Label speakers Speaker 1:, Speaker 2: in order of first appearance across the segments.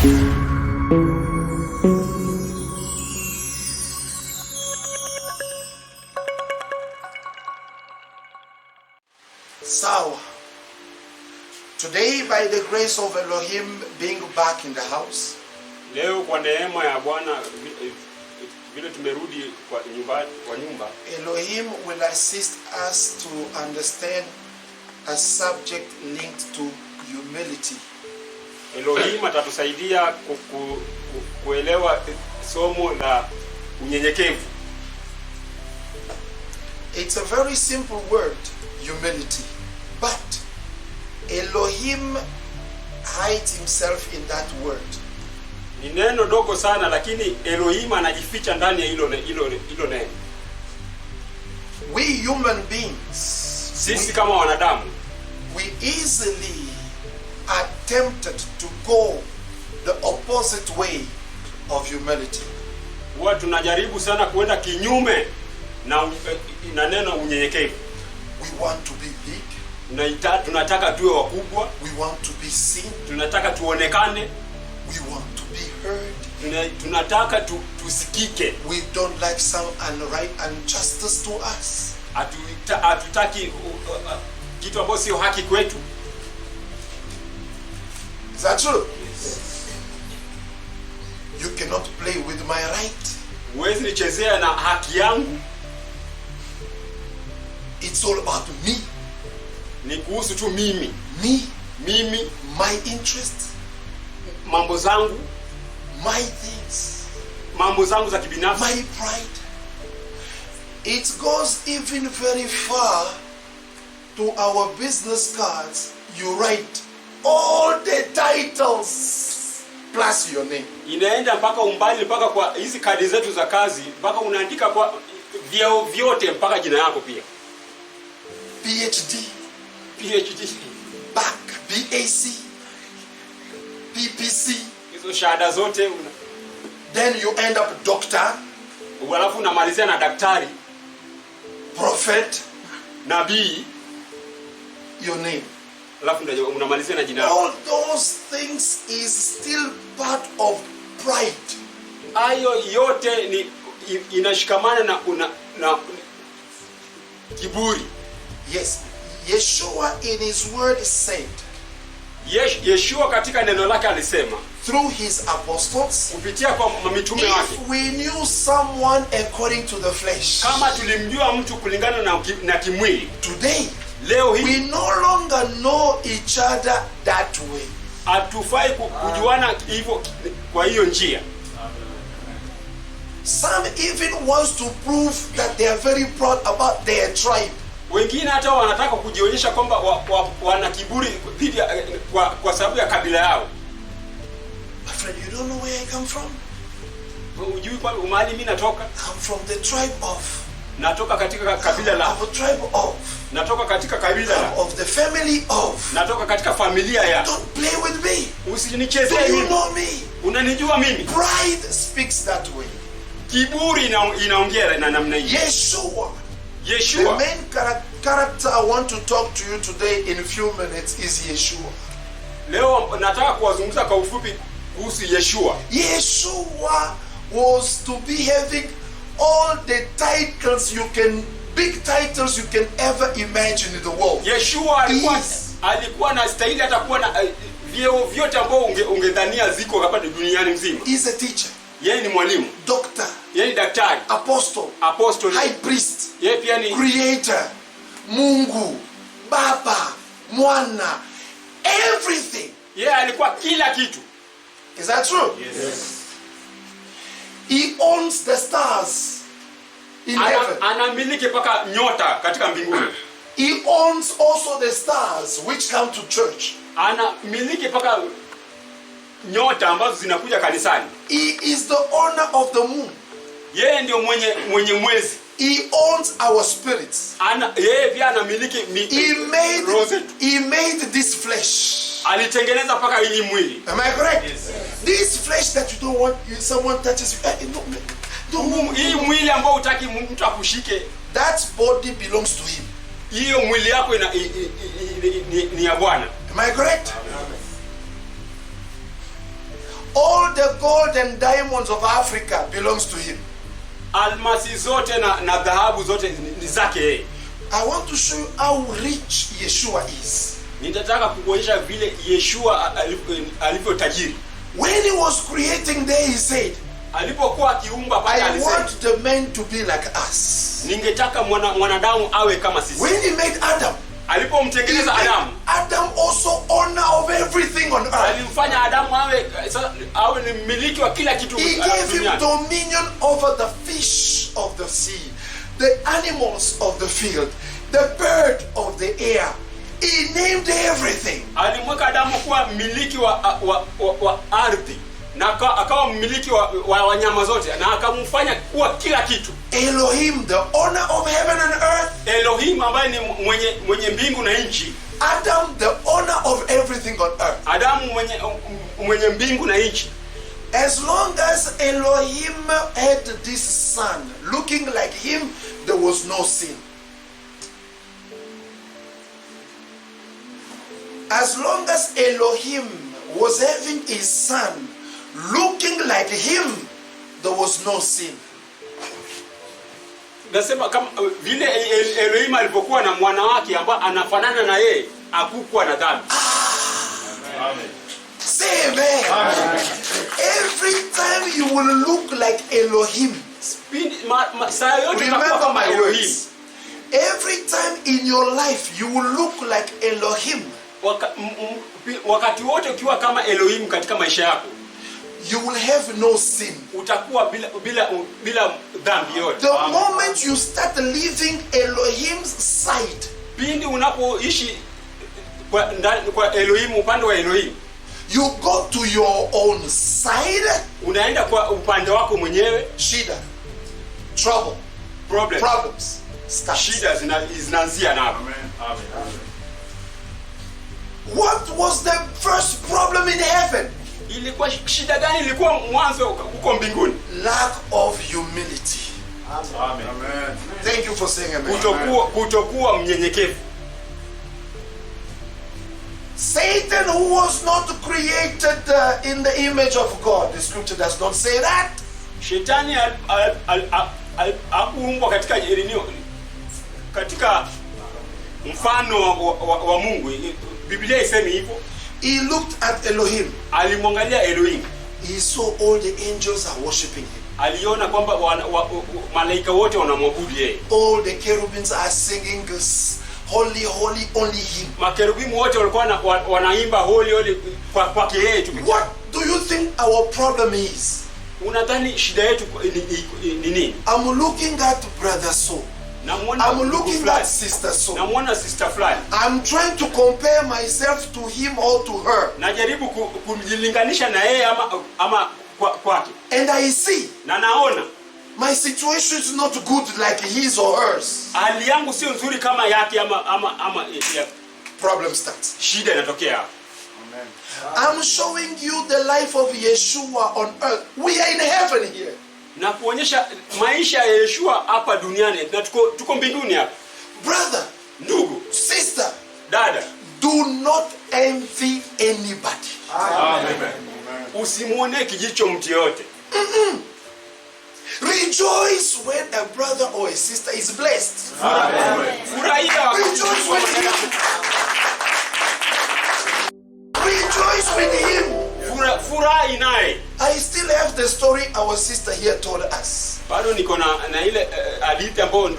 Speaker 1: Sawa. Today, by the grace of Elohim being back in the house,
Speaker 2: leo kwa neema ya Bwana vile tumerudi kwa nyumba,
Speaker 1: Elohim will assist us to understand a subject linked to humility.
Speaker 2: Elohim atatusaidia kuelewa somo la unyenyekevu.
Speaker 1: It's a very simple word, humility, but Elohim hides himself in that word.
Speaker 2: Ni neno dogo sana, lakini Elohim anajificha ndani ya hilo neno.
Speaker 1: We human beings,
Speaker 2: sisi kama wanadamu,
Speaker 1: we easily are tempted to go the opposite way of humility.
Speaker 2: Huwa tunajaribu sana kuenda kinyume na neno unyenyekevu.
Speaker 1: We want to be big.
Speaker 2: Tunataka tuwe wakubwa.
Speaker 1: We want to be seen.
Speaker 2: Tunataka tuonekane.
Speaker 1: We want to be heard.
Speaker 2: Tunataka tusikike.
Speaker 1: We don't like some injustice to us.
Speaker 2: Hatutaki kitu ambacho sio haki kwetu.
Speaker 1: Is that true? Yes. You cannot play with my right.
Speaker 2: Huwezi nichezea na haki yangu.
Speaker 1: It's all about me.
Speaker 2: Ni kuhusu tu mimi.
Speaker 1: Mimi, my interest,
Speaker 2: mambo zangu,
Speaker 1: my things,
Speaker 2: mambo zangu za kibinafsi,
Speaker 1: my pride. It goes even very far to our business cards. You write all the titles plus your name.
Speaker 2: Inaenda mpaka umbali, mpaka kwa hizi kadi zetu za kazi, mpaka unaandika kwa vyeo vyote mpaka jina yako pia.
Speaker 1: PhD, BAc, BAc, PPC,
Speaker 2: hizo shahada zote
Speaker 1: then you end up doctor,
Speaker 2: alafu unamalizia na daktari,
Speaker 1: prophet,
Speaker 2: nabii,
Speaker 1: your name,
Speaker 2: alafu unamalizia na jina.
Speaker 1: All those things is still part of pride.
Speaker 2: Hayo yote ni inashikamana na kiburi.
Speaker 1: Yes, Yeshua in his word said,
Speaker 2: Yeshua katika neno lake alisema,
Speaker 1: through his apostles,
Speaker 2: kupitia kwa mitume wake,
Speaker 1: if we knew someone according to the flesh,
Speaker 2: kama tulimjua mtu kulingana na kimwili,
Speaker 1: today
Speaker 2: leo hii
Speaker 1: we no longer know each other that way.
Speaker 2: Hatufai kujuana hivyo kwa hiyo njia.
Speaker 1: Some even wants to prove that they are very proud about their tribe.
Speaker 2: Wengine hata wanataka kujionyesha kwamba wana kiburi dhidi kwa sababu ya kabila yao.
Speaker 1: My friend, you don't know where I come from?
Speaker 2: Unajui kwa mahali mimi natoka?
Speaker 1: I'm from the tribe of.
Speaker 2: Natoka katika kabila la.
Speaker 1: Of a tribe of.
Speaker 2: Natoka katika kabila la.
Speaker 1: Of the family of.
Speaker 2: Natoka katika familia ya.
Speaker 1: Don't play with me.
Speaker 2: Usinichezee mimi.
Speaker 1: Do you know me?
Speaker 2: Unanijua mimi?
Speaker 1: Pride speaks that way.
Speaker 2: Kiburi inaongea na namna hiyo.
Speaker 1: Yeshua.
Speaker 2: The
Speaker 1: main character I want to talk to you today in a few minutes is Yeshua.
Speaker 2: Leo nataka kuwazungumza kwa ufupi kuhusu Yeshua.
Speaker 1: Yeshua was to be having all the titles big titles you can ever imagine in the world.
Speaker 2: Yeshua alikuwa na stahili atakuwa na vyeo vyote ambao ungedhania ziko hapa duniani mzima.
Speaker 1: He's a teacher.
Speaker 2: Yeye ni mwalimu.
Speaker 1: Doctor.
Speaker 2: Yeye ni daktari.
Speaker 1: Apostle. High priest.
Speaker 2: Yeye pia ni
Speaker 1: creator. Mungu, Baba, Mwana, everything.
Speaker 2: Yeye alikuwa kila kitu.
Speaker 1: Is that true?
Speaker 2: Yes.
Speaker 1: He owns the stars in heaven.
Speaker 2: Anamiliki paka nyota katika mbinguni.
Speaker 1: He owns also the stars which come to church.
Speaker 2: Anamiliki paka nyota ambazo zinakuja kanisani.
Speaker 1: He is the owner of the moon.
Speaker 2: Yeye ndio mwenye mwezi.
Speaker 1: He owns our spirits.
Speaker 2: Yeye pia anamiliki
Speaker 1: he made this flesh.
Speaker 2: Alitengeneza paka hili mwili.
Speaker 1: Am I correct?
Speaker 2: Yes.
Speaker 1: This flesh that you don't want someone touches you.
Speaker 2: Hii mwili ambao hutaki mtu akushike,
Speaker 1: that body belongs to him.
Speaker 2: Hiyo mwili yako ni ya Bwana.
Speaker 1: Am I correct? the gold and diamonds of Africa belongs to him.
Speaker 2: Almasi zote na dhahabu zote ni zake yeye.
Speaker 1: I want to show you how rich Yeshua is.
Speaker 2: Nitataka kukuonyesha vile Yeshua alivyo tajiri.
Speaker 1: When he was creating there, he said,
Speaker 2: alipokuwa akiumba pale
Speaker 1: I
Speaker 2: alisema,
Speaker 1: want the men to be like us.
Speaker 2: ningetaka mwanadamu awe kama sisi.
Speaker 1: When he made Adam,
Speaker 2: Alipomtengeneza Adamu,
Speaker 1: Adam also owner of everything on earth.
Speaker 2: alimfanya Adamu awe ni mmiliki wa kila kitu
Speaker 1: He gave him
Speaker 2: duniani.
Speaker 1: dominion over the fish of the sea, the animals of the field, the bird of the air. He named everything.
Speaker 2: Alimweka Adamu kuwa mmiliki wa ardhi na akawa mmiliki wa wanyama zote na akamfanya kuwa kila kitu.
Speaker 1: Elohim, the owner of heaven and earth.
Speaker 2: Elohim ambaye ni mwenye mbingu na nchi.
Speaker 1: Adam, the owner of everything on earth.
Speaker 2: Adamu mwenye mbingu na nchi.
Speaker 1: As long as Elohim had this son looking like him, there was no sin. As long as Elohim was having his son looking like him, there was no sin.
Speaker 2: Nasema kama vile Elohim alipokuwa na mwana wake ambaye anafanana na yeye, hakukuwa na dhambi.
Speaker 1: Amen. Say amen. Amen. Every time you will look like Elohim. Remember my words. Every time in your life you will look like Elohim.
Speaker 2: Wakati wote ukiwa kama Elohim katika maisha yako,
Speaker 1: you will have no sin.
Speaker 2: Utakuwa bila dhambi yote.
Speaker 1: The moment you start living Elohim's side,
Speaker 2: pindi unapoishi kwa Elohim, upande wa Elohim,
Speaker 1: you go to your own side,
Speaker 2: unaenda kwa upande wako mwenyewe,
Speaker 1: shida, trouble, problems start.
Speaker 2: Shida zinaanzia napo.
Speaker 1: Amen. What was the first problem in heaven?
Speaker 2: Ilikuwa shida gani ilikuwa mwanzo huko mbinguni?
Speaker 1: Lack of humility.
Speaker 2: Amen.
Speaker 1: Thank you for saying amen.
Speaker 2: Kutokuwa mnyenyekevu.
Speaker 3: Satan, who was not created in the image of God. The scripture does not say that.
Speaker 2: Shetani hakuumbwa katika mfano wa Mungu. Biblia isemi hivyo.
Speaker 1: He looked at Elohim.
Speaker 2: Alimwangalia Elohim.
Speaker 1: He saw all the angels are worshiping him.
Speaker 2: Aliona kwamba malaika wote wanamwabudu yeye.
Speaker 1: All the cherubims are singing holy, holy, only him.
Speaker 2: Makerubimu wote walikuwa wanaimba holy, holy kwa yeye tu.
Speaker 1: What do you think our problem is?
Speaker 2: Unadhani shida yetu ni nini?
Speaker 1: I'm looking at brother so. I'm looking at sister so.
Speaker 2: Namuona sister fly.
Speaker 1: I'm trying to compare myself to him or to her.
Speaker 2: Najaribu kujilinganisha na yeye ama kwake.
Speaker 1: And I see.
Speaker 2: Na naona
Speaker 1: my situation is not good like his or hers.
Speaker 2: Hali yangu sio nzuri kama yake ama
Speaker 1: problem starts.
Speaker 2: Shida inatokea.
Speaker 1: Amen. I'm showing you the life of Yeshua on earth. We are in heaven here.
Speaker 2: Na kuonyesha maisha ya Yeshua hapa duniani na tuko mbinguni hapa.
Speaker 1: Brother,
Speaker 2: ndugu,
Speaker 1: sister,
Speaker 2: dada,
Speaker 1: do not envy anybody.
Speaker 2: Amen. Usimuone kijicho mtu yote.
Speaker 1: Rejoice when a brother or a sister is blessed.
Speaker 2: Furahia.
Speaker 1: Rejoice with him. Rejoice with him.
Speaker 2: Furahi naye.
Speaker 1: I still have the story our sister here told us.
Speaker 2: Bado niko na ile hadithi ambayo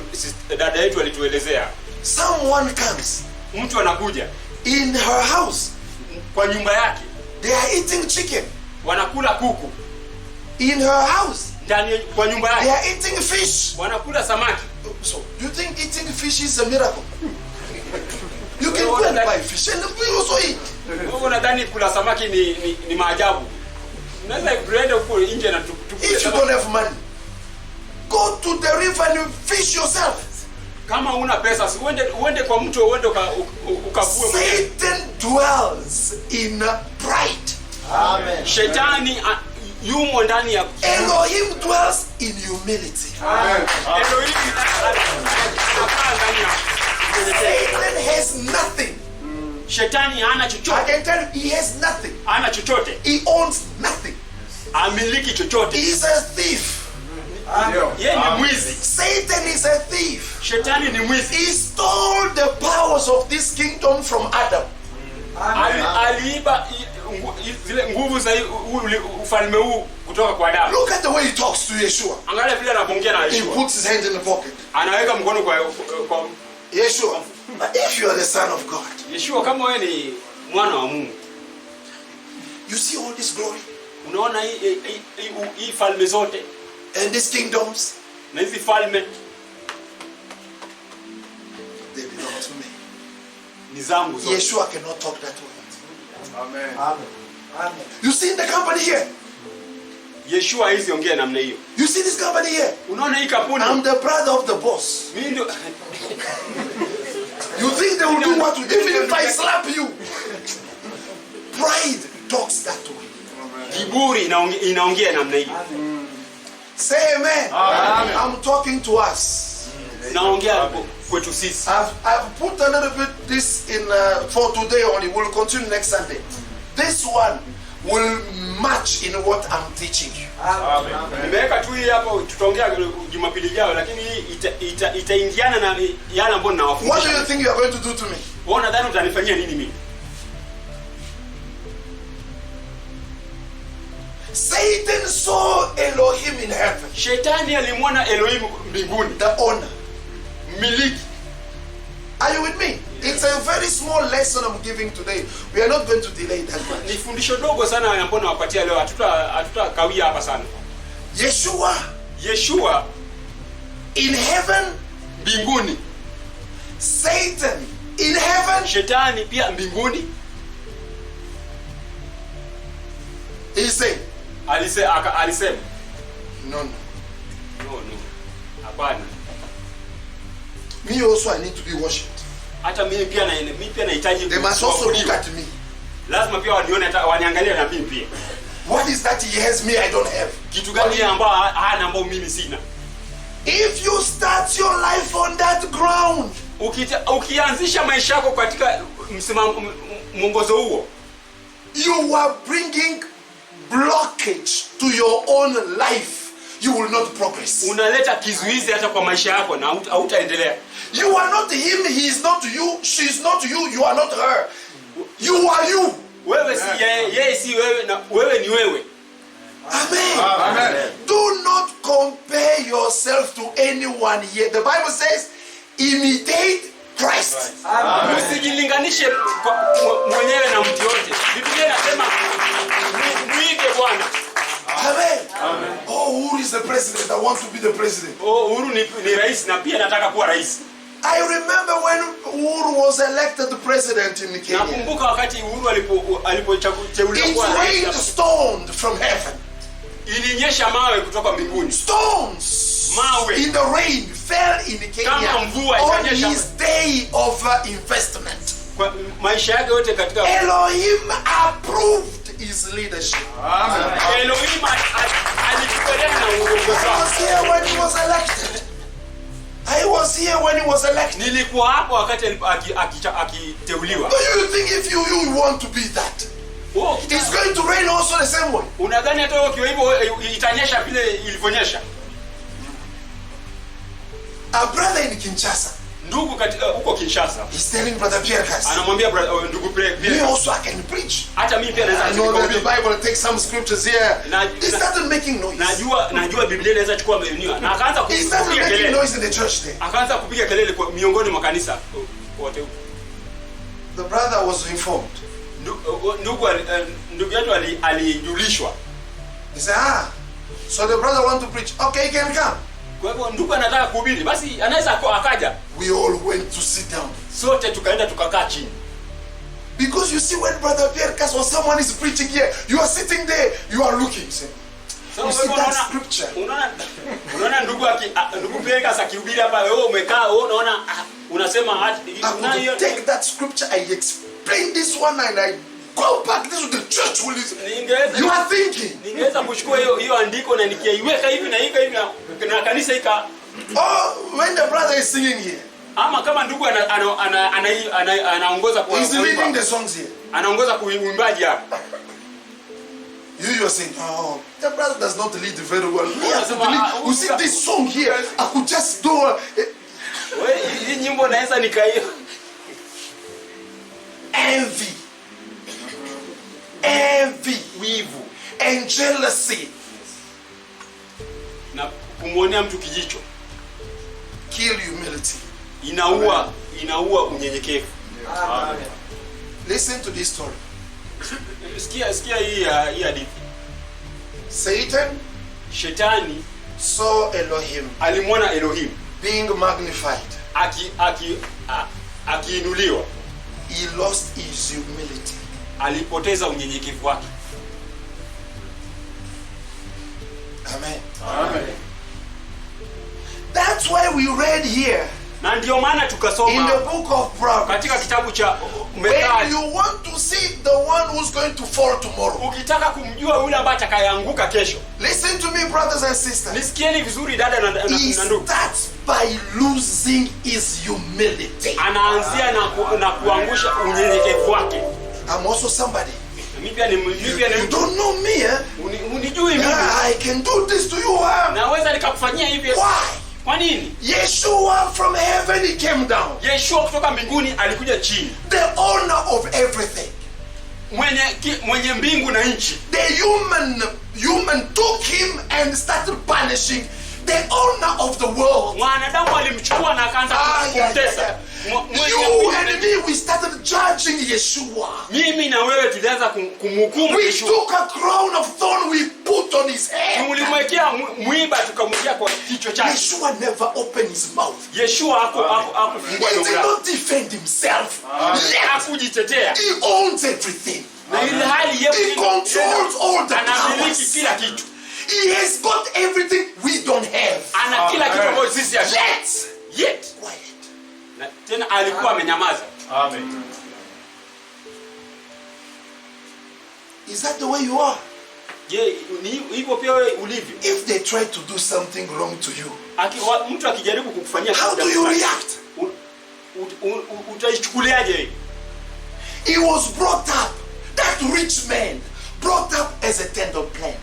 Speaker 2: dada yetu alituelezea.
Speaker 1: Someone comes.
Speaker 2: Mtu anakuja
Speaker 1: in her house,
Speaker 2: kwa nyumba yake.
Speaker 1: They are eating chicken.
Speaker 2: Wanakula kuku.
Speaker 1: In her house,
Speaker 2: ndani kwa nyumba yake.
Speaker 1: They are eating fish.
Speaker 2: Wanakula samaki.
Speaker 1: So, you think eating fish is a miracle? You can go and buy fish and we also eat.
Speaker 2: Wewe unadhani kula samaki ni maajabu? Unaweza kuenda huko nje na
Speaker 1: if you don't have money, go to the river and fish yourself.
Speaker 2: Kama una pesa uende kwa mto uende ukavue mwenyewe.
Speaker 1: Satan dwells in pride.
Speaker 2: Amen. Shetani yumo ndani ya
Speaker 1: Elohim dwells in humility.
Speaker 2: Amen. Elohim anakaa ndani ya
Speaker 1: Satan has nothing.
Speaker 2: Shetani hana chochote.
Speaker 1: I can tell you, he has nothing.
Speaker 2: Hana chochote.
Speaker 1: He owns nothing.
Speaker 2: amiliki chochote.
Speaker 3: He is a thief.
Speaker 2: Yeye ni mwizi.
Speaker 3: Satan is a thief.
Speaker 2: Shetani ni mwizi.
Speaker 3: He stole the powers of this kingdom from Adam.
Speaker 2: Aliiba zile nguvu za ufalme huu kutoka kwa Adamu.
Speaker 3: Look at the way he talks to Yeshua.
Speaker 2: Angalia vile anaongea na
Speaker 3: He
Speaker 2: Yeshua.
Speaker 3: puts his hand in the pocket.
Speaker 2: Anaweka mkono kwa
Speaker 3: Yeshua, if you are the son of God,
Speaker 2: Yeshua, kama wewe ni mwana wa Mungu.
Speaker 3: you see all this glory
Speaker 2: Unaona hii falme zote
Speaker 3: and these kingdoms,
Speaker 2: na hizi falme
Speaker 3: they belong to me.
Speaker 2: ni zangu zote.
Speaker 3: Yeshua cannot talk that way.
Speaker 1: Amen.
Speaker 3: Amen. You see in the company here?
Speaker 2: Yeshua hizi ongea namna hiyo.
Speaker 3: You see this company here?
Speaker 2: Unaona hii kampuni?
Speaker 3: I'm the brother of the boss.
Speaker 2: Mimi ndio
Speaker 3: You think they will do what? Even if I slap you. Pride talks that way.
Speaker 2: kiburi inaongea namna hiyo.
Speaker 3: Say amen.
Speaker 1: Amen.
Speaker 3: I'm talking to us.
Speaker 2: Naongea kwetu sisi.
Speaker 3: I've put a little bit this in for today only. We'll continue next Sunday. This one will match in what I'm teaching you.
Speaker 2: Nimeweka tu hii hapo, tutaongea Jumapili ijayo, lakini hii itaingiana na yale ambayo ninawafundisha.
Speaker 3: What do you think you are going to do to me?
Speaker 2: Wewe unadhani utanifanyia nini mimi?
Speaker 3: Satan saw Elohim in heaven.
Speaker 2: Shetani alimwona Elohim mbinguni,
Speaker 3: The owner.
Speaker 2: mmiliki.
Speaker 3: Are you with me? It's a very small lesson I'm giving today. We are not going to delay that much.
Speaker 2: Ni fundisho dogo sana ambapo nawapatia leo, hatutakawia hapa sana. Yeshua
Speaker 3: in heaven,
Speaker 2: mbinguni,
Speaker 3: Satan in heaven.
Speaker 2: Shetani pia mbinguni.
Speaker 3: He said,
Speaker 2: alisema
Speaker 3: no.
Speaker 2: Hapana.
Speaker 3: Me also, I need to be worshipped.
Speaker 2: Hata mimi pia nahitaji.
Speaker 3: They must also look at me.
Speaker 2: Lazima pia waniangalie na mimi pia.
Speaker 3: What is that he has me I don't have?
Speaker 2: Kitu gani ambao hana ambao mimi sina?
Speaker 3: If you start your life on that ground,
Speaker 2: ukianzisha maisha yako katika mwongozo huo,
Speaker 3: you are bringing blockage to your own life. You will not progress.
Speaker 2: Unaleta kizuizi hata kwa maisha yako na hautaendelea.
Speaker 3: You are not him, he is not you, she is not you, you are not her. You are you.
Speaker 2: Wewe si yeye si wewe na wewe ni wewe.
Speaker 3: Amen.
Speaker 1: Amen.
Speaker 3: Do not compare yourself to anyone here. The Bible says, imitate Christ.
Speaker 2: Usijilinganishe mwenyewe na mtu yote. Biblia inasema muige Bwana.
Speaker 3: Amen. Amen. Oh, Uhuru is the president. I want to be the president.
Speaker 2: Oh, Uhuru ni rais na pia nataka kuwa rais.
Speaker 3: I remember when Uhuru was elected the president in Kenya.
Speaker 2: Nakumbuka wakati Uhuru alipochaguliwa kuwa rais.
Speaker 3: It rained stones from heaven.
Speaker 2: Ilinyesha mawe kutoka mbinguni.
Speaker 3: Stones.
Speaker 2: Mawe.
Speaker 3: In the rain fell in Kenya on his day of investment.
Speaker 2: Kwa maisha yake yote katika
Speaker 3: Elohim approved his leadership.
Speaker 1: Amen.
Speaker 2: Elohim alikubaliana na uongozi wake.
Speaker 3: I was here when he was elected. I was here when he was elected.
Speaker 2: Nilikuwa hapo wakati akiteuliwa.
Speaker 3: Do you think if you want to be that? It's going to rain also the same way.
Speaker 2: Unadhani hata ukiwa hivyo itanyesha vile ilivyonyesha?
Speaker 3: A brother in Kinshasa.
Speaker 2: Ndugu katika huko Kinshasa.
Speaker 3: He's telling brother Pierre Kas.
Speaker 2: Anamwambia ndugu Pierre.
Speaker 3: Me also I can preach.
Speaker 2: Hata mimi pia naweza
Speaker 3: kuhubiri. I know that the Bible takes some scriptures here. He started making noise.
Speaker 2: Najua Biblia inaweza chukua maeneo. Na akaanza kupiga kelele.
Speaker 3: Noise in the church there.
Speaker 2: Akaanza kupiga kelele kwa miongoni mwa kanisa wote huko.
Speaker 3: The brother was informed.
Speaker 2: Ndugu yetu alijulishwa.
Speaker 3: He said, so the brother want to preach. Okay, he can come.
Speaker 2: Kwa hivyo ndugu anataka kuhubiri, basi anaweza akaja.
Speaker 3: We all went to sit down.
Speaker 2: Sote tukaenda tukakaa chini.
Speaker 3: Because you see when brother Pierre Kas or someone is preaching here, you are sitting there, you are looking. You see that scripture.
Speaker 2: Unaona ndugu Pierre Kas akihubiri hapa, wewe umekaa, wewe unaona unasema
Speaker 3: I take that scripture, I explain this one and I go back. This is the church will listen. You are thinking.
Speaker 2: Ningeweza kuchukua hiyo andiko na nikiiweka hivi na hivi na kanisa ika.
Speaker 3: Oh, when the brother is singing here.
Speaker 2: Ama kama ndugu anaongoza kwa
Speaker 3: he's leading the songs here.
Speaker 2: Anaongoza kuimbaji hapa.
Speaker 3: You are saying, oh, the brother does not lead very well. Me, I could
Speaker 2: Unasema,
Speaker 3: lead. You see this song here, I could just do
Speaker 2: Wewe hii nyimbo naweza nikaio.
Speaker 3: envy. Envy.
Speaker 2: Wivu
Speaker 3: And jealousy.
Speaker 2: na kumwonea mtu kijicho
Speaker 3: Kill humility.
Speaker 2: inaua unyenyekevu.
Speaker 4: Amen.
Speaker 3: Listen to this story.
Speaker 2: Sikia hii hadithi.
Speaker 3: Satan
Speaker 2: Shetani
Speaker 3: saw Elohim
Speaker 2: alimwona Elohim
Speaker 3: being magnified.
Speaker 2: akiinuliwa,
Speaker 3: He lost his humility.
Speaker 2: alipoteza unyenyekevu wake.
Speaker 3: Amen.
Speaker 4: Amen.
Speaker 3: That's why we read here
Speaker 2: Na ndio maana
Speaker 3: in the
Speaker 2: tukasoma
Speaker 3: book of Proverbs.
Speaker 2: katika kitabu cha
Speaker 3: When
Speaker 2: Methali,
Speaker 3: you want to see the one who's going to fall tomorrow,
Speaker 2: ukitaka kumjua yule ambaye atakayeanguka kesho.
Speaker 3: listen to me, brothers and sisters.
Speaker 2: Nisikieni vizuri dada
Speaker 3: He
Speaker 2: na ndugu.
Speaker 3: starts by losing his humility.
Speaker 2: Anaanzia na kuangusha unyenyekevu wake.
Speaker 3: I'm also somebody.
Speaker 2: Mimi pia ni
Speaker 3: You don't know me, eh?
Speaker 2: unijui mimi.
Speaker 3: Yeah, I can do this to you.
Speaker 2: Naweza nikakufanyia hivi.
Speaker 3: Why?
Speaker 2: Kwa nini?
Speaker 3: Yeshua from heaven, he came down.
Speaker 2: Yeshua kutoka mbinguni alikuja chini.
Speaker 3: The owner of everything.
Speaker 2: Mwenye mbingu na nchi.
Speaker 3: The human took him and started punishing the owner of the world.
Speaker 2: Mwanadamu alimchukua na akaanza kumtesa.
Speaker 3: You and me, we started judging Yeshua.
Speaker 2: Mimi na wewe tulianza kumhukumu
Speaker 3: We
Speaker 2: Yeshua.
Speaker 3: took a crown of thorn, we put on his head.
Speaker 2: Tulimwekea mwiba tukamwekea kwa kichwa chake.
Speaker 3: Yeshua never opened his mouth.
Speaker 2: Yeshua hakufungua
Speaker 3: He did
Speaker 2: domo.
Speaker 3: not defend himself. Yet
Speaker 2: Hakujitetea.
Speaker 3: he owns everything.
Speaker 2: Na ile hali
Speaker 3: He controls all the
Speaker 2: anamiliki
Speaker 3: powers.
Speaker 2: kila kitu.
Speaker 3: He has got everything we don't have.
Speaker 2: Ana kila kitu ambacho sisi hatuna. Yet
Speaker 3: Quiet.
Speaker 2: na tena alikuwa amenyamaza.
Speaker 4: Amen.
Speaker 3: Is that the way you are?
Speaker 2: Je, ni hivyo pia wewe ulivyo?
Speaker 3: If they try to do something wrong to you,
Speaker 2: Mtu akijaribu kukufanyia
Speaker 3: how do you react?
Speaker 2: utaichukuliaje?
Speaker 3: He was brought up, that rich man, brought up as a tender plant.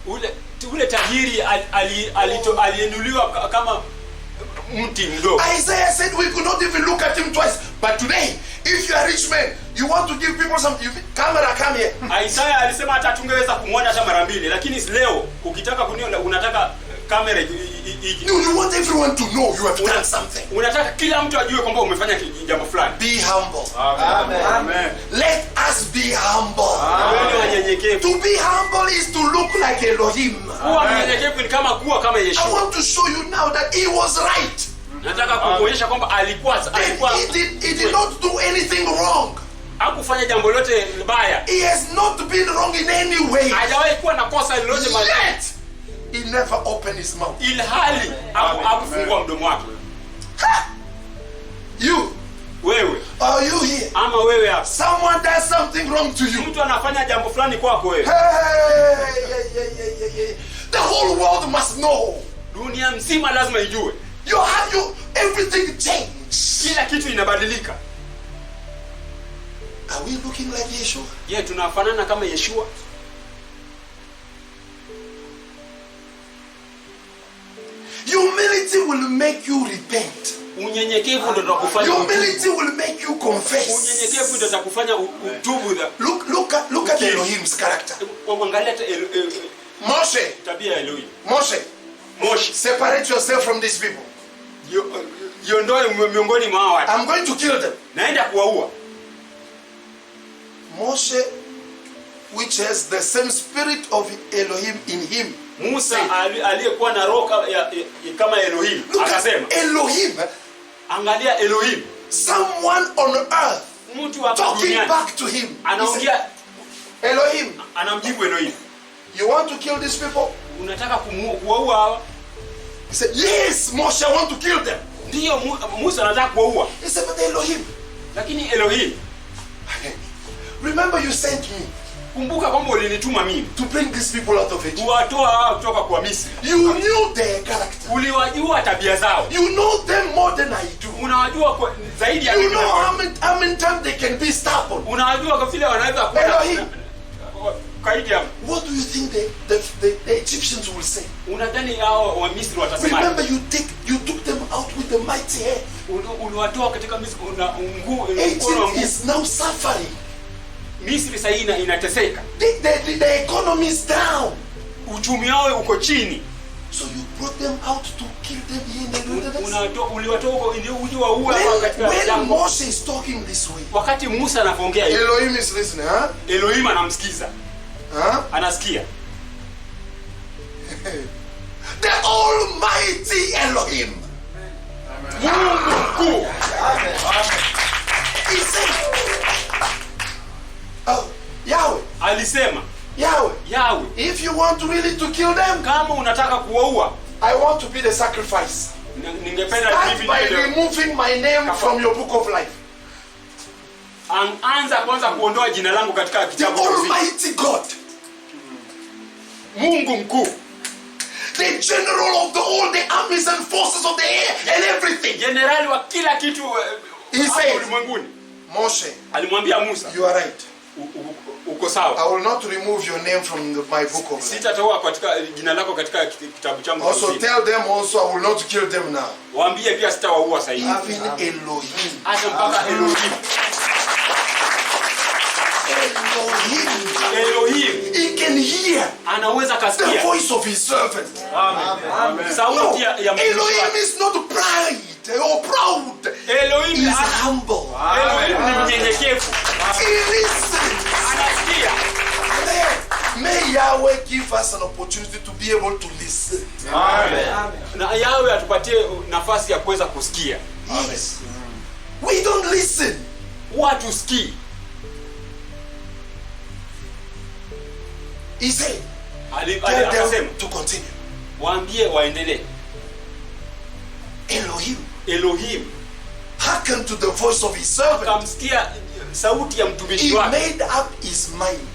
Speaker 2: Ule tajiri alienuliwa kama mti mdogo.
Speaker 3: Isaiah said we could not even look at him twice. But today, if you are a rich man, you want to give people some camera, come here.
Speaker 2: Isaiah alisema hata tungeweza kumwona hata mara mbili, lakini leo ukitaka kuniona unataka kamera
Speaker 3: You want everyone to know you have done something.
Speaker 2: unataka kila mtu ajue kwamba umefanya jambo fulani.
Speaker 3: Be humble.
Speaker 4: Amen. Amen.
Speaker 3: Let us be humble.
Speaker 2: Wewe ni wanyenyekevu.
Speaker 3: To be humble is to look like Elohim.
Speaker 2: Kuwa mnyenyekevu ni kuwa kama
Speaker 3: I
Speaker 2: Yeshua.
Speaker 3: want to show you now that he was right.
Speaker 2: Nataka kukuonyesha kwamba alikuwa
Speaker 3: He did not do anything wrong.
Speaker 2: hakufanya jambo lote baya.
Speaker 3: He has not been wrong in any way.
Speaker 2: Hajawahi kuwa na kosa lolote
Speaker 3: Yet, he never opened his mouth.
Speaker 2: ilhali hakufungua mdomo wake.
Speaker 3: You,
Speaker 2: Wewe
Speaker 3: are you here?
Speaker 2: ama wewe hapa,
Speaker 3: Someone does something wrong to you.
Speaker 2: mtu anafanya jambo fulani kwako wewe,
Speaker 3: Hey. The whole world must know.
Speaker 2: dunia mzima lazima ijue.
Speaker 3: Everything changed.
Speaker 2: Kila kitu inabadilika.
Speaker 3: Are we looking like Yeshua?
Speaker 2: Je, tunafanana kama Yeshua?
Speaker 3: Humility will make you repent.
Speaker 2: Unyenyekevu ndio utakufanya
Speaker 3: Humility will make you confess.
Speaker 2: unyenyekevu ndio utakufanya utubu.
Speaker 3: Look at Elohim's character.
Speaker 2: Uangalia
Speaker 3: Moshe,
Speaker 2: tabia ya Elohim.
Speaker 3: Moshe, separate yourself from these people.
Speaker 2: Jiondoe miongoni mwa watu.
Speaker 3: I'm going to kill them.
Speaker 2: Naenda kuwaua.
Speaker 3: Moshe, which has the same spirit of Elohim in him.
Speaker 2: Musa aliyekuwa na roho kama Elohim akasema,
Speaker 3: Elohim,
Speaker 2: angalia Elohim,
Speaker 3: someone on earth
Speaker 2: mtu wa
Speaker 3: talking
Speaker 2: duniani
Speaker 3: back to him.
Speaker 2: anaongea,
Speaker 3: Elohim,
Speaker 2: anamjibu Elohim,
Speaker 3: you want to kill these people?
Speaker 2: unataka kuwaua hawa?
Speaker 3: He said, yes, Moshe, I want to kill them.
Speaker 2: Ndio, Musa anataka kuwaua.
Speaker 3: He said, but Elohim,
Speaker 2: Lakini Elohim,
Speaker 3: remember you sent me
Speaker 2: kumbuka kwamba ulinituma mimi
Speaker 3: to bring these people out of Egypt.
Speaker 2: kuwatoa hawa kutoka kwa Misri.
Speaker 3: You knew their character.
Speaker 2: Uliwajua tabia zao.
Speaker 3: You know them more than I do.
Speaker 2: Unawajua zaidi ya
Speaker 3: You
Speaker 2: mimi.
Speaker 3: know how many times they can be stubborn.
Speaker 2: Unawajua kwa vile wanaweza kuwa
Speaker 3: Elohim.
Speaker 2: kaidi ya
Speaker 3: What do you think the Egyptians will say?
Speaker 2: unadhani hao wa Misri watasema?
Speaker 3: Remember, you took them out with the mighty hand.
Speaker 2: Uliwatoa katika Misri na
Speaker 3: Egypt is now suffering.
Speaker 2: Misri sasa inateseka.
Speaker 3: The economy is down.
Speaker 2: Uchumi wao uko chini.
Speaker 3: So you brought them out to kill them here in the wilderness.
Speaker 2: Uliwatoa huko ili uje waue hapa katika
Speaker 3: When
Speaker 2: jangwa.
Speaker 3: Moshe is talking this way,
Speaker 2: Wakati Musa anaongea hivi,
Speaker 3: Elohim is listening, huh?
Speaker 2: Elohim anamsikiza.
Speaker 3: Huh?
Speaker 2: Anasikia.
Speaker 3: The Almighty Elohim.
Speaker 2: Mungu mkuu.
Speaker 3: He said, Yahweh.
Speaker 2: Alisema,
Speaker 3: Yahweh, if you want really to kill them,
Speaker 2: kama unataka kuwaua,
Speaker 3: I want to be the sacrifice.
Speaker 2: ningependa
Speaker 3: Start
Speaker 2: hivi
Speaker 3: by
Speaker 2: ndio
Speaker 3: removing my name from your book of life.
Speaker 2: anza kwanza kuondoa jina langu katika
Speaker 3: The
Speaker 2: kitabu cha uzima.
Speaker 3: Almighty God,
Speaker 2: Mungu mkuu,
Speaker 3: the general of all the armies and forces of the air and everything.
Speaker 2: generali wa kila kitu
Speaker 3: He
Speaker 2: hapa
Speaker 3: said,
Speaker 2: ulimwenguni.
Speaker 3: Moshe,
Speaker 2: Alimwambia Musa,
Speaker 3: you are right.
Speaker 2: uko sawa.
Speaker 3: I will not remove your name from my book of life.
Speaker 2: Sitatoa katika jina lako katika kitabu changu cha
Speaker 3: Also
Speaker 2: uzima.
Speaker 3: tell them also I will not kill them now.
Speaker 2: Waambie pia sitawaua sasa hivi.
Speaker 3: Even Elohim.
Speaker 2: Hata mpaka Elohim. Elohim
Speaker 3: He can hear
Speaker 2: anaweza
Speaker 3: the
Speaker 2: kasikia
Speaker 3: voice of his servant.
Speaker 4: Amen.
Speaker 2: sauti ya mtumishi
Speaker 3: Elohim
Speaker 2: wake.
Speaker 3: is not pride or proud.
Speaker 2: Elohim
Speaker 3: He is humble.
Speaker 2: Elohim ni mnyenyekevu.
Speaker 3: He listens.
Speaker 2: Anasikia.
Speaker 3: May Yahweh give us an opportunity to be able to listen.
Speaker 4: Amen.
Speaker 2: Na Yahweh atupatie nafasi ya kuweza kusikia.
Speaker 3: Yes. We don't listen.
Speaker 2: Watu sikii.
Speaker 3: He said, tell
Speaker 2: Akasema
Speaker 3: them to continue.
Speaker 2: waambie waendelee.
Speaker 3: Elohim
Speaker 2: Elohim
Speaker 3: hearkened to the voice of his servant.
Speaker 2: akamsikia sauti ya mtumishi
Speaker 3: He
Speaker 2: wake.
Speaker 3: made up his mind.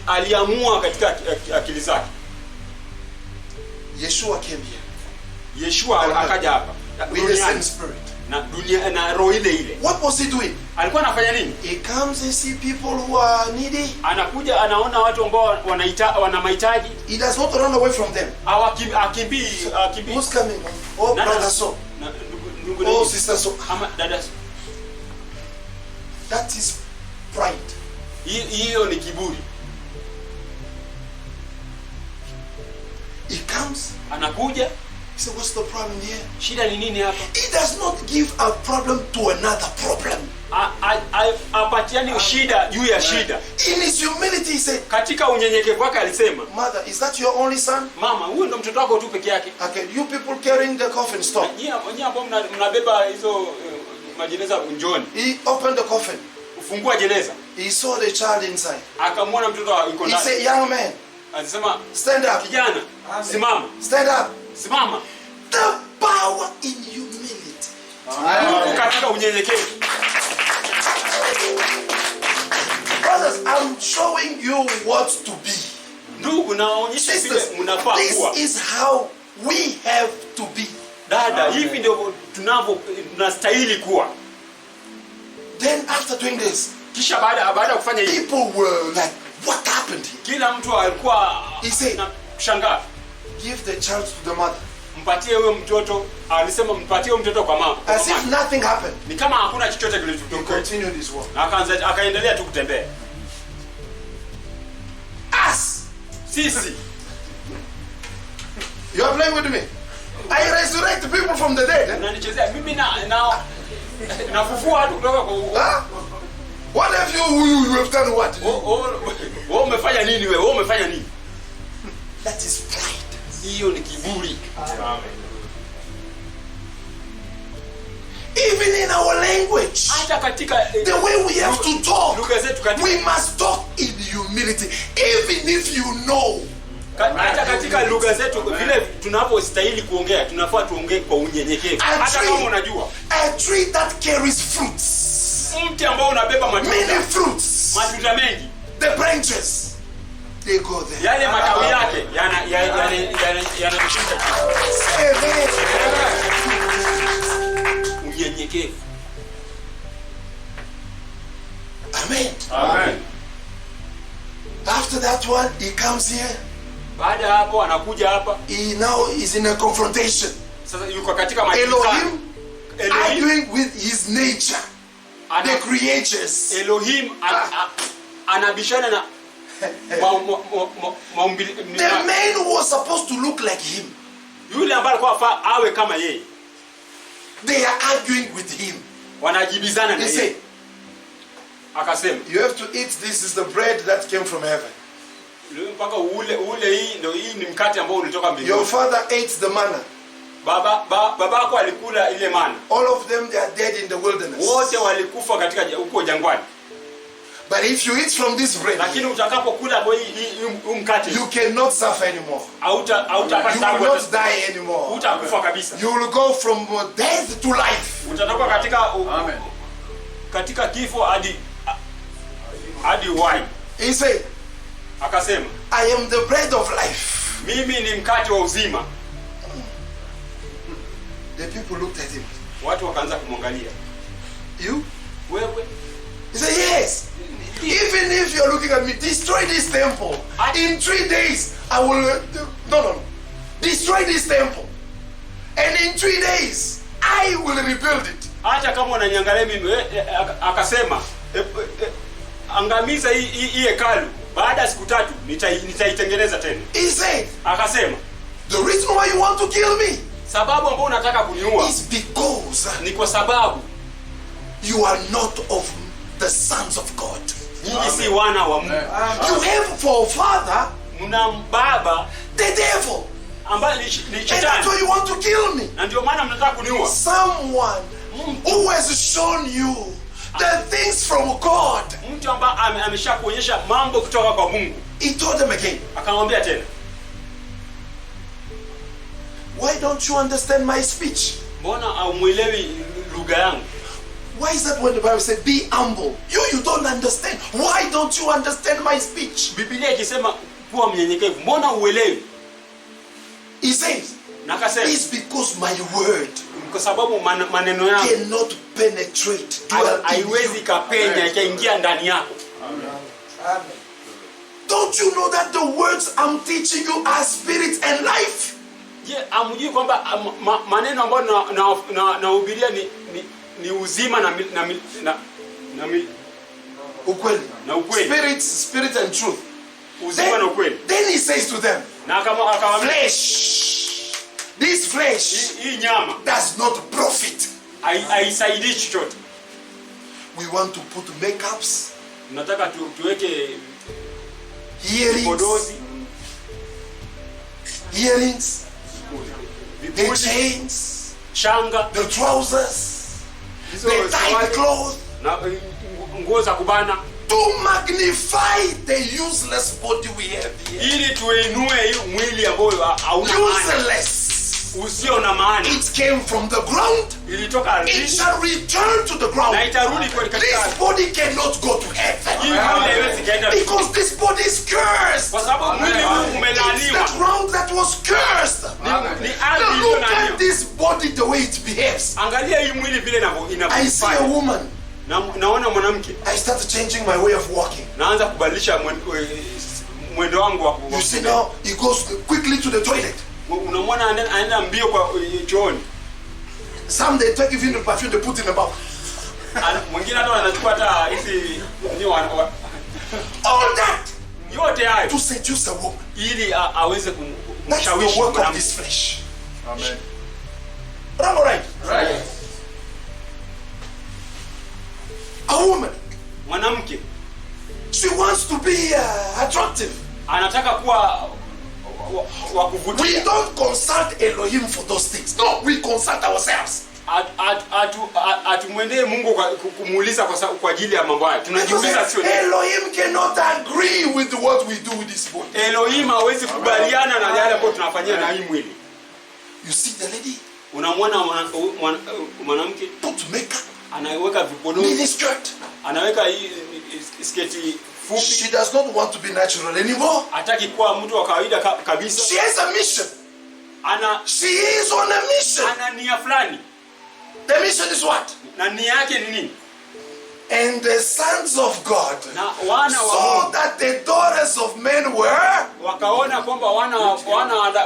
Speaker 2: Aliamua katika akili zake.
Speaker 3: Yeshua came here
Speaker 2: Yeshua akaja hapa
Speaker 3: with the same
Speaker 2: duniani
Speaker 3: spirit.
Speaker 2: na dunia na roho ile ile.
Speaker 3: What was he doing?
Speaker 2: Alikuwa anafanya nini?
Speaker 3: He comes and see people who are needy.
Speaker 2: Anakuja anaona watu ambao wana mahitaji,
Speaker 3: He does not run away from them.
Speaker 2: akimbii.
Speaker 3: Who's coming? Oh, brother so.
Speaker 2: Ndugu
Speaker 3: Oh,
Speaker 2: na
Speaker 3: sister so.
Speaker 2: ama dada.
Speaker 3: That is pride.
Speaker 2: Hiyo ni kiburi.
Speaker 3: He comes.
Speaker 2: Anakuja,
Speaker 3: He said, what's the problem here?
Speaker 2: shida ni nini hapa?
Speaker 3: He does not give a problem to another problem.
Speaker 2: Apatiani shida juu ya shida.
Speaker 3: In his humility, he said,
Speaker 2: Katika unyenyekevu wake alisema,
Speaker 3: Mother, is that your only son?
Speaker 2: mama, huyu ndo mtoto wako tu peke yake.
Speaker 3: Okay, you people carrying the coffin, stop.
Speaker 2: Nyinyi ambao mnabeba hizo majeneza njoni.
Speaker 3: He opened the coffin.
Speaker 2: Ufungua jeneza.
Speaker 3: He saw the child inside.
Speaker 2: Akamwona mtoto yuko
Speaker 3: He
Speaker 2: ndani.
Speaker 3: said, young man,
Speaker 2: Alisema,
Speaker 3: stand up.
Speaker 2: kijana, simama.
Speaker 3: Stand up.
Speaker 2: Simama.
Speaker 3: The power in humility.
Speaker 2: Mungu katika unyenyekevu.
Speaker 3: Brothers, I'm showing you what to be.
Speaker 2: Ndugu, naonyesha vile
Speaker 3: Sisters,
Speaker 2: mnafaa kuwa.
Speaker 3: this is how we have to be.
Speaker 2: Dada, hivi ndio tunastahili kuwa.
Speaker 3: Then after doing this,
Speaker 2: Kisha baada ya kufanya hivi,
Speaker 3: people were like, what happened here?
Speaker 2: kila mtu alikuwa
Speaker 3: He said,
Speaker 2: anashangaa.
Speaker 3: give the child to the mother.
Speaker 2: Mpatie huyo mtoto, alisema mpatie huyo mtoto kwa mama.
Speaker 3: As if nothing happened.
Speaker 2: Ni kama hakuna chochote
Speaker 3: He
Speaker 2: kilichotokea.
Speaker 3: continued his work.
Speaker 2: Akaendelea tu kutembea.
Speaker 3: Us.
Speaker 2: Sisi
Speaker 3: You are playing with me? I resurrect people from the dead.
Speaker 2: unanichezea mimi nafufua watu kutoka kwa
Speaker 3: Huh? What have you have done what?
Speaker 2: wewe umefanya nini wewe? Wewe umefanya nini?
Speaker 3: That is pride.
Speaker 2: Hiyo ni kiburi.
Speaker 3: Even in our language,
Speaker 2: Hata katika
Speaker 3: the way we have to talk,
Speaker 2: lugha zetu katika
Speaker 3: we must talk in humility. Even if you know,
Speaker 2: hata katika lugha zetu vile tunapostahili kuongea, tunafaa tuongee kwa unyenyekevu. Hata kama unajua
Speaker 3: a tree that carries fruits,
Speaker 2: mti ambao unabeba
Speaker 3: many
Speaker 2: matunda
Speaker 3: fruits,
Speaker 2: mengi,
Speaker 3: the branches, they go there.
Speaker 2: yale matawi yake yanashika unyenyekevu.
Speaker 3: Amen.
Speaker 4: Amen.
Speaker 3: After that one, he comes here.
Speaker 2: Baada ya hapo anakuja hapa.
Speaker 3: He now is in a confrontation.
Speaker 2: Sasa yuko katika majibizano.
Speaker 3: Elohim arguing with his nature, the creatures.
Speaker 2: Elohim anabishana na
Speaker 3: the man who was supposed to look like him.
Speaker 2: Yule ambaye alikuwa afaa awe kama yeye.
Speaker 3: They are arguing with him.
Speaker 2: Wanajibizana na yeye. Akasema,
Speaker 3: you have to eat, this is the bread that came from heaven.
Speaker 2: Mpaka ule hii ndio hii ni mkate ambao ulitoka mbinguni.
Speaker 3: Your father ate the manna.
Speaker 2: Babako alikula ile manna.
Speaker 3: All of them, they are dead in the wilderness.
Speaker 2: Wote walikufa katika huko jangwani.
Speaker 3: But if you eat from this bread,
Speaker 2: lakini utakapokula hii mkate,
Speaker 3: you cannot suffer anymore.
Speaker 2: You
Speaker 3: will not die anymore.
Speaker 2: Utakufa kabisa.
Speaker 3: You will go from death to life.
Speaker 2: Utatoka katika kifo hadi uhai.
Speaker 3: He said,
Speaker 2: akasema,
Speaker 3: I am the bread of life.
Speaker 2: Mimi ni mkate wa uzima.
Speaker 3: The people looked at him.
Speaker 2: Watu wakaanza kumwangalia.
Speaker 3: You?
Speaker 2: Wewe?
Speaker 3: He said, yes. Even if you're looking at me, destroy this temple. In 3 days, I will... No. Destroy this temple. And in 3 days, I will rebuild it.
Speaker 2: Hata kama unaniangalia mimi, akasema, angamiza hii hekalu. Baada ya siku 3 nitaitengeneza tena.
Speaker 3: He said,
Speaker 2: akasema,
Speaker 3: the reason why you want to kill me,
Speaker 2: sababu ambayo unataka kuniua,
Speaker 3: is because
Speaker 2: ni kwa sababu
Speaker 3: you are not of the sons of God.
Speaker 2: Nyinyi si wana wa Mungu.
Speaker 3: You have for father,
Speaker 2: mna baba,
Speaker 3: the devil,
Speaker 2: ambaye ni
Speaker 3: and
Speaker 2: shetani.
Speaker 3: that's why you want to kill me.
Speaker 2: Na ndio maana mnataka kuniua.
Speaker 3: Someone who has shown you the things from God.
Speaker 2: Mtu ambaye ameshakuonyesha mambo kutoka kwa Mungu.
Speaker 3: He told them again.
Speaker 2: Akamwambia tena,
Speaker 3: why don't you understand my speech?
Speaker 2: Mbona haumuelewi lugha yangu?
Speaker 3: Why is that when the Bible said be humble? You don't understand. Why don't you understand my speech?
Speaker 2: Biblia ikisema kuwa mnyenyekevu, mbona uelewi?
Speaker 3: He says,
Speaker 2: nakasema,
Speaker 3: it's because my word
Speaker 2: kwa sababu maneno yangu
Speaker 3: cannot penetrate.
Speaker 2: Haiwezi kapenya ikaingia ndani yako.
Speaker 3: Amen. Don't you know that the words I'm teaching you are spirit and life?
Speaker 2: Je, amjui kwamba maneno ambayo nahubiria ni uzima na
Speaker 3: ukweli.
Speaker 2: Na ukweli.
Speaker 3: Spirit and truth.
Speaker 2: Uzima na ukweli.
Speaker 3: Then he says to them,
Speaker 2: na akamwambia,
Speaker 3: flesh, this flesh,
Speaker 2: hii nyama
Speaker 3: does not profit.
Speaker 2: Haisaidii chochote.
Speaker 3: We want to put makeups,
Speaker 2: nataka tuweke
Speaker 3: earrings, the chains,
Speaker 2: shanga,
Speaker 3: the trousers, the tight clothes,
Speaker 2: na nguo za kubana,
Speaker 3: to magnify the useless body we have here.
Speaker 2: Ili tuinue hii mwili ambao hauna maana.
Speaker 3: Useless.
Speaker 2: Usio na maana.
Speaker 3: It came from the ground.
Speaker 2: Ilitoka ardhini.
Speaker 3: It shall return to the ground.
Speaker 2: Na itarudi kwa katika.
Speaker 3: This body cannot go to heaven.
Speaker 2: Hii mwili haiwezi kwenda.
Speaker 3: Because this body is cursed.
Speaker 2: Kwa sababu mwili huu umelaaniwa.
Speaker 3: It's the ground that was cursed.
Speaker 2: Ni ardhi
Speaker 3: look at this body the way it behaves.
Speaker 2: Angalia hii mwili vile inavyofanya.
Speaker 3: I see a woman.
Speaker 2: Naona mwanamke.
Speaker 3: I started changing my way of walking.
Speaker 2: Naanza kubadilisha mwendo wangu wa
Speaker 3: You see now he goes quickly to the toilet.
Speaker 2: Unamwona anaenda mbio kwa chooni.
Speaker 3: Some they take even the perfume they put in the mouth.
Speaker 2: Mwingine hata anachukua hata hizi
Speaker 3: all that
Speaker 2: yote hayo
Speaker 3: to seduce a woman,
Speaker 2: ili aweze kumshawishi.
Speaker 3: That's the work of this flesh.
Speaker 1: Amen.
Speaker 3: Wrong or right?
Speaker 1: Right.
Speaker 3: A woman,
Speaker 2: mwanamke,
Speaker 3: she wants to be attractive.
Speaker 2: Anataka kuwa wa kuvutia.
Speaker 3: We don't consult Elohim for those things. No, we consult ourselves.
Speaker 2: Atumwendee Mungu kumuuliza kwa ajili ya mambo haya. Tunajiuliza sio nini.
Speaker 3: Elohim cannot agree with what we do with this body.
Speaker 2: Elohim hawezi kubaliana na yale ambayo tunafanyia na hii mwili.
Speaker 3: You see the lady?
Speaker 2: Unamwona mwanamke
Speaker 3: put makeup,
Speaker 2: anaweka vipodozi,
Speaker 3: mini skirt,
Speaker 2: anaweka hii sketi fupi.
Speaker 3: She does not want to be natural anymore.
Speaker 2: Hataki kuwa mtu wa kawaida kabisa.
Speaker 3: She has a mission. She is on a mission.
Speaker 2: Ana nia fulani.
Speaker 3: The mission is what?
Speaker 2: Na nia yake ni nini?
Speaker 3: And the sons of God
Speaker 2: Na wana wa
Speaker 3: saw
Speaker 2: Mungu
Speaker 3: that the daughters of men were
Speaker 2: wakaona kwamba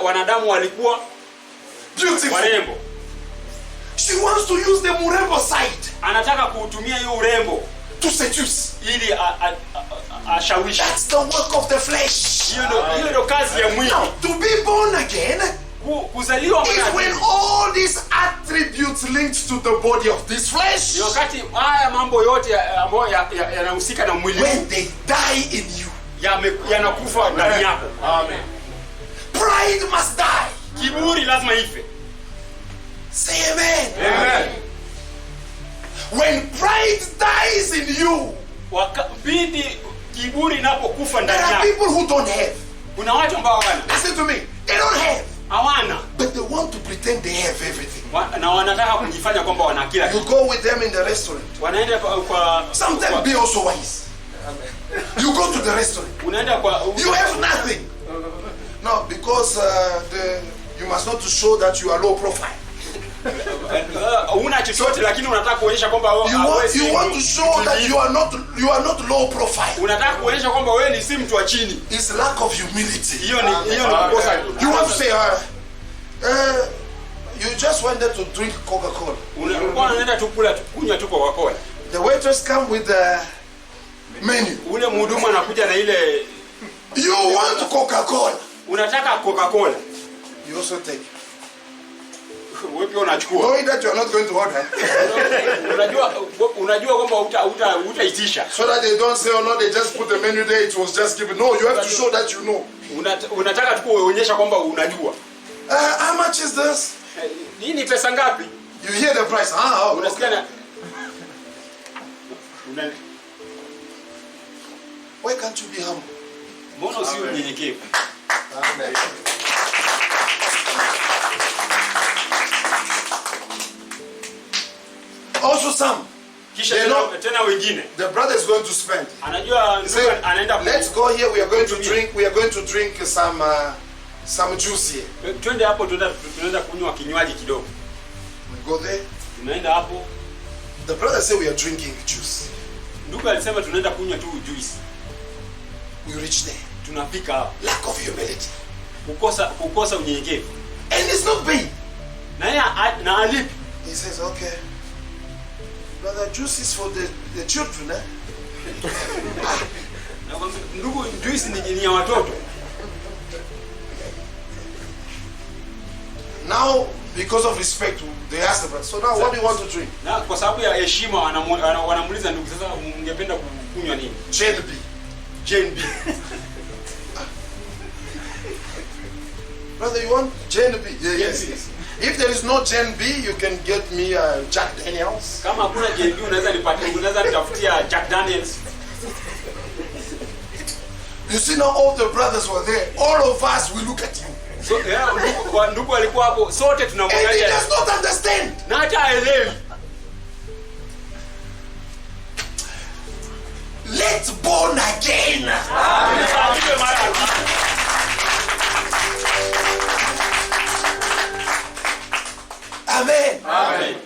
Speaker 2: wanadamu walikuwa
Speaker 3: beautiful.
Speaker 2: warembo.
Speaker 3: She wants to use the murembo side
Speaker 2: Anataka kuutumia hiyo urembo
Speaker 3: to seduce.
Speaker 2: ili ashawishi.
Speaker 3: That's the work of the flesh.
Speaker 2: Hiyo ndio kazi ya mwili.
Speaker 3: Now, to be born again
Speaker 2: Kuzaliwa
Speaker 3: is
Speaker 2: mara
Speaker 3: when all these attributes linked to the body of this flesh,
Speaker 2: ni wakati haya mambo yote ambayo yanahusika na mwili
Speaker 3: when they die in you.
Speaker 2: yanakufa ndani yako.
Speaker 4: Amen.
Speaker 3: Pride must die.
Speaker 2: Kiburi lazima ife.
Speaker 3: Say amen.
Speaker 4: Amen.
Speaker 3: When pride dies in you,
Speaker 2: Pindi kiburi inapokufa
Speaker 3: there
Speaker 2: ndani
Speaker 3: are
Speaker 2: yako.
Speaker 3: people who don't have.
Speaker 2: Kuna watu ambao
Speaker 3: Listen to me. They don't have,
Speaker 2: hawana
Speaker 3: but they want to pretend they have everything.
Speaker 2: na wanataka kujifanya kwamba wana kila
Speaker 3: You
Speaker 2: kitu.
Speaker 3: go with them in the restaurant.
Speaker 2: Wanaenda kwa
Speaker 3: Sometimes be also wise. You go to the restaurant.
Speaker 2: unaenda kwa
Speaker 3: You have nothing. No, because you must not show that you are low profile.
Speaker 2: una chochote lakini unataka kuonyesha kwamba
Speaker 3: You want to show that you are not low profile.
Speaker 2: unataka kuonyesha kwamba wewe ni si mtu wa chini.
Speaker 3: It's lack of humility.
Speaker 2: Hiyo ni kukosa.
Speaker 3: You want to say, you just wanted to drink Coca-Cola.
Speaker 2: Unaenda tu kunywa tu Coca-Cola.
Speaker 3: The waitress come with the menu.
Speaker 2: Ule mhudumu anakuja na ile
Speaker 3: You want Coca-Cola.
Speaker 2: unataka Coca-Cola.
Speaker 3: You also take.
Speaker 2: Wewe pia unachukua.
Speaker 3: Knowing that you are not going to order.
Speaker 2: Unajua kwamba utaitisha.
Speaker 3: So that they don't say, oh no, they just put the menu there, it was just given. No, you have to show that you know.
Speaker 2: Unataka tu kuonyesha kwamba unajua.
Speaker 3: How much is this?
Speaker 2: Hii ni pesa ngapi?
Speaker 3: You hear the price.
Speaker 2: Unasikia na
Speaker 3: Why can't you be humble?
Speaker 2: mbona usio mnyenyekevu?
Speaker 4: Amen.
Speaker 3: Also some.
Speaker 2: Kisha
Speaker 3: They know-
Speaker 2: tena wengine.
Speaker 3: The brother is going to spend.
Speaker 2: Anajua
Speaker 3: He said,
Speaker 2: anaenda
Speaker 3: let's go here. We are going to drink some juice here.
Speaker 2: twende hapo tunaenda kunywa kinywaji kidogo.
Speaker 3: We go there.
Speaker 2: Tunaenda hapo.
Speaker 3: The brother said we are drinking juice.
Speaker 2: Ndugu alisema tunaenda kunywa tu juice.
Speaker 3: We reach there.
Speaker 2: Tunafika hapo.
Speaker 3: Lack of humility.
Speaker 2: Kukosa unyenyekevu.
Speaker 3: And it's not paid.
Speaker 2: Na yeye na alipi.
Speaker 3: He says, okay. Brother, juice is for the children, eh?
Speaker 2: Nakwambia ndugu, juice ni ya watoto.
Speaker 3: Now, because of respect, they ask the brother, so now what do you want to drink?
Speaker 2: Na kwa sababu ya heshima wanamuuliza ndugu, sasa mngependa kunywa nini?
Speaker 3: Jane B.
Speaker 2: Jane B.
Speaker 3: Brother, you want Jane B? Yeah, yes. If there is no Jane B, you can get me Jack Daniels.
Speaker 2: Kama hakuna Jane B unaweza nitafutia Jack Daniels.
Speaker 3: You see now all the brothers were there. All of us, we look at you.
Speaker 2: So ndugu alikuwa hapo, sote
Speaker 3: And he
Speaker 2: tunamwangalia.
Speaker 3: does not understand.
Speaker 2: Na hata haelewi.
Speaker 3: Let's born again. Amen.
Speaker 2: Amen.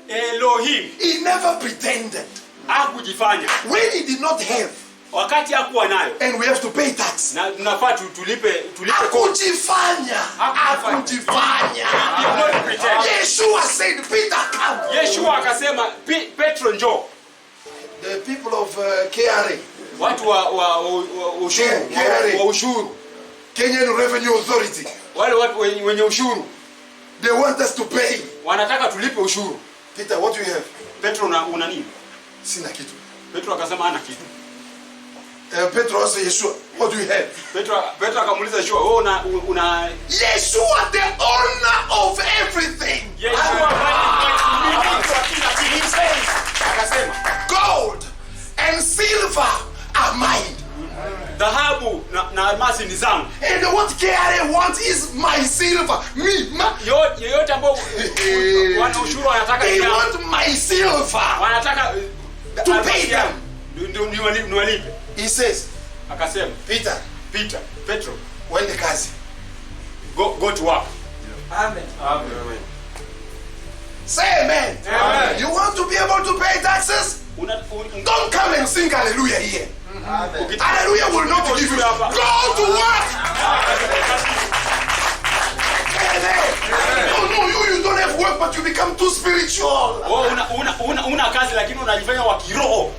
Speaker 2: Elohim
Speaker 3: He never pretended.
Speaker 2: hakujifanya.
Speaker 3: When he did not have,
Speaker 2: Wakati hakuwa nayo.
Speaker 3: and we have to pay tax.
Speaker 2: Na tunafaa tulipe
Speaker 3: Hakujifanya. Hakujifanya.
Speaker 2: He did not pretend.
Speaker 3: Yeshua said, Peter, come.
Speaker 2: Yeshua akasema Petro njoo.
Speaker 3: The people of KRA,
Speaker 2: Watu wa ushuru,
Speaker 3: KRA.
Speaker 2: wa ushuru.
Speaker 3: Kenyan Revenue Authority,
Speaker 2: Wale watu wenye ushuru
Speaker 3: they want us to pay.
Speaker 2: wanataka tulipe ushuru.
Speaker 3: Peter, what do you have?
Speaker 2: Petro una nini?
Speaker 3: Sina kitu.
Speaker 2: Petro akasema hana kitu.
Speaker 3: Petro also Yeshua, what do you have?
Speaker 2: Petro akamuuliza Yeshua, wewe una
Speaker 3: Yeshua, the owner of everything.
Speaker 2: Yeshua he says, akasema
Speaker 3: Gold and silver are mine.
Speaker 2: dhahabu na almasi ni zangu.
Speaker 3: And what KRA wants is my silver.
Speaker 2: Yote ambao wana ushuru wanataka
Speaker 3: They
Speaker 2: ni yangu.
Speaker 3: want my silver.
Speaker 2: Wanataka
Speaker 3: To pay them.
Speaker 2: Ndio niwalipe.
Speaker 3: He says,
Speaker 2: Akasema Petro,
Speaker 3: wende kazi.
Speaker 2: go to work.
Speaker 4: Amen. Amen.
Speaker 3: Say amen.
Speaker 4: Amen.
Speaker 3: You want to be able to pay taxes? Don't come and sing hallelujah here.
Speaker 4: Amen.
Speaker 3: Hallelujah will not give you. Go to work. Amen. No, you don't have work, but you become too spiritual.
Speaker 2: Una kazi lakini unajifanya wa kiroho.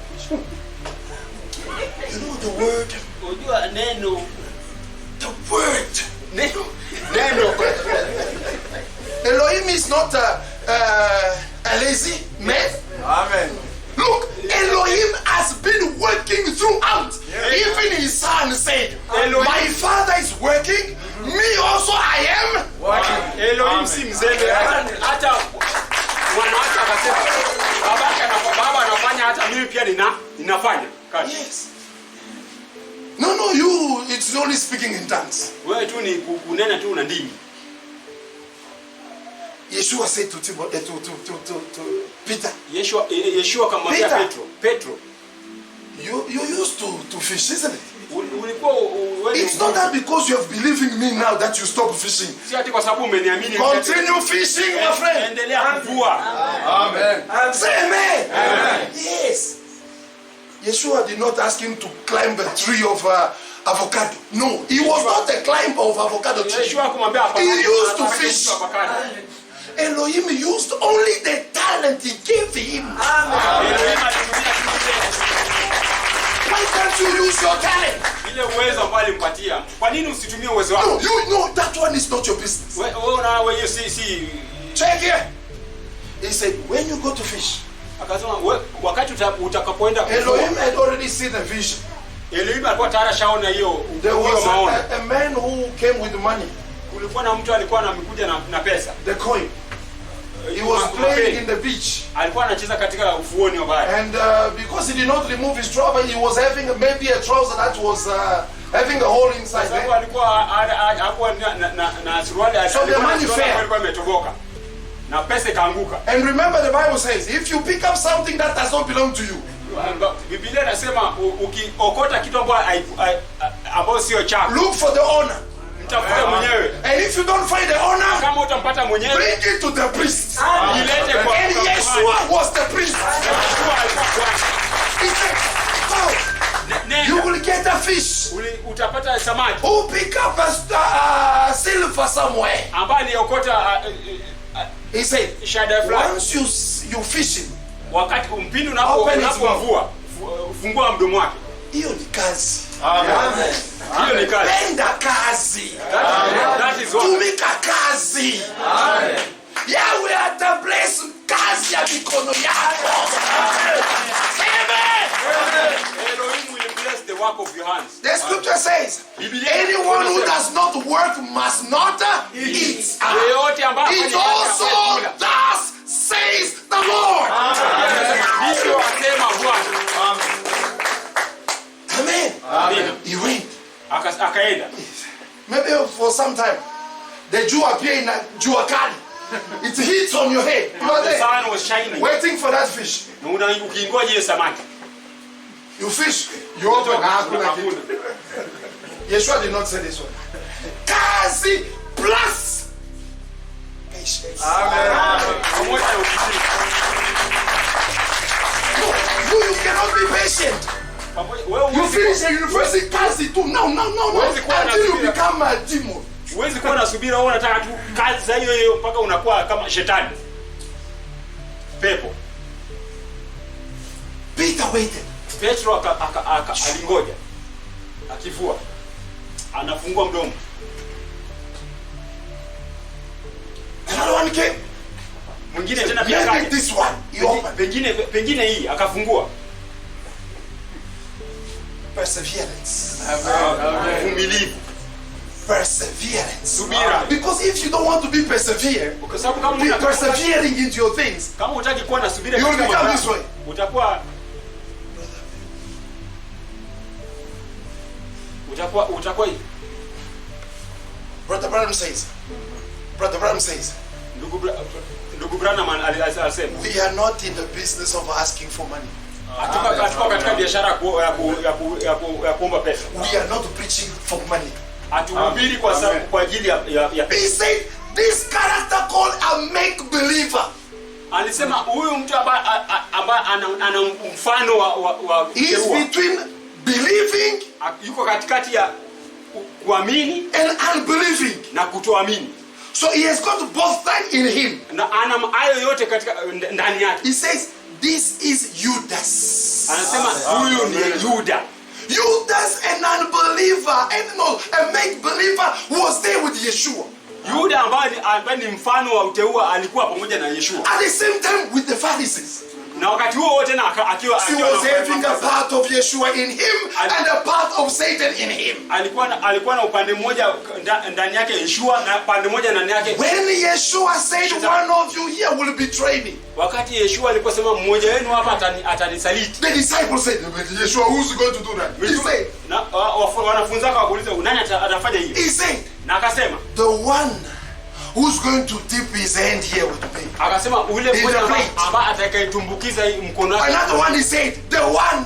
Speaker 3: You know the word.
Speaker 2: Unajua neno.
Speaker 3: The word.
Speaker 2: Neno.
Speaker 3: Elohim is not a lazy man.
Speaker 4: Amen.
Speaker 3: Look, Elohim has been working throughout. Even his son said, my father is working, me also I am
Speaker 4: Working.
Speaker 2: Elohim si mzembe hata wanawake akasema baba anafanya hata mimi pia ninafanya kazi.
Speaker 3: Yes. No, you, it's only speaking in tongues.
Speaker 2: Wewe tu ni kunena tu na ndimi.
Speaker 3: Yeshua said to Peter.
Speaker 2: Yeshua akamwambia Petro.
Speaker 3: You used to fish, isn't it?
Speaker 2: Ulikuwa
Speaker 3: It's not that because you have believed in me now that you stop fishing.
Speaker 2: si ati kwa sababu umeniamini.
Speaker 3: Continue fishing, my friend.
Speaker 2: Endelea kuvua.
Speaker 4: Amen.
Speaker 3: Say amen.
Speaker 4: Amen.
Speaker 3: Yes. Yeshua did not ask him to climb a tree of avocado. No, he was not a climber of avocado tree.
Speaker 2: Yeshua akamwambia
Speaker 3: He used to fish.
Speaker 2: avocado.
Speaker 3: Elohim used only the talent he gave him.
Speaker 2: Elohim alitumia
Speaker 3: Why can't you use your talent?
Speaker 2: ile uwezo ambao alimpatia. Kwa nini usitumie uwezo wako?
Speaker 3: No, you know that one is not your business.
Speaker 2: Wewe si
Speaker 3: Check here. He said, when you go to fish,
Speaker 2: akasema wakati utakapoenda kuvua.
Speaker 3: Elohim had already seen the vision.
Speaker 2: Elohim alikuwa tayari shaona hiyo
Speaker 3: There was
Speaker 2: maono.
Speaker 3: a man who came with money,
Speaker 2: Kulikuwa na mtu alikuwa anamkuja na pesa.
Speaker 3: the coin. He was playing in the beach.
Speaker 2: Alikuwa anacheza katika ufuoni wa bahari.
Speaker 3: And because he did not remove his trouser, he was having maybe a trouser that was having a hole inside
Speaker 2: Sababu
Speaker 3: there.
Speaker 2: alikuwa hakuwa na suruali
Speaker 3: So the money fell.
Speaker 2: alikuwa imetoboka. Na pesa ikaanguka.
Speaker 3: And remember the Bible says, if you pick up something that does not belong to you,
Speaker 2: Biblia inasema ukiokota kitu ambacho sio chako,
Speaker 3: look for the owner.
Speaker 2: mtafute mwenyewe.
Speaker 3: And if you don't find the owner,
Speaker 2: Kama utampata mwenyewe,
Speaker 3: bring it to the priest.
Speaker 2: ilete kwa
Speaker 3: And Yeshua was the priest.
Speaker 2: Yeshua alikuwa Bwana.
Speaker 3: He said, oh, you
Speaker 2: Nenda,
Speaker 3: will get a fish.
Speaker 2: utapata samaki
Speaker 3: Who pick up a silver somewhere.
Speaker 2: ambaye aliokota
Speaker 3: He said,
Speaker 2: shada fulani.
Speaker 3: once you fish him,
Speaker 2: Wakati mpindi
Speaker 3: Open his
Speaker 2: unapomvua, fungua mdomo wake.
Speaker 3: hiyo ni kazi.
Speaker 4: Amen.
Speaker 2: Hiyo ni kazi.
Speaker 3: Penda kazi.
Speaker 2: That is what.
Speaker 3: Tumika kazi.
Speaker 4: Amen.
Speaker 3: Yahweh atabless kazi ya mikono yako. Amen.
Speaker 2: Elohim will bless the work of your hands.
Speaker 3: The scripture says, anyone who does not work must not eat.
Speaker 2: Yeyote ambaye
Speaker 3: It also thus says the Lord.
Speaker 2: ndivyo asema Bwana.
Speaker 3: Amen.
Speaker 2: Amina.
Speaker 3: He went.
Speaker 2: Akaenda.
Speaker 3: Maybe for some time, the Jew appear in a jua kali. It hits on your head. You are
Speaker 2: The
Speaker 3: there,
Speaker 2: sun was shining.
Speaker 3: waiting for that fish.
Speaker 2: Na ukiingoja ile samaki.
Speaker 3: You fish, you open.
Speaker 2: Hakuna.
Speaker 3: Yeshua did not say this one. Kazi plus patience.
Speaker 2: Pamoja na utii.
Speaker 3: You cannot be patient. You finish a university kazi too. No. Until you become a demon.
Speaker 2: Huwezi kuwa na subira, wewe unataka tu kazi za hiyo mpaka unakuwa kama shetani. Pepo.
Speaker 3: Peter waited.
Speaker 2: Petro alingoja. Akivua. Anafungua mdomo.
Speaker 3: Another one came.
Speaker 2: Mwingine tena pia
Speaker 3: Maybe
Speaker 2: akaja.
Speaker 3: this one. He opened.
Speaker 2: Pengine hii akafungua.
Speaker 3: Perseverance.
Speaker 2: Uvumilivu.
Speaker 3: Perseverance.
Speaker 2: Subira.
Speaker 3: Because if you don't want to be persevere,
Speaker 2: Kwa sababu kama
Speaker 3: be persevering into your things,
Speaker 2: kama hutaki kuwa na subira
Speaker 3: you will
Speaker 2: katika
Speaker 3: become
Speaker 2: mambo
Speaker 3: this
Speaker 2: yako,
Speaker 3: way.
Speaker 2: utakuwa
Speaker 3: Brother Branham says,
Speaker 2: ndugu Branham alisema
Speaker 3: we are not in the business of asking for money.
Speaker 2: hatuko katika biashara ya kuomba pesa.
Speaker 3: We are not preaching for money.
Speaker 2: Hatuhubiri kwa ajili ya
Speaker 3: He said, this character called a make believer.
Speaker 2: Alisema huyu mtu ambaye ana mfano wa
Speaker 3: He is between believing
Speaker 2: yuko katikati ya kuamini
Speaker 3: and unbelieving.
Speaker 2: na kutoamini.
Speaker 3: So he has got both sides in him.
Speaker 2: Na ana hayo yote katika ndani yake.
Speaker 3: He says, this is Judas.
Speaker 2: Anasema huyu ni Yuda.
Speaker 3: Judas, an unbeliever, and no, a make believer, was there with Yeshua.
Speaker 2: Yuda ambaye ni mfano wa uteua alikuwa pamoja na Yeshua.
Speaker 3: At the same time with the Pharisees.
Speaker 2: Na wakati huo wote na akiwa
Speaker 3: He was having a part of Yeshua in him and a part of Satan in him.
Speaker 2: Alikuwa na upande mmoja ndani yake Yeshua na upande mmoja ndani yake.
Speaker 3: When Yeshua said one of you here will betray me.
Speaker 2: Wakati Yeshua aliposema mmoja wenu hapa atanisaliti.
Speaker 3: The disciples said, Yeshua, who's going to do that? He said,
Speaker 2: na wanafunzi wake wakauliza nani atafanya hiyo?
Speaker 3: He said,
Speaker 2: na akasema
Speaker 3: the one who's going to dip his hand here with me.
Speaker 2: Akasema ule mmoja ambaye atakayetumbukiza mkono wake.
Speaker 3: Another one he said, the one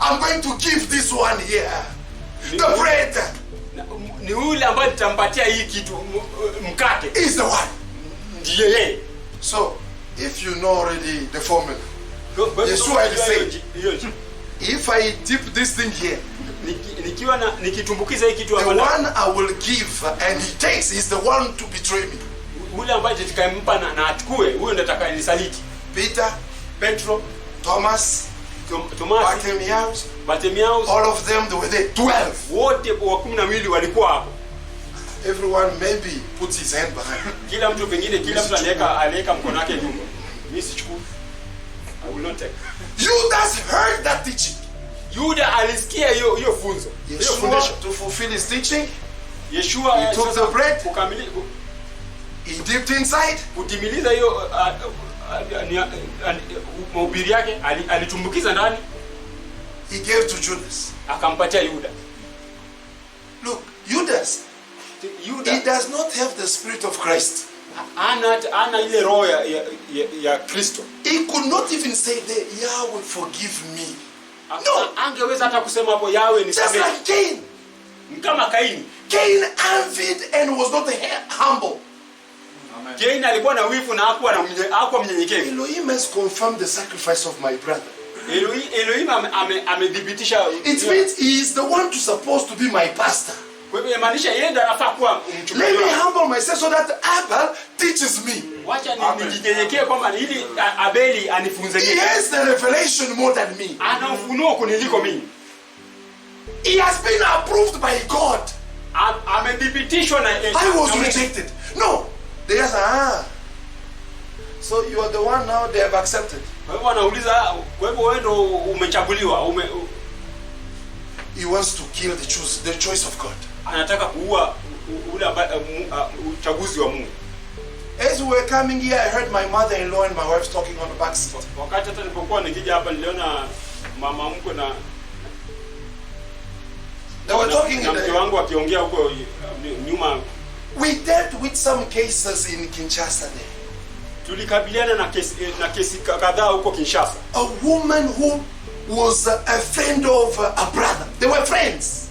Speaker 3: I'm going to give this one here. The bread.
Speaker 2: Ni ule ambaye nitampatia hii kitu mkate.
Speaker 3: Is the one.
Speaker 2: Ndiye yeye.
Speaker 3: So, if you know already the formula. Yeshua had said, if I dip this thing here,
Speaker 2: nikitumbukiza hii kitu
Speaker 3: the one I will give and he takes is the one to betray me.
Speaker 2: Ule ambaye nitakayempa na achukue, huyo ndiye atakayenisaliti.
Speaker 3: Peter,
Speaker 2: Petro,
Speaker 3: Thomas, Bartimaeus, all of them, they were there. 12.
Speaker 2: Wote wa 12 walikuwa hapo.
Speaker 3: Everyone maybe puts his hand behind.
Speaker 2: Kila mtu pengine kila mtu aliweka mkono wake nyuma. Mimi sichukui. I will not take.
Speaker 3: Judas heard that teaching.
Speaker 2: Yuda alisikia hiyo funzo.
Speaker 3: Yeshua, to fulfill his teaching,
Speaker 2: Yeshua
Speaker 3: he took the bread,
Speaker 2: he
Speaker 3: dipped inside,
Speaker 2: kutimiliza hiyo mahubiri yake, alitumbukiza ndani,
Speaker 3: he gave to Judas.
Speaker 2: Akampatia Yuda.
Speaker 3: Look, Judas, he does not have the spirit of Christ.
Speaker 2: Ana ile roho ya Kristo.
Speaker 3: He could not even say there, Yahweh forgive me. No,
Speaker 2: angeweza hata kusema hapo Yahweh nisamehe.
Speaker 3: Just like Cain.
Speaker 2: Kama Kaini.
Speaker 3: Cain envied and was not humble.
Speaker 2: Cain alikuwa na wivu na hakuwa mnyenyekevu.
Speaker 3: Elohim has confirmed the sacrifice of my brother.
Speaker 2: Elohim amedhibitisha.
Speaker 3: It means he is the one to supposed to be my pastor.
Speaker 2: Kwa hivyo inamaanisha yeye ndiye anafaa kuwa mchungaji.
Speaker 3: Let me humble myself so that Abel teaches me.
Speaker 2: Wacha nijinyenyekee kwamba ili Abeli anifunze mimi.
Speaker 3: He has the revelation more than me.
Speaker 2: Ana ufunuo kuniliko mimi.
Speaker 3: He has been approved by God.
Speaker 2: Amedhibitishwa na
Speaker 3: I was rejected. No. They ask, so you are the one now they have accepted.
Speaker 2: Kwa hivyo anauliza, kwa hivyo wewe ndio umechaguliwa.
Speaker 3: He wants to kill the choice of God.
Speaker 2: Anataka kuua ule uchaguzi wa Mungu.
Speaker 3: As we were coming here, I heard my mother-in-law and my wife talking on the back seat.
Speaker 2: Wakati hata nilipokuwa nikija hapa niliona mama mkwe na
Speaker 3: they were talking in
Speaker 2: mke wangu akiongea huko nyuma.
Speaker 3: We dealt with some cases in Kinshasa there.
Speaker 2: Tulikabiliana na kesi kadhaa huko Kinshasa.
Speaker 3: A woman who was a friend of a brother. They were friends.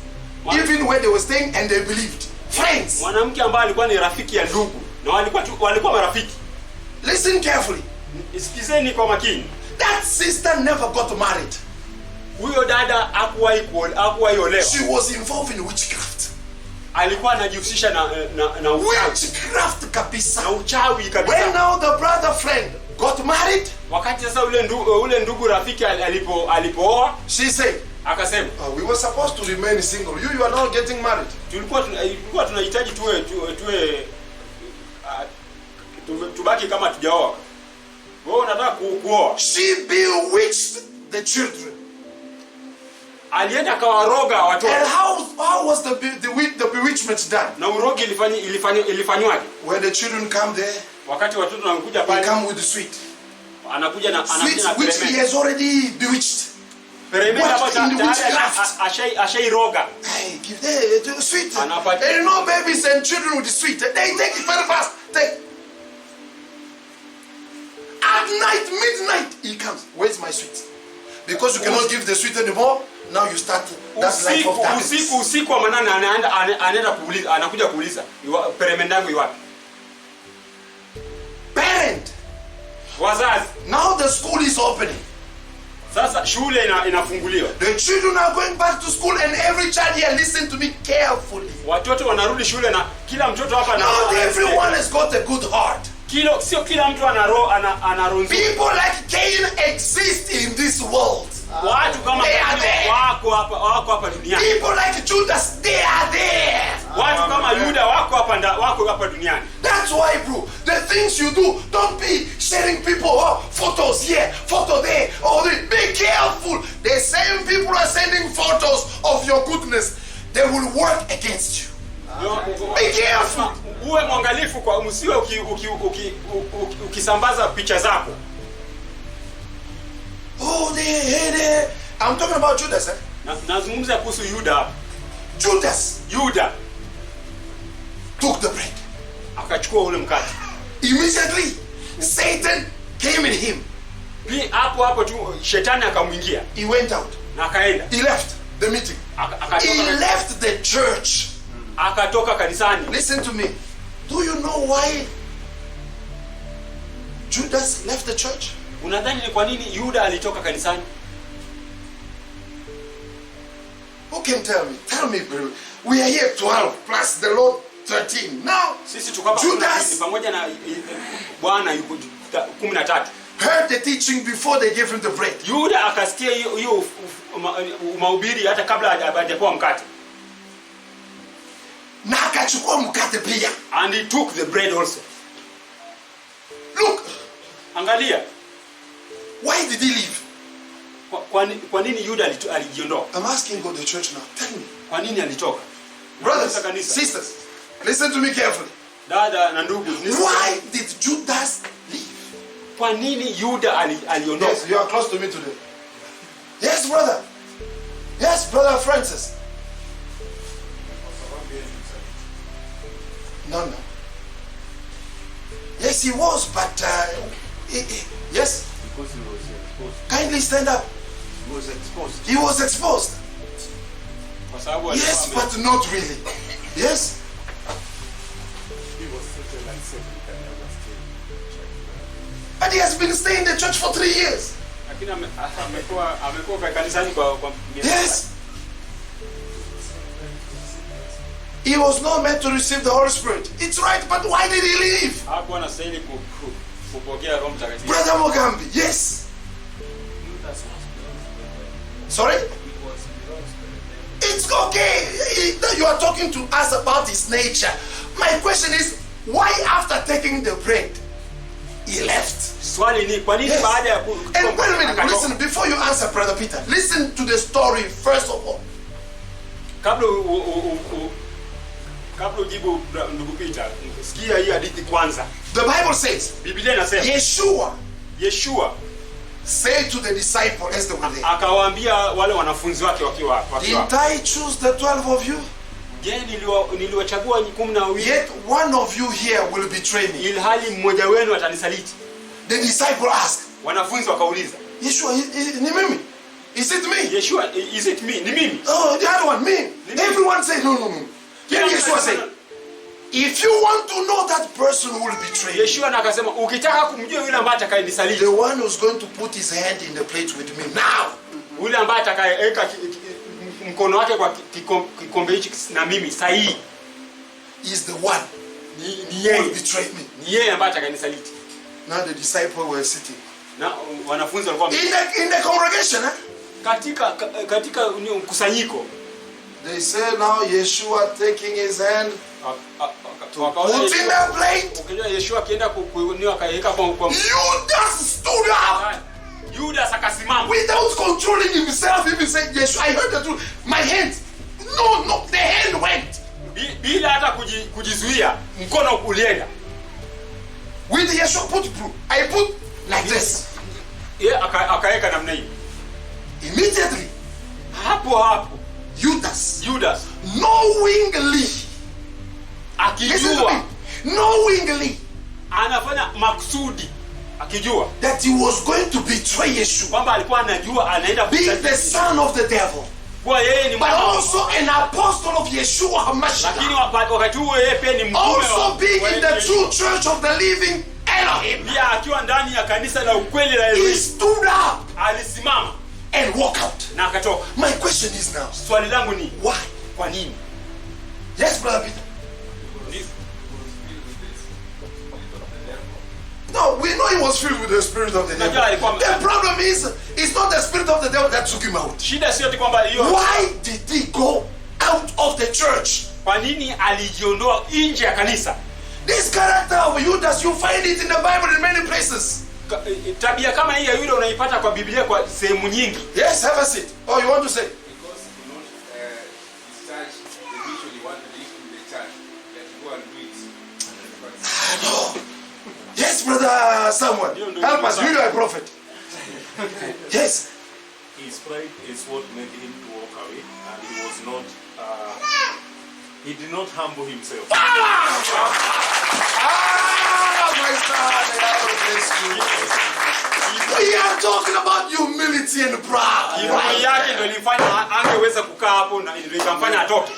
Speaker 3: Even where they were staying and they believed. Friends.
Speaker 2: Mwanamke ambaye alikuwa ni rafiki ya ndugu na walikuwa marafiki.
Speaker 3: Listen carefully.
Speaker 2: Sikizeni kwa makini.
Speaker 3: That sister never got married.
Speaker 2: Huyo dada hakuwahi olewa.
Speaker 3: She was involved in witchcraft.
Speaker 2: Alikuwa anajihusisha na
Speaker 3: witchcraft kabisa.
Speaker 2: Na uchawi kabisa.
Speaker 3: When now the brother friend got married,
Speaker 2: wakati sasa ule ndugu rafiki alipooa,
Speaker 3: she said,
Speaker 2: akasema,
Speaker 3: we were supposed to remain single. You are not getting married.
Speaker 2: Tulikuwa tunahitaji tubaki kama tujaoa. Wewe unataka kuoa.
Speaker 3: She bewitched the children.
Speaker 2: Alienda akawaroga watoto.
Speaker 3: And how was the bewitchment done?
Speaker 2: Na urogi ilifanywaje?
Speaker 3: When the children come there,
Speaker 2: wakati watoto wanakuja pale,
Speaker 3: they come with the sweet.
Speaker 2: Anakuja na
Speaker 3: which he has already bewitched.
Speaker 2: Ashairoga.
Speaker 3: Hey, give the sweet. There are no babies and children with the sweet. They take it very fast. At night, midnight, he comes. Where's my sweet? Because you cannot give the sweet anymore. Now you start that life of darkness.
Speaker 2: Usiku wa manane anaenda kuuliza, anakuja kuuliza, peremende yangu iwapi?
Speaker 3: Parent
Speaker 2: Wazazi,
Speaker 3: Now the school is opening.
Speaker 2: sasa shule inafunguliwa.
Speaker 3: The children are going back to school, and every child here, listen to me carefully.
Speaker 2: Watoto wanarudi shule na kila mtoto hapa na
Speaker 3: Not everyone has got a good heart.
Speaker 2: sio kila mtu ana roho nzuri.
Speaker 3: People like Cain exist in this world.
Speaker 2: Watu kama
Speaker 3: They are there.
Speaker 2: wako hapa duniani.
Speaker 3: People like Judas, they are there.
Speaker 2: Watu kama Yuda wako hapa duniani.
Speaker 3: That's why, bro, the things you do, don't be sharing people, photos here, photo there, be careful. The same people are sending photos of your goodness. They will work against you. Be careful.
Speaker 2: Uwe mwangalifu kwa msiwe ukisambaza picha zako.
Speaker 3: I'm talking about Judas, eh?
Speaker 2: Nazungumza kuhusu Yuda.
Speaker 3: Juda took the bread.
Speaker 2: Akachukua ule mkate.
Speaker 3: Immediately, Satan came in him.
Speaker 2: Hapo tu shetani akamwingia.
Speaker 3: He went out.
Speaker 2: Na akaenda.
Speaker 3: He left the meeting. He left the church.
Speaker 2: Akatoka kanisani.
Speaker 3: Listen to me. Do you know why Judas left the church?
Speaker 2: Unadhani ni kwa nini Yuda alitoka kanisani?
Speaker 3: Who can tell me? Tell me, bro. We are here 12 plus the Lord 13. Now,
Speaker 2: Sisi tukapa
Speaker 3: Judas
Speaker 2: pamoja na Bwana yuko 13.
Speaker 3: heard the teaching before they gave him the bread.
Speaker 2: Yuda akasikia hiyo mahubiri hata kabla hajapewa mkate.
Speaker 3: Na akachukua mkate pia.
Speaker 2: And he took the bread also.
Speaker 3: Look,
Speaker 2: Angalia.
Speaker 3: why did he leave?
Speaker 2: Kwa nini Yuda alijiondoa?
Speaker 3: I'm asking God the church now. Tell me.
Speaker 2: Kwa nini alitoka?
Speaker 3: Brothers, sisters, listen to me carefully.
Speaker 2: Dada na ndugu,
Speaker 3: Why did Judas leave?
Speaker 2: kwa nini Yuda aliondoka?
Speaker 3: Yes, you are close to me today. Yes, brother. Yes, brother Francis. No. Yes, he was, but yes.
Speaker 4: Because he was exposed.
Speaker 3: Kindly stand up.
Speaker 4: He was exposed.
Speaker 3: He was exposed.
Speaker 2: Kwa sababu
Speaker 3: Yes, but not really. Yes.
Speaker 4: He was treated like Satan can never stay in church.
Speaker 3: And he has been staying in the church for 3 years.
Speaker 2: lakini amekuwa kanisani kwa miaka.
Speaker 3: Yes. He was not meant to receive the Holy Spirit. It's right, but why did he leave?
Speaker 2: Hakuwa anastahili kupokea Roho Mtakatifu.
Speaker 3: Brother Mogambi, yes. Sorry? It's okay. You are talking to us about his nature. My question is, why after taking the bread, he left?
Speaker 2: Swali ni kwa nini
Speaker 3: Yes.
Speaker 2: baada ya
Speaker 3: And wait a minute, listen, before you answer, Brother Peter, listen to the story first of all.
Speaker 2: kabla ujibu ndugu Peter, sikia hii hadithi kwanza.
Speaker 3: The Bible says,
Speaker 2: Biblia inasema Yeshua
Speaker 3: said to the disciple as they were there,
Speaker 2: akawaambia wale wanafunzi wake wakiwa
Speaker 3: didn't I choose the 12 of you?
Speaker 2: je, niliwachagua 12
Speaker 3: Yet one of you here will betray me.
Speaker 2: ilhali mmoja wenu atanisaliti?
Speaker 3: The disciple asked,
Speaker 2: Wanafunzi wakauliza,
Speaker 3: Yeshua, ni mimi? Is it me?
Speaker 2: Yeshua, is it me? Ni mimi?
Speaker 3: Oh, the other one, me. Everyone said, no. Then Yeshua said, if you want to know that person who will betray you,
Speaker 2: Yeshua na akasema ukitaka kumjua yule ambaye atakayenisaliti,
Speaker 3: the one who's going to put his hand in the plate with me now,
Speaker 2: yule ambaye atakayeweka mkono wake kwa kikombe hichi na mimi sahihi,
Speaker 3: is the one
Speaker 2: ni
Speaker 3: who will
Speaker 2: yeye.
Speaker 3: betray me.
Speaker 2: Ni yeye ambaye atakayenisaliti.
Speaker 3: Now the disciples were sitting
Speaker 2: Na wanafunzi walikuwa
Speaker 3: in the congregation.
Speaker 2: katika mkusanyiko.
Speaker 3: They say now Yeshua taking his hand, put in the plate.
Speaker 2: Ukijua Yeshua akienda kuuniwa akaweka kwa
Speaker 3: Judas stood up
Speaker 2: Judas akasimama
Speaker 3: without controlling himself. Even said, Yeshua, I heard the truth. My hand, no, the hand went.
Speaker 2: bila hata kujizuia, mkono ulienda.
Speaker 3: With Yeshua put through, I put like this.
Speaker 2: Yeye akaweka namna hii.
Speaker 3: Immediately,
Speaker 2: Hapo
Speaker 3: Judas,
Speaker 2: knowingly
Speaker 3: listen to me, knowingly
Speaker 2: anafanya makusudi, akijua
Speaker 3: that he was going to betray Yeshua,
Speaker 2: kwamba alikuwa anajua anaenda
Speaker 3: being the son of the devil,
Speaker 2: kwa yeye ni
Speaker 3: but
Speaker 2: mwana,
Speaker 3: also an apostle of Yeshua
Speaker 2: lakini
Speaker 3: HaMashiach,
Speaker 2: wakati huo yeye pia ni mtume
Speaker 3: also being in the true church of the living and Elohim.
Speaker 2: pia akiwa ndani ya kanisa la ukweli la
Speaker 3: He
Speaker 2: Elohim,
Speaker 3: stood up
Speaker 2: alisimama
Speaker 3: and walked out.
Speaker 2: na akatoka.
Speaker 3: My question is now,
Speaker 2: Swali langu ni
Speaker 3: why?
Speaker 2: kwa nini?
Speaker 3: Yes, Brother Peter. No, we know he was filled with the spirit of the devil. The problem is, it's not the spirit of the devil that took him out.
Speaker 2: Shida sio eti kwamba hiyo.
Speaker 3: Why did he go out of the church?
Speaker 2: Kwa nini alijiondoa nje ya kanisa?
Speaker 3: This character of Judas, you find it in the Bible in many places.
Speaker 2: Tabia kama hii ya yule unaipata kwa Biblia kwa sehemu nyingi.
Speaker 3: Yes, have a seat. Oh, you want to say?
Speaker 4: Because his church, they usually want to live in the church. That go and do it.
Speaker 3: No. Yes, Brother Samuel. Help us. You are a prophet. Yes.
Speaker 5: His pride is what made him to walk away, and he was not. He did not humble himself.
Speaker 3: My son, God bless you. We are talking about humility and pride.
Speaker 2: Kiburi yake ndio ilifanya angeweza kukaa hapo na ndio ikamfanya atoke.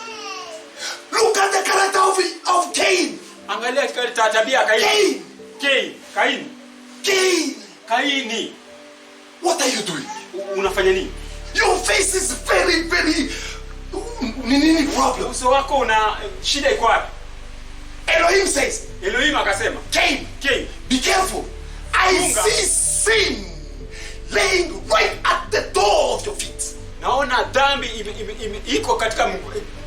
Speaker 3: Look at the character of Cain.
Speaker 2: Angalia tabia Kaini. Kaini.
Speaker 3: What are you doing?
Speaker 2: Unafanya nini?
Speaker 3: Your face is very, very problem.
Speaker 2: Uso wako una shida iko wapi?
Speaker 3: Elohim says.
Speaker 2: Elohim akasema,
Speaker 3: Cain, be careful. I see sin laying right at the door of your feet.
Speaker 2: Naona dhambi iko katika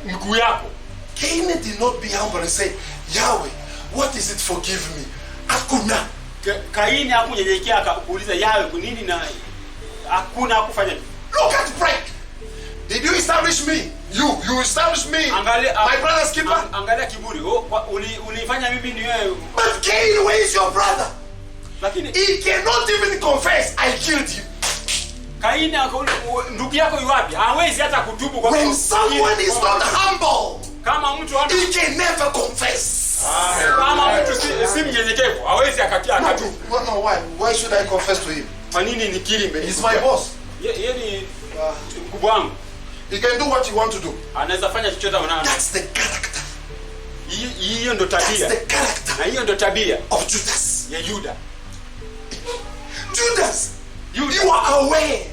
Speaker 2: mguu yako.
Speaker 3: Cain did not be humble and say, Yahweh, what is it? Forgive me. Hakuna.
Speaker 2: Kaini hakunyenyekea akakuuliza Yahweh kwa nini na hakuna hakufanya.
Speaker 3: Look at pride. Did you establish me? You established me. My brother's keeper.
Speaker 2: Angalia kiburi. Ulifanya mimi ni wewe.
Speaker 3: But Cain, where is your brother?
Speaker 2: Lakini
Speaker 3: he cannot even confess I killed him.
Speaker 2: Kaini ndugu yako yuwapi? Hawezi hata kutubu kwa
Speaker 3: when someone is not humble,
Speaker 2: kama mtu
Speaker 3: he can never confess.
Speaker 2: Kama mtu si mnyenyekevu hawezi akatubu.
Speaker 3: No, why should I confess to him?
Speaker 2: Kwa nini nikiri mbele?
Speaker 3: He's my boss.
Speaker 2: Yeye ni mkubwa wangu.
Speaker 3: He can do what he want to do.
Speaker 2: Anaweza fanya chochote anataka.
Speaker 3: That's the character.
Speaker 2: Hiyo ndo tabia.
Speaker 3: That's the character.
Speaker 2: Na hiyo ndo tabia
Speaker 3: of Judas.
Speaker 2: Ya Yuda.
Speaker 3: Judas, you are aware.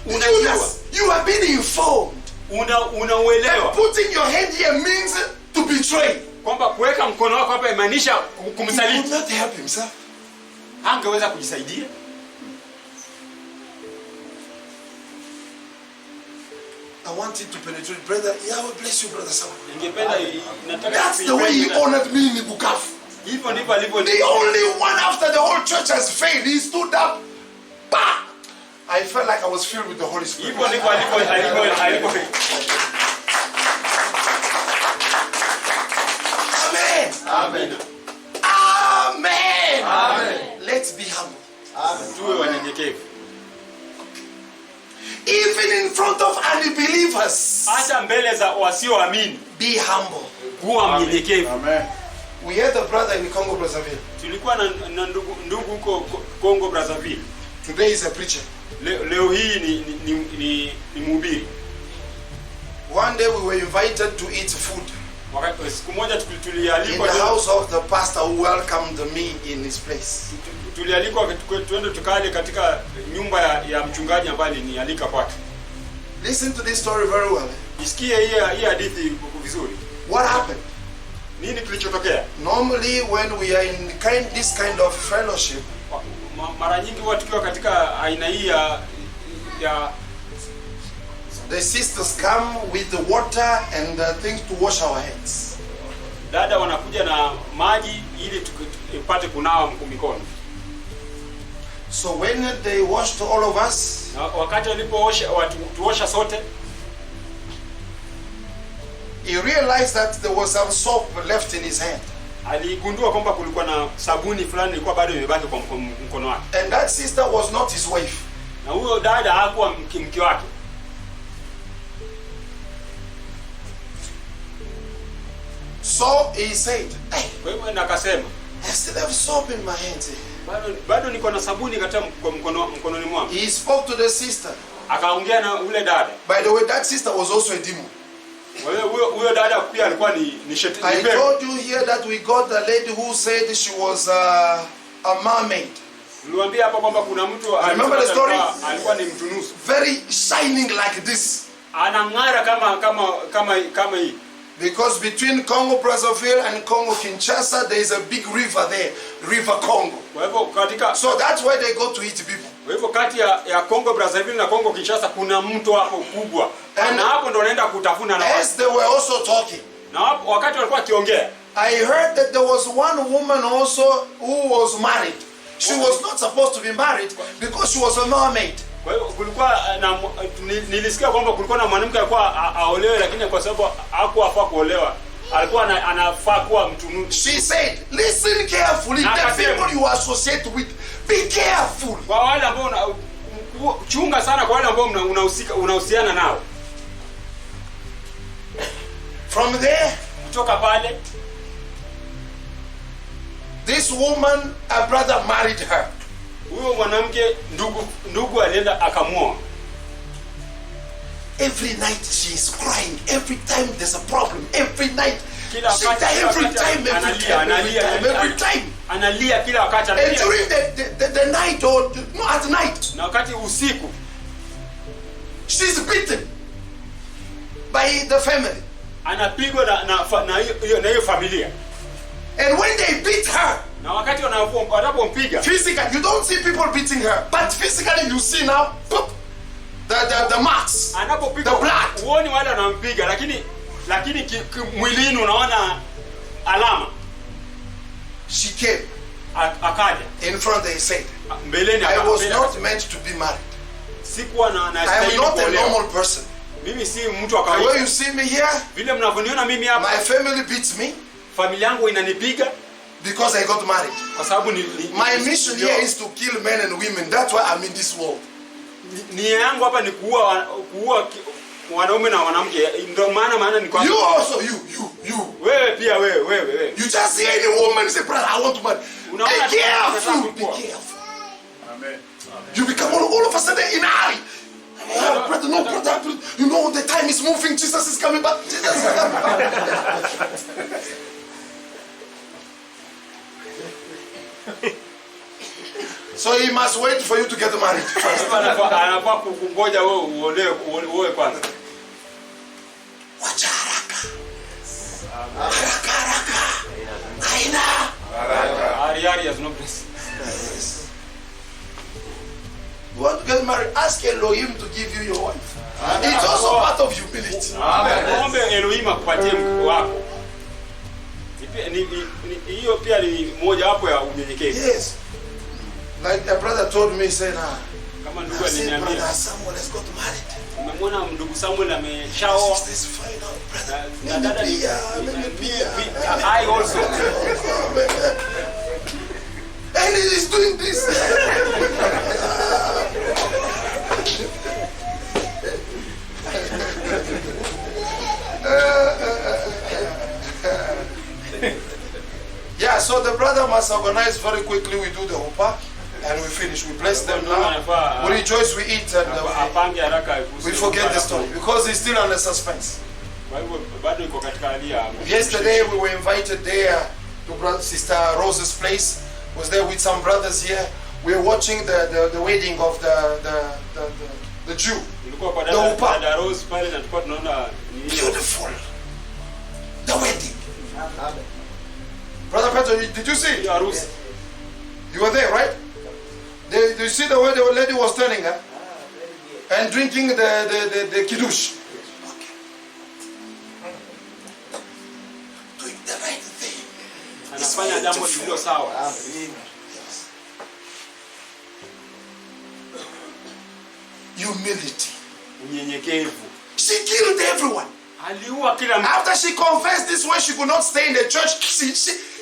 Speaker 3: Judas, you have been informed.
Speaker 2: Unauelewa.
Speaker 3: Putting your hand here means to betray.
Speaker 2: Kwamba kuweka mkono wako hapa imaanisha kumsaliti.
Speaker 3: He could not help himself.
Speaker 2: Hangeweza kujisaidia.
Speaker 3: I want him to penetrate, brother. Yahweh bless you, brother Samuel.
Speaker 2: That's
Speaker 3: the way he honored me in Bukavu. The only one after the whole church has failed, he stood up. Bah! I felt like I was filled with the Holy Spirit. Amen.
Speaker 2: Amen.
Speaker 3: Amen. Amen. Let's be humble.
Speaker 2: Amen.
Speaker 3: Even in front of unbelievers,
Speaker 2: hata mbele za wasioamini,
Speaker 3: be humble.
Speaker 2: Kuwa mnyenyekevu.
Speaker 3: Amen. We had a brother in Congo Brazzaville.
Speaker 2: Tulikuwa na ndugu huko Congo Brazzaville.
Speaker 3: Today is a preacher.
Speaker 2: Leo hii ni mhubiri.
Speaker 3: One day we were invited to eat food.
Speaker 2: Siku moja tulialikwa
Speaker 3: in the house of the pastor who welcomed me in his place.
Speaker 2: Tulialikwa tuende tukale katika nyumba ya mchungaji ambaye alinialika kwake.
Speaker 3: Listen to this story very well.
Speaker 2: Isikie hii hadithi vizuri.
Speaker 3: What happened?
Speaker 2: Nini kilichotokea?
Speaker 3: Normally when we are in this kind of fellowship,
Speaker 2: mara nyingi huwa tukiwa katika aina hii ya
Speaker 3: the sisters come with the water and things to wash our hands.
Speaker 2: Dada wanakuja na maji ili tupate kunawa mikono.
Speaker 3: So when they washed all of us,
Speaker 2: wakati walipoosha tuosha sote,
Speaker 3: he realized that there was some soap left in his hand.
Speaker 2: Aligundua kwamba kulikuwa na sabuni fulani ilikuwa bado imebaki kwa mkono wake.
Speaker 3: And that sister was not his wife.
Speaker 2: Na huyo dada hakuwa mke wake.
Speaker 3: So he said, hey,
Speaker 2: kwa hivyo akasema,
Speaker 3: I still have soap in my hands.
Speaker 2: Bado niko na sabuni katika mkononi mwangu.
Speaker 3: He spoke to the sister.
Speaker 2: Akaongea na ule dada.
Speaker 3: By the way, that sister was also a demon.
Speaker 2: huyo dada pia alikuwa ni
Speaker 3: I
Speaker 2: shetani.
Speaker 3: told you here that we got a lady who said she was a mermaid.
Speaker 2: Niliwaambia hapa kwamba kuna mtu
Speaker 3: Remember the story?
Speaker 2: alikuwa ni mtunusu.
Speaker 3: Very shining like this.
Speaker 2: Anang'ara kama hii.
Speaker 3: Because between Congo Brazzaville and Congo Kinshasa, there is a big river there, River Congo.
Speaker 2: Kwa hivyo katika
Speaker 3: So that's where they go to eat people.
Speaker 2: Kwa hivyo kati ya Congo Brazzaville na Congo Kinshasa kuna mto hapo kubwa. Na hapo ndo wanaenda kutafuna na
Speaker 3: As they were also talking,
Speaker 2: na hapo wakati walikuwa wakiongea,
Speaker 3: I heard that there was one woman also who was married. She was not supposed to be married because she was a mermaid.
Speaker 2: kwa hivyo kulikuwa nilisikia kwamba kulikuwa na mwanamke alikuwa aolewe, lakini kwa sababu hakuwafaa kuolewa alikuwa anafaa kuwa mtunusu.
Speaker 3: She said, listen carefully, the people you associate with, be careful.
Speaker 2: Kwa wale ambao chunga sana, kwa wale ambao unahusiana nao.
Speaker 3: From there,
Speaker 2: kutoka pale,
Speaker 3: this woman, a brother married her.
Speaker 2: Huyo mwanamke ndugu alienda akamuoa.
Speaker 3: Every night she is crying. Every time there's a problem. Every night.
Speaker 2: Every time. Analia kila wakati.
Speaker 3: And during the night or no, at night.
Speaker 2: Na wakati usiku.
Speaker 3: She's beaten by the family.
Speaker 2: Anapigwa na hiyo familia.
Speaker 3: And when they beat her,
Speaker 2: na wakati wanapompiga,
Speaker 3: physically, you don't see people beating her, but physically you see now, the marks,
Speaker 2: anapopigwa,
Speaker 3: the blood.
Speaker 2: Uoni wale wanampiga, lakini mwilini unaona alama.
Speaker 3: She came.
Speaker 2: Akaja.
Speaker 3: In front they said,
Speaker 2: mbeleni,
Speaker 3: I was not meant to be married.
Speaker 2: Sikuwa na
Speaker 3: I am not a normal person.
Speaker 2: Mimi si mtu wa kawaida.
Speaker 3: The way you see me here,
Speaker 2: vile mnavyoniona mimi hapa,
Speaker 3: my family beats me.
Speaker 2: Familia yangu inanipiga
Speaker 3: because I got married.
Speaker 2: Kwa sababu
Speaker 3: my mission here is to kill men and women. That's why I'm in this world.
Speaker 2: Nia yangu hapa ni kuua wanaume na wanawake. Ndio maana ni kwa
Speaker 3: you also you.
Speaker 2: Wewe pia wewe.
Speaker 3: You just see any woman say, brother, I want to marry. Be careful. Be careful.
Speaker 5: Amen.
Speaker 3: You become all of a sudden in a hurry. Oh, brother, no, brother. You know the time is moving. Jesus is coming back. Jesus is coming back. So he must wait for you to get married.
Speaker 2: Anafaa kukungoja wewe uolewe kwanza.
Speaker 3: Wacha haraka. Haraka. Haina.
Speaker 2: Haraka has no place.
Speaker 3: You want to get married? Ask Elohim to give you your wife. It's also part of humility.
Speaker 2: Muombe Elohim akupatie mke wako. Hiyo pia ni moja wapo ya unyenyekevu.
Speaker 3: Yes. Like a brother told me, saying,
Speaker 2: kama ndugu aliniambia,
Speaker 3: brother Samuel has got married.
Speaker 2: Umemwona ndugu Samuel ameshaoa.
Speaker 3: This fine out, brother.
Speaker 2: Na dada ni
Speaker 3: I
Speaker 2: also.
Speaker 3: And he is doing this. Yeah, so the brother must organize very quickly. We do the hopa and we finish. We bless them now. We rejoice, we eat, and we forget the story because it's still under suspense. Yesterday we were invited there to Sister Rose's place. Was there with some brothers here. We were watching the wedding of the Jew. The hopa. Beautiful. The wedding. Brother Petro, did you see? You were there, right? Did you see the way the lady was turning her? And drinking the kiddush. Okay. Doing the right thing.
Speaker 2: Anafanya jambo lililo sawa.
Speaker 3: Humility.
Speaker 2: Unyenyekevu.
Speaker 3: She killed everyone.
Speaker 2: Aliua kila mtu.
Speaker 3: After she confessed this way she could not stay in the church,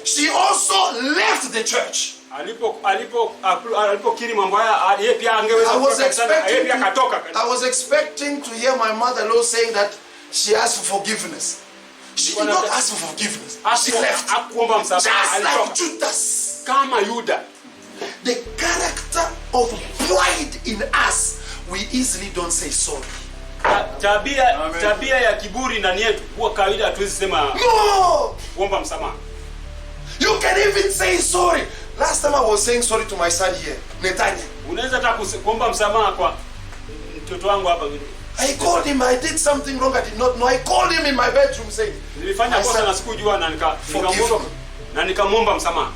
Speaker 3: she also left the church.
Speaker 2: Alipokiri mambo haya, yeye pia angeweza kutoka sana, yeye pia katoka.
Speaker 3: I was expecting to hear my mother-in-law saying that she asked for forgiveness. She did not ask for forgiveness. She left.
Speaker 2: Hakuomba msamaha,
Speaker 3: Just
Speaker 2: alitoka.
Speaker 3: like Judas.
Speaker 2: Kama Yuda.
Speaker 3: The character of pride in us, we easily don't say sorry.
Speaker 2: tabia ya kiburi ndani yetu huwa kawaida hatuwezi sema
Speaker 3: No!
Speaker 2: kuomba msamaha.
Speaker 3: You can even say sorry. Last time I was saying sorry to my son here, Netanya.
Speaker 2: Unaweza hata kuomba msamaha kwa mtoto wangu hapa.
Speaker 3: I called him, I did something wrong I did not know. I called him in my bedroom saying,
Speaker 2: Nilifanya kosa na sikujua na nikamwomba msamaha.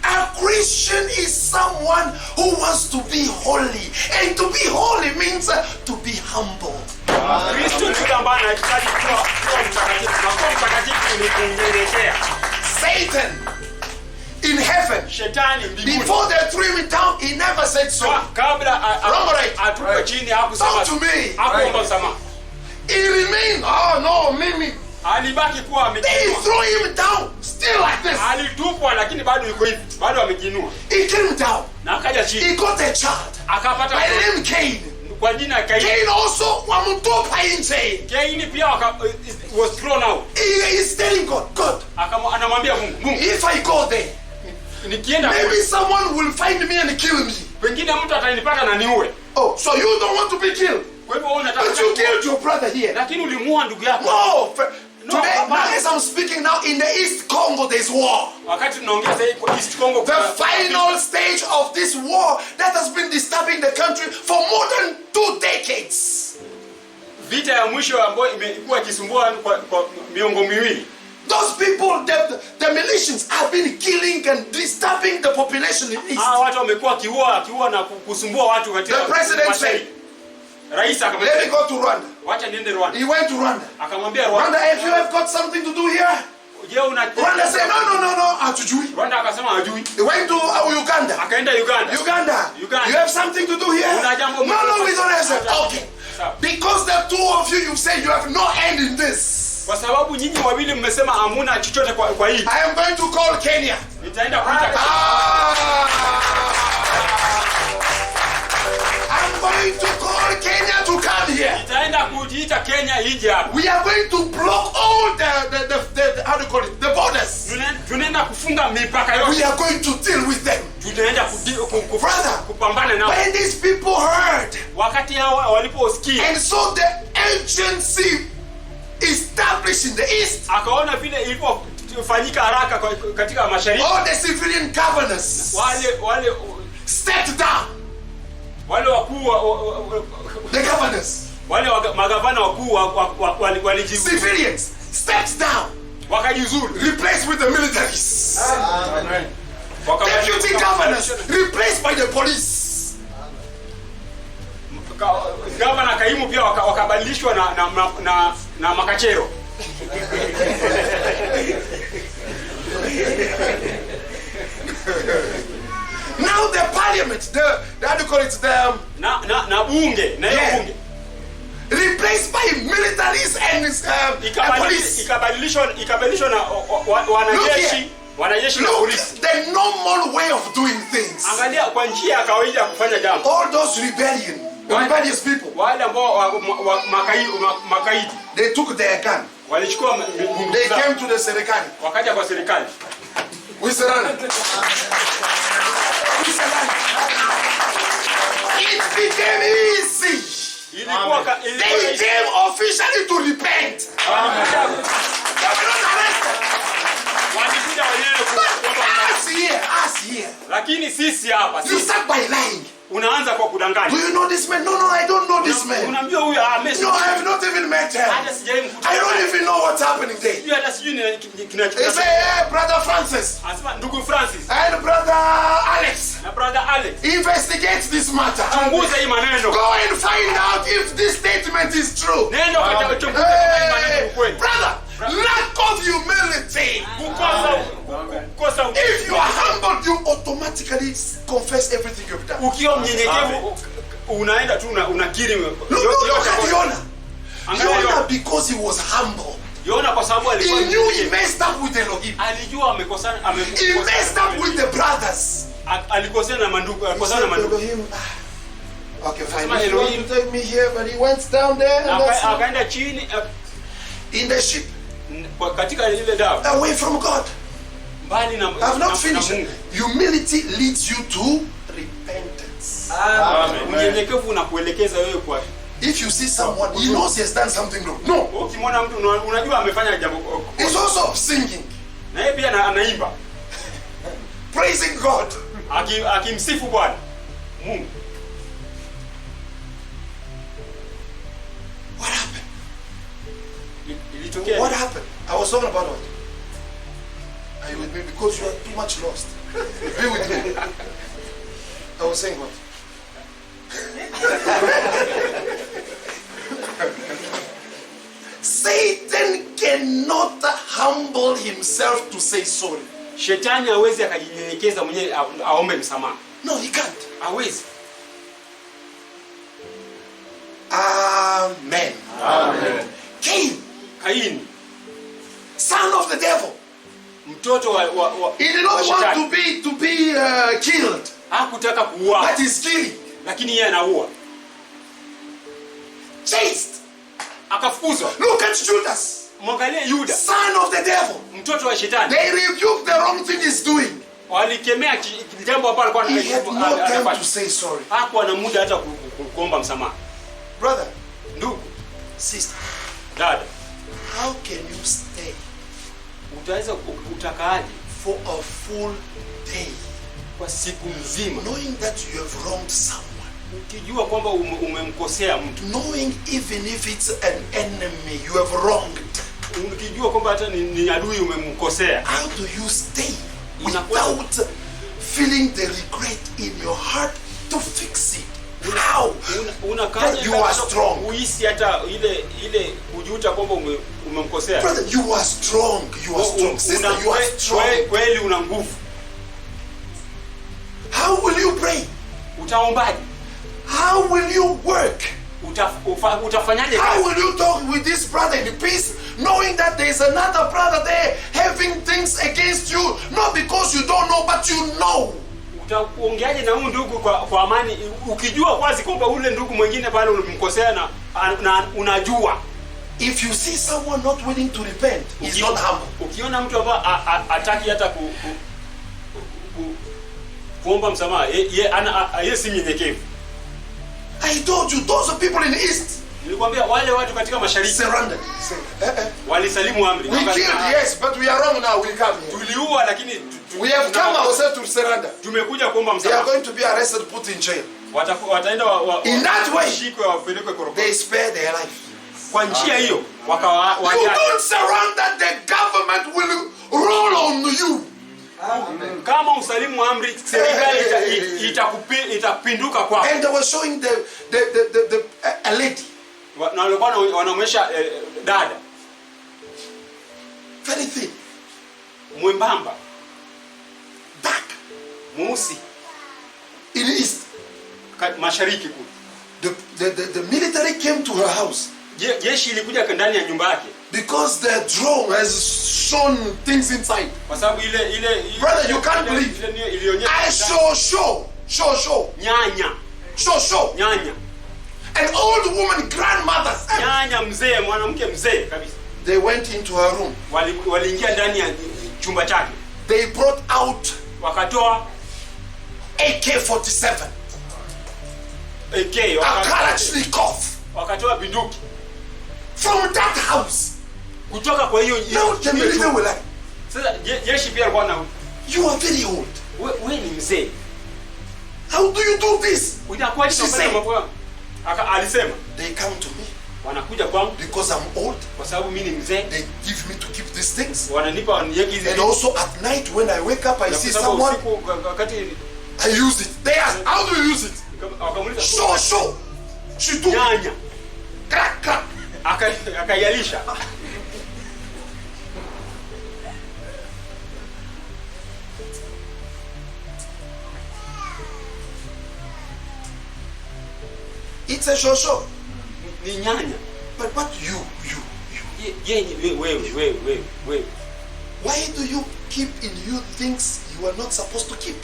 Speaker 3: a Christian is someone who wants to be holy. And to be holy means to be humble.
Speaker 2: Kristo ndiye ambaye anahitaji kuwa mtakatifu. Na kuwa mtakatifu ni kunyenyekea.
Speaker 3: Satan in heaven,
Speaker 2: Shetani mbinguni,
Speaker 3: before they threw him down, he never said sorry.
Speaker 2: kabla
Speaker 3: Right.
Speaker 2: atupe chini hakusema.
Speaker 3: Talk to me.
Speaker 2: Hakuomba msamaha.
Speaker 3: He remained, oh no, Mimi.
Speaker 2: Alibaki kuwa
Speaker 3: They
Speaker 2: amejinua.
Speaker 3: threw him down, still like this.
Speaker 2: Alitupwa lakini bado yuko hivi. Bado amejinua.
Speaker 3: He came down.
Speaker 2: Na akaja chini.
Speaker 3: He got a child
Speaker 2: Akapata
Speaker 3: by the
Speaker 2: mtoto.
Speaker 3: name Cain.
Speaker 2: Kwa jina Kaini.
Speaker 3: Cain also wamutupa nje.
Speaker 2: Kaini pia was thrown out.
Speaker 3: He is telling God, God,
Speaker 2: Anamwambia Mungu,
Speaker 3: if I go there,
Speaker 2: nikienda
Speaker 3: maybe someone will find me and kill me.
Speaker 2: pengine mtu atanipata na niue.
Speaker 3: Oh, so you don't want to be killed?
Speaker 2: Kwa hivyo wewe unataka
Speaker 3: But you killed your brother here.
Speaker 2: lakini ulimuua ndugu yako.
Speaker 3: No, today,
Speaker 2: Papa.
Speaker 3: now as I'm speaking now, in the East Congo, there's war.
Speaker 2: Wakati tunaongea sasa hivi kwa East Congo,
Speaker 3: The final stage of this war that has been disturbing the country for more than 2 decades.
Speaker 2: vita ya mwisho ambayo imekuwa ikisumbua kwa miongo miwili.
Speaker 3: Those people, the militias, have been killing and disturbing the population in East.
Speaker 2: Watu wamekuwa akiua na kusumbua watu katika.
Speaker 3: The president said,
Speaker 2: Rais
Speaker 3: let me
Speaker 2: akamwambia,
Speaker 3: go to Rwanda.
Speaker 2: wacha niende Rwanda.
Speaker 3: He went to Rwanda.
Speaker 2: Akamwambia Rwanda,
Speaker 3: Rwanda, if you have got something to do here.
Speaker 2: je,
Speaker 3: Rwanda said, no, hatujui.
Speaker 2: Rwanda akasema hajui.
Speaker 3: He went to Uganda.
Speaker 2: Akaenda Uganda.
Speaker 3: Uganda, you have something to do here?
Speaker 2: Una jambo
Speaker 3: No, we don't have something.
Speaker 2: Sawa.
Speaker 3: Okay. Because the two of you say you have no end in this.
Speaker 2: Kwa sababu nyinyi wawili mmesema hamuna chochote kwa hii.
Speaker 3: I am going to call Kenya.
Speaker 2: Nitaenda kuita
Speaker 3: I'm going to call Kenya to come here.
Speaker 2: Nitaenda kujiita Kenya ije hapa.
Speaker 3: We are going to block all the how do you call it? The borders.
Speaker 2: Tunaenda kufunga mipaka yote.
Speaker 3: We are going to deal with them.
Speaker 2: Tunaenda kupambana nao.
Speaker 3: When these people heard,
Speaker 2: Wakati hao waliposikia,
Speaker 3: and so the agency established in the East,
Speaker 2: akaona vile ilipofanyika haraka katika mashariki.
Speaker 3: all the civilian governors
Speaker 2: Wale
Speaker 3: stepped down.
Speaker 2: wale wakuu
Speaker 3: The governors,
Speaker 2: wale magavana wakuu walijiuzuru.
Speaker 3: civilians stepped down,
Speaker 2: Wakajizuru.
Speaker 3: replaced with the militaries. Deputy governors replaced by the police.
Speaker 2: Gavana kaimu pia wakabadilishwa na makachero.
Speaker 3: Now the parliament, the how do you call it, the
Speaker 2: na bunge na hiyo bunge
Speaker 3: replaced by militaries and police.
Speaker 2: ikabadilishwa na wanajeshi na
Speaker 3: Look,
Speaker 2: polisi.
Speaker 3: the normal way of doing things.
Speaker 2: Angalia kwa njia ya kawaida ya kufanya jambo.
Speaker 3: All those rebellious people,
Speaker 2: Wale ambao makaidi
Speaker 3: they took their gun.
Speaker 2: walichukua
Speaker 3: They
Speaker 2: bunduki zao,
Speaker 3: came to the serikali.
Speaker 2: wakaja kwa serikali.
Speaker 3: We surrendered. It became easy. They came officially to repent. They were not arrested.
Speaker 2: Walikuja wenyewe
Speaker 3: But us here,
Speaker 2: lakini sisi hapa
Speaker 3: you start by lying.
Speaker 2: unaanza kwa
Speaker 3: Do
Speaker 2: kudanganya.
Speaker 3: you know this man? No, I don't know this man.
Speaker 2: Unamjua huyu
Speaker 3: No, I have not even met him.
Speaker 2: hata sijai
Speaker 3: I don't even know what's happening there.
Speaker 2: sijui hata sijui
Speaker 3: They
Speaker 2: kinachotokea.
Speaker 3: say, hey, Brother Francis
Speaker 2: Anasema ndugu Francis
Speaker 3: and Brother Alex,
Speaker 2: na brother Alex,
Speaker 3: investigate this matter.
Speaker 2: chunguza hii maneno.
Speaker 3: Go and find out if this statement is true.
Speaker 2: Nenda ukachunguza kama hii maneno
Speaker 3: Hey,
Speaker 2: ni kweli.
Speaker 3: brother, lack of humility.
Speaker 2: Kukosa
Speaker 3: If you are humble, you automatically confess everything you've done.
Speaker 2: ukiwa mnyenyekevu unaenda tu unakiri.
Speaker 3: Look at Jonah.
Speaker 2: Angalia
Speaker 3: Jonah, because he was humble,
Speaker 2: Yona kwa sababu
Speaker 3: he
Speaker 2: alikuwa
Speaker 3: knew he messed up with Elohim.
Speaker 2: alijua amekosana
Speaker 3: He messed up with the brothers.
Speaker 2: alikosana na mandugu, alikosana na mandugu.
Speaker 3: Elohim, okay, fine.
Speaker 2: Sema
Speaker 3: If you want
Speaker 2: Elohim.
Speaker 3: to take me here, but he went down there and that's
Speaker 2: Akaenda chini
Speaker 3: in the ship,
Speaker 2: katika ile dawa
Speaker 3: away from God.
Speaker 2: mbali na
Speaker 3: I've not
Speaker 2: na
Speaker 3: finished.
Speaker 2: Mungu.
Speaker 3: Humility leads you to repentance.
Speaker 2: Amen. Unyenyekevu unakuelekeza wewe kwa.
Speaker 1: If you see someone, he knows he has done something wrong. No.
Speaker 2: Ukimwona mtu unajua amefanya jambo.
Speaker 1: He's also singing,
Speaker 2: Na yeye pia anaimba.
Speaker 1: praising God.
Speaker 2: Akimsifu Bwana Mungu.
Speaker 1: What happened?
Speaker 2: Ilitokea.
Speaker 1: What happened? I was talking about what? Are you with me? Because you are too much lost. Be with me. I was saying what? Satan cannot humble himself to say sorry.
Speaker 2: Shetani hawezi akajinyenyekeza mwenyewe aombe msamaha.
Speaker 1: No, he can't.
Speaker 2: Hawezi.
Speaker 1: Amen.
Speaker 5: Amen.
Speaker 2: Kaini,
Speaker 1: Son of the devil.
Speaker 2: mtoto wa
Speaker 1: He did not want
Speaker 2: shetani.
Speaker 1: to be killed,
Speaker 2: Hakutaka kuua,
Speaker 1: but he's killing.
Speaker 2: lakini yeye anaua.
Speaker 1: Chased.
Speaker 2: Akafukuzwa.
Speaker 1: Look at Judas,
Speaker 2: Mwangalie Yuda,
Speaker 1: son of the devil.
Speaker 2: mtoto wa shetani.
Speaker 1: They rebuked the wrong thing he's doing.
Speaker 2: Walikemea jambo ambalo alikuwa
Speaker 1: He had no time to
Speaker 2: anafanya.
Speaker 1: say sorry.
Speaker 2: Hakuwa na muda hata kuomba msamaha.
Speaker 1: Brother,
Speaker 2: Ndugu,
Speaker 1: sister,
Speaker 2: dada,
Speaker 1: how can you stay
Speaker 2: utaweza utakaaje
Speaker 1: for a full day
Speaker 2: kwa siku nzima
Speaker 1: knowing that you have wronged someone?
Speaker 2: ukijua kwamba umemkosea mtu,
Speaker 1: Knowing even if it's an enemy you have wronged.
Speaker 2: ukijua kwamba hata ni adui umemkosea,
Speaker 1: How do you stay
Speaker 2: Inakuwa-
Speaker 1: without feeling the regret in your heart to fix it? How?
Speaker 2: unakaje
Speaker 1: You are strong.
Speaker 2: Uhisi hata ile kujuta kwamba umemkosea.
Speaker 1: Brother, you are strong. You are strong. Sister, you are strong.
Speaker 2: Kweli una nguvu.
Speaker 1: How will you pray?
Speaker 2: Utaombaje?
Speaker 1: How will you work?
Speaker 2: Utafanyaje
Speaker 1: How
Speaker 2: kazi?
Speaker 1: will you talk with this brother in peace, knowing that there is another brother there having things against you, not because you don't know, but you know?
Speaker 2: Utaongeaje na huyu ndugu kwa amani ukijua kwazi kwamba ule ndugu mwingine pale ulimkosea na unajua.
Speaker 1: If you see someone not willing to repent, he's not humble.
Speaker 2: Ukiona mtu ambaye hataki hata kuomba msamaha, yeye si mnyenyekevu.
Speaker 1: I told you, those are people in the east.
Speaker 2: Nilikwambia wale watu katika mashariki
Speaker 1: Surrendered.
Speaker 2: walisalimu amri.
Speaker 1: We killed, yes, but we are wrong now. We come here.
Speaker 2: Tuliua lakini
Speaker 1: We have come ourselves to surrender.
Speaker 2: tumekuja kuomba
Speaker 1: They are
Speaker 2: msamaha.
Speaker 1: going to be arrested, put in jail.
Speaker 2: Wataenda
Speaker 1: In that way,
Speaker 2: washikwe wapelekwe korokoro.
Speaker 1: they spare their life.
Speaker 2: Kwa njia hiyo
Speaker 1: You
Speaker 2: wakawaja.
Speaker 1: don't surrender, the government will roll on you.
Speaker 2: Kama usalimu amri, serikali itapinduka kwako.
Speaker 1: And they were showing a lady,
Speaker 2: Na walikuwa wanaonyesha dada
Speaker 1: very thin,
Speaker 2: mwembamba
Speaker 1: dark,
Speaker 2: mweusi
Speaker 1: in the east.
Speaker 2: mashariki kule.
Speaker 1: The military came to her house
Speaker 2: Jeshi ilikuja ndani ya nyumba yake
Speaker 1: because their drone has shown things inside.
Speaker 2: kwa sababu ile
Speaker 1: Brother, you can't believe.
Speaker 2: ile ilionyesha
Speaker 1: I show
Speaker 2: nyanya
Speaker 1: an old woman, grandmothers.
Speaker 2: nyanya mzee, mwanamke mzee kabisa.
Speaker 1: They went into her room.
Speaker 2: Waliingia ndani ya chumba chake,
Speaker 1: They brought out
Speaker 2: wakatoa
Speaker 1: AK-47,
Speaker 2: AK,
Speaker 1: a Kalashnikov
Speaker 2: wakatoa binduki
Speaker 1: from that house.
Speaker 2: kutoka kwa hiyo
Speaker 1: Now the military were like,
Speaker 2: sasa jeshi pia alikuwa na
Speaker 1: you are very old.
Speaker 2: wewe ni mzee,
Speaker 1: How do you do this?
Speaker 2: unakuwa
Speaker 1: She said,
Speaker 2: alisema
Speaker 1: they come to me
Speaker 2: wanakuja kwangu
Speaker 1: because I'm old.
Speaker 2: kwa sababu mimi ni mzee,
Speaker 1: They give me to keep these things.
Speaker 2: wananipa niweke hizi
Speaker 1: And
Speaker 2: vitu.
Speaker 1: also at night when I wake up, I
Speaker 2: Na
Speaker 1: see
Speaker 2: kwa sababu
Speaker 1: someone,
Speaker 2: usiku wakati
Speaker 1: I use it. They ask, how do you use it?
Speaker 2: wakamuuliza
Speaker 1: Show. She took
Speaker 2: nyanya,
Speaker 1: crack.
Speaker 2: akayalisha.
Speaker 1: It's a show.
Speaker 2: Ni nyanya.
Speaker 1: But what you.
Speaker 2: Wewe.
Speaker 1: Why do you keep in you things you are not supposed to keep?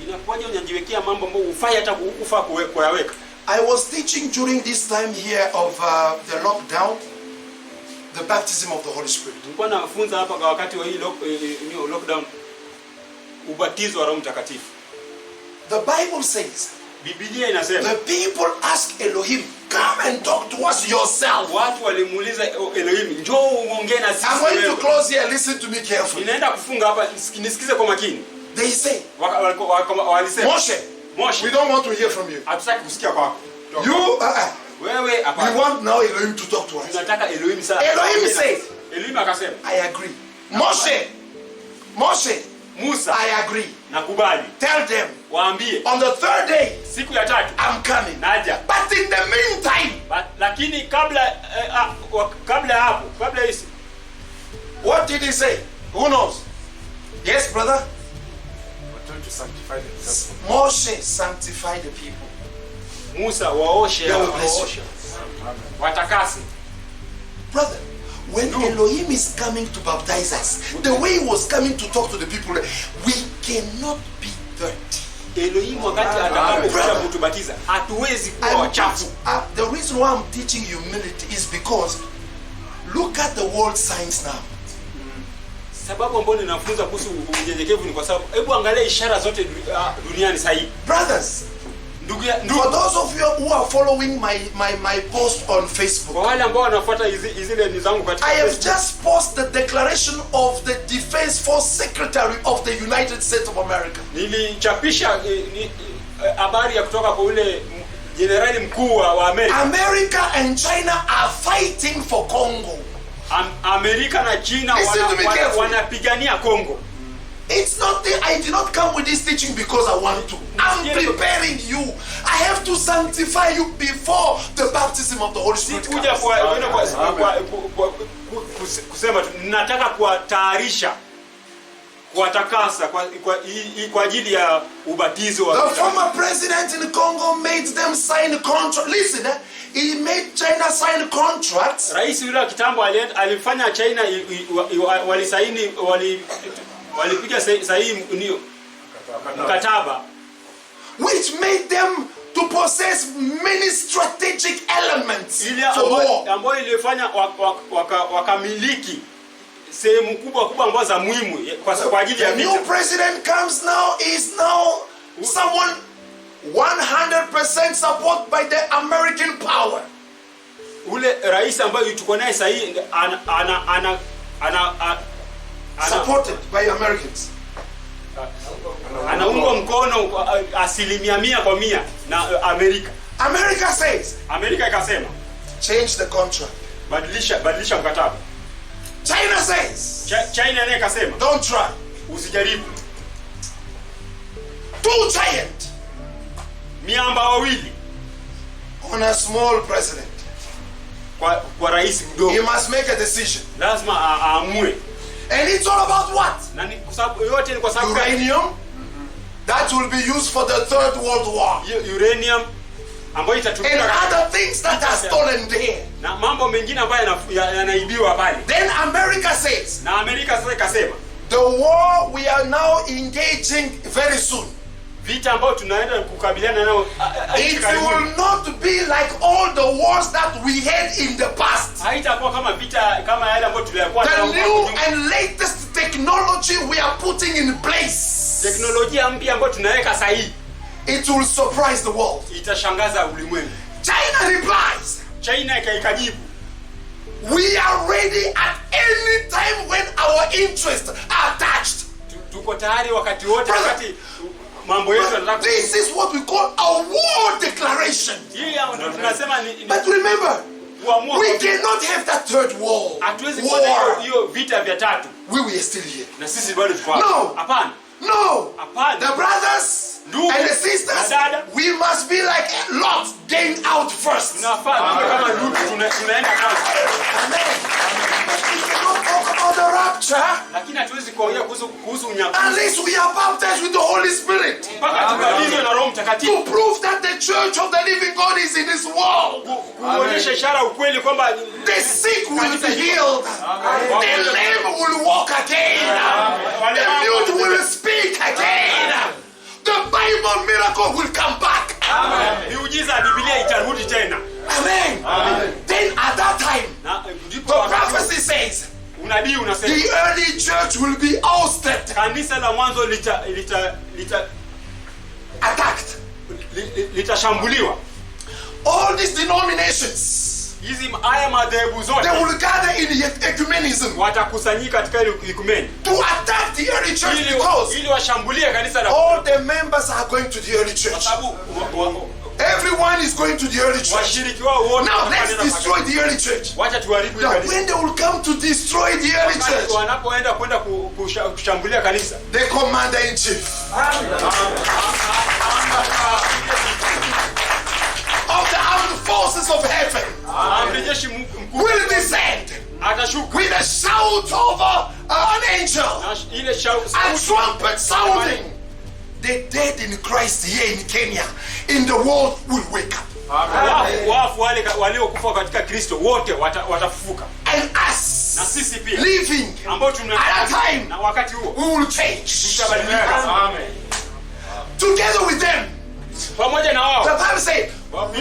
Speaker 2: Inakuwaje unajiwekea mambo ambayo ufai hata kufaa kuyaweka?
Speaker 1: I was teaching during this time here of the lockdown, the baptism of the Holy Spirit.
Speaker 2: Nilikuwa nafunza hapa kwa wakati wa hii lockdown ubatizo wa Roho Mtakatifu.
Speaker 1: The Bible says
Speaker 2: Biblia inasema
Speaker 3: The people ask Elohim, come and talk to us yourself.
Speaker 2: watu walimuuliza Elohim, njoo uongee na
Speaker 3: I'm
Speaker 2: sisi
Speaker 3: going to
Speaker 2: wewe.
Speaker 3: close here. Listen to me carefully.
Speaker 2: Ninaenda kufunga hapa, nisikize kwa makini.
Speaker 3: They say,
Speaker 2: Walisema
Speaker 3: Moshe, we
Speaker 2: Moshe,
Speaker 3: don't want to hear from you.
Speaker 2: hatutaki kusikia kwako.
Speaker 3: You,
Speaker 2: Wewe
Speaker 3: we
Speaker 2: hapana.
Speaker 3: want now Elohim to talk to us.
Speaker 2: Tunataka Elohim sasa.
Speaker 3: Elohim said,
Speaker 2: Elohim akasema,
Speaker 3: I agree. Moshe,
Speaker 2: Musa,
Speaker 3: I agree.
Speaker 2: nakubali.
Speaker 3: Tell them,
Speaker 2: Waambie
Speaker 3: on the third day,
Speaker 2: siku ya tatu
Speaker 3: I'm coming.
Speaker 2: naja.
Speaker 3: But in the meantime,
Speaker 2: Lakini kabla ya hapo, kabla hisi,
Speaker 3: what did he say? Who knows? Yes, brother?
Speaker 5: We're trying to sanctify themselves.
Speaker 3: Moshe sanctified the people.
Speaker 2: Musa waoshe,
Speaker 3: God bless you.
Speaker 2: waoshe. Watakase.
Speaker 3: Brother, when Elohim is coming to baptize us, the way he was coming to talk to the people, we cannot be dirty.
Speaker 2: Elohim wakati atakapokuja kutubatiza, hatuwezi kuwa wachafu.
Speaker 3: The reason why I'm teaching humility is because look at the world signs now.
Speaker 2: Sababu ambayo ninafunza kuhusu unyenyekevu ni kwa sababu hebu angalia ishara zote duniani sasa hivi.
Speaker 3: Brothers, for those of you who are following my post on Facebook,
Speaker 2: Kwa wale ambao wanafuata zile nizangu katika
Speaker 3: I have
Speaker 2: Facebook,
Speaker 3: just posted the declaration of the Defense Force Secretary of the United States of America.
Speaker 2: nilichapisha habari ya kutoka kwa ule jenerali mkuu wa Amerika.
Speaker 3: America and China are fighting for Congo.
Speaker 2: Amerika na China
Speaker 3: Listen to me carefully.
Speaker 2: wanapigania Kongo.
Speaker 3: It's not that I did not come with this teaching because I want to. I'm preparing you. I have to sanctify you before the baptism of the Holy Spirit
Speaker 2: Sikuja
Speaker 3: comes.
Speaker 2: kusema tu, nataka kuwatayarisha, kuwatakasa kwa ajili ya ubatizo wa
Speaker 3: The former president in Congo made them sign contract. Listen, he made China sign contracts.
Speaker 2: Rais yule wa kitambo alifanya China walisaini walipiga sahihi mkataba
Speaker 3: Which made them to possess many strategic elements
Speaker 2: ile
Speaker 3: for war.
Speaker 2: ambayo ilifanya wakamiliki sehemu kubwa ambazo za muhimu kwa ajili ya
Speaker 3: The new
Speaker 2: vita.
Speaker 3: president comes now is now someone 100% support by the American power.
Speaker 2: Ule rais ambaye tuko naye sasa hivi
Speaker 3: Supported by Americans.
Speaker 2: anaungwa mkono 100% na Amerika.
Speaker 3: America says,
Speaker 2: Amerika ikasema
Speaker 3: change the contract.
Speaker 2: badilisha mkataba.
Speaker 3: China says,
Speaker 2: China naye ikasema
Speaker 3: don't try.
Speaker 2: usijaribu.
Speaker 3: Two giant
Speaker 2: Miamba wawili
Speaker 3: on a small president.
Speaker 2: kwa rais
Speaker 3: He
Speaker 2: mdogo,
Speaker 3: must make a decision.
Speaker 2: lazima aamue.
Speaker 3: And it's all about what?
Speaker 2: Na ni kwa sababu yote ni kwa sababu
Speaker 3: Uranium that will be used for the Third World War.
Speaker 2: uranium ambayo
Speaker 3: And
Speaker 2: itatumika
Speaker 3: other things that are stolen there.
Speaker 2: na mambo mengine ambayo yanaibiwa pale.
Speaker 3: Then America says,
Speaker 2: Na Amerika sasa ikasema
Speaker 3: the war we are now engaging very soon,
Speaker 2: vita ambayo tunaenda kukabiliana nayo
Speaker 3: it will not be like all the wars that we had in the past.
Speaker 2: haitakuwa kama vita kama yale ambayo tuliyakuwa
Speaker 3: The
Speaker 2: nayo
Speaker 3: new
Speaker 2: huko nyuma.
Speaker 3: and latest technology we are putting in place,
Speaker 2: Teknolojia mpya ambayo tunaweka sasa hii
Speaker 3: it will surprise the world.
Speaker 2: itashangaza ulimwengu.
Speaker 3: China replies,
Speaker 2: China ikajibu,
Speaker 3: we are ready at any time when our interests are touched.
Speaker 2: tuko tayari wakati wote,
Speaker 3: Brother,
Speaker 2: wakati mambo yetu yanataka.
Speaker 3: This is what we call a war declaration.
Speaker 2: Hii ndio tunasema ni
Speaker 3: But remember,
Speaker 2: kuamua.
Speaker 3: we cannot have that third war.
Speaker 2: Hatuwezi kuwa na
Speaker 3: War.
Speaker 2: hiyo vita vya tatu
Speaker 3: We were still here.
Speaker 2: na sisi bado tuko hapa.
Speaker 3: No.
Speaker 2: Hapana.
Speaker 3: No.
Speaker 2: Hapana.
Speaker 3: The brothers
Speaker 2: Ndugu,
Speaker 3: and the sisters,
Speaker 2: dada,
Speaker 3: we must be like Lot, going out first.
Speaker 2: tunafaa tuwe kama Lutu, tunaenda kwanza.
Speaker 3: Amen. We cannot talk about the rapture
Speaker 2: Lakini hatuwezi kuongea kuhusu unyakuzi
Speaker 3: unless we are baptized with the Holy Spirit
Speaker 2: mpaka tubatizwe na Roho Mtakatifu,
Speaker 3: to prove that the church of the living God is in this world.
Speaker 2: kuonyesha ishara ukweli kwamba
Speaker 3: The sick will be healed. The lame will walk again. The mute will speak again. The Bible miracle will come back.
Speaker 2: miujiza ya Biblia itarudi tena.
Speaker 3: Amen. Then at that time,
Speaker 2: Na
Speaker 3: the
Speaker 2: ndipo wakati
Speaker 3: prophecy says
Speaker 2: unabii unasema
Speaker 3: the early church will be ousted,
Speaker 2: kanisa la mwanzo litashambuliwa.
Speaker 3: All these denominations,
Speaker 2: Haya madhehebu zote
Speaker 3: they will gather in ecumenism
Speaker 2: watakusanyika katika ile ikumeni
Speaker 3: to attack the early church because
Speaker 2: ili washambulie kanisa la
Speaker 3: all the members are going to the early
Speaker 2: kwa
Speaker 3: church.
Speaker 2: sababu
Speaker 3: Everyone is going to the early church.
Speaker 2: washiriki wao wote
Speaker 3: Now
Speaker 2: wanafanya
Speaker 3: let's
Speaker 2: na
Speaker 3: destroy the early church.
Speaker 2: wacha tuharibu ile
Speaker 3: Now
Speaker 2: kanisa.
Speaker 3: when they will come to destroy the early church,
Speaker 2: Wanapoenda kwenda kushambulia kanisa,
Speaker 3: the commander in chief of the armed forces of heaven
Speaker 2: amri jeshi mkuu
Speaker 3: will descend
Speaker 2: atashuka
Speaker 3: with a shout of an angel,
Speaker 2: na ile
Speaker 3: a trumpet sounding. The dead in Christ here in Kenya, in the world, will wake up.
Speaker 2: wafu wale waliokufa katika Kristo wote watafufuka,
Speaker 3: And us
Speaker 2: na sisi pia
Speaker 3: living
Speaker 2: ambao
Speaker 3: at that time,
Speaker 2: na wakati huo
Speaker 3: we will change
Speaker 2: tutabadilika
Speaker 3: together with them.
Speaker 2: pamoja na wao.
Speaker 3: The Bible says,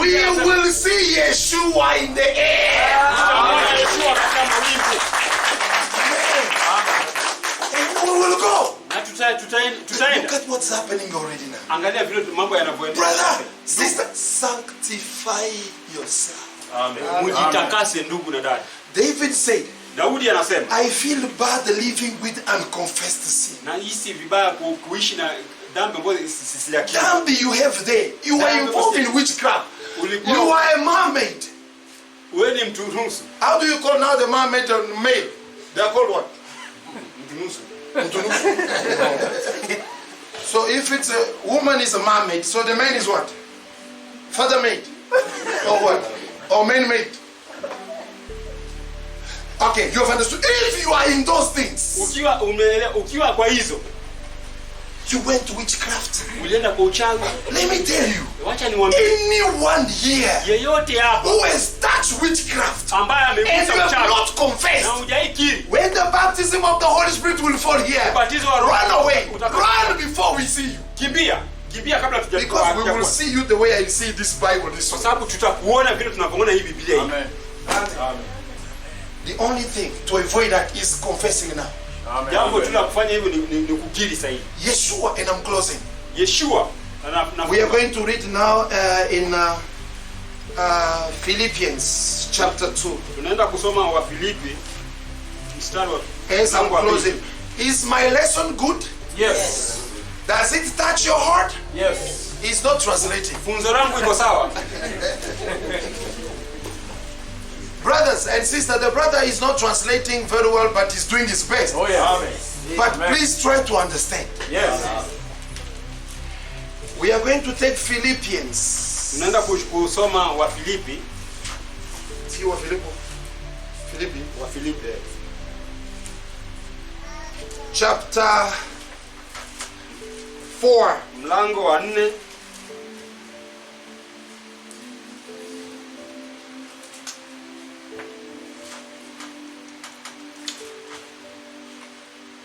Speaker 3: we will see Yeshua in the air.
Speaker 2: Tutamwona Yeshua katika mawingu
Speaker 3: And we will go.
Speaker 2: na tutaenda.
Speaker 3: Look at what's happening already now.
Speaker 2: Angalia vile mambo yanavyoenda.
Speaker 3: Brother, sister, sanctify yourself.
Speaker 2: Mjitakase ndugu na dada.
Speaker 3: David said,
Speaker 2: Daudi anasema,
Speaker 3: I feel bad living with unconfessed sin.
Speaker 2: na hisi vibaya kuishi na dhambi ambazo sisiakili.
Speaker 3: Dhambi you have there. You are involved in witchcraft. You are a mermaid.
Speaker 2: Wewe ni mtu nusu.
Speaker 3: How do you call now the mermaid and male? They are called what?
Speaker 2: Mtu nusu.
Speaker 3: So if it's a woman is a mermaid, so the man is what? Father maid? Or what? Or man maid? Okay, you have understood. If you are in those things,
Speaker 2: Ukiwa kwa hizo,
Speaker 3: you went to witchcraft.
Speaker 2: ulienda kwa uchawi.
Speaker 3: Let me tell you,
Speaker 2: Wacha niwaambie,
Speaker 3: anyone here
Speaker 2: yeyote hapa
Speaker 3: who has touched witchcraft
Speaker 2: ambaye
Speaker 3: and you
Speaker 2: amegusa
Speaker 3: have
Speaker 2: uchawi
Speaker 3: not confessed,
Speaker 2: na hujaikiri,
Speaker 3: when the baptism of the Holy Spirit will fall here,
Speaker 2: ubatizo wa Roho
Speaker 3: run away.
Speaker 2: utakapokuja.
Speaker 3: Run before we see you.
Speaker 2: Kimbia kabla
Speaker 3: Because we will see you the way I see this Bible this
Speaker 2: kwa
Speaker 3: way.
Speaker 2: sababu tutakuona vile tunavyoona hii Biblia hii.
Speaker 3: The only thing to avoid that is confessing now.
Speaker 2: Jambo tu la kufanya hivyo ni kukiri sahihi.
Speaker 3: Yeshua, and I'm closing.
Speaker 2: Yeshua
Speaker 3: We are going to read now in Philippians chapter 2.
Speaker 2: tunaenda kusoma wa Filipi mstari wa
Speaker 3: As I'm
Speaker 2: mlango wa
Speaker 3: closing,
Speaker 2: pili.
Speaker 3: is my lesson good?
Speaker 5: Yes.
Speaker 3: Does it touch your heart?
Speaker 5: Yes.
Speaker 3: It's not translating.
Speaker 2: Funzo langu iko sawa.
Speaker 3: Brothers and sisters, the brother is not translating very well, but he's doing his best.
Speaker 5: Oh yes.
Speaker 3: But
Speaker 5: Amen.
Speaker 3: please try to understand.
Speaker 5: Yes.
Speaker 3: We are going to take Philippians.
Speaker 2: Tunaenda kusoma wa Filipi,
Speaker 3: See what Philippo? Philippi.
Speaker 2: wa Filipi
Speaker 3: Chapter 4.
Speaker 2: mlango wa 4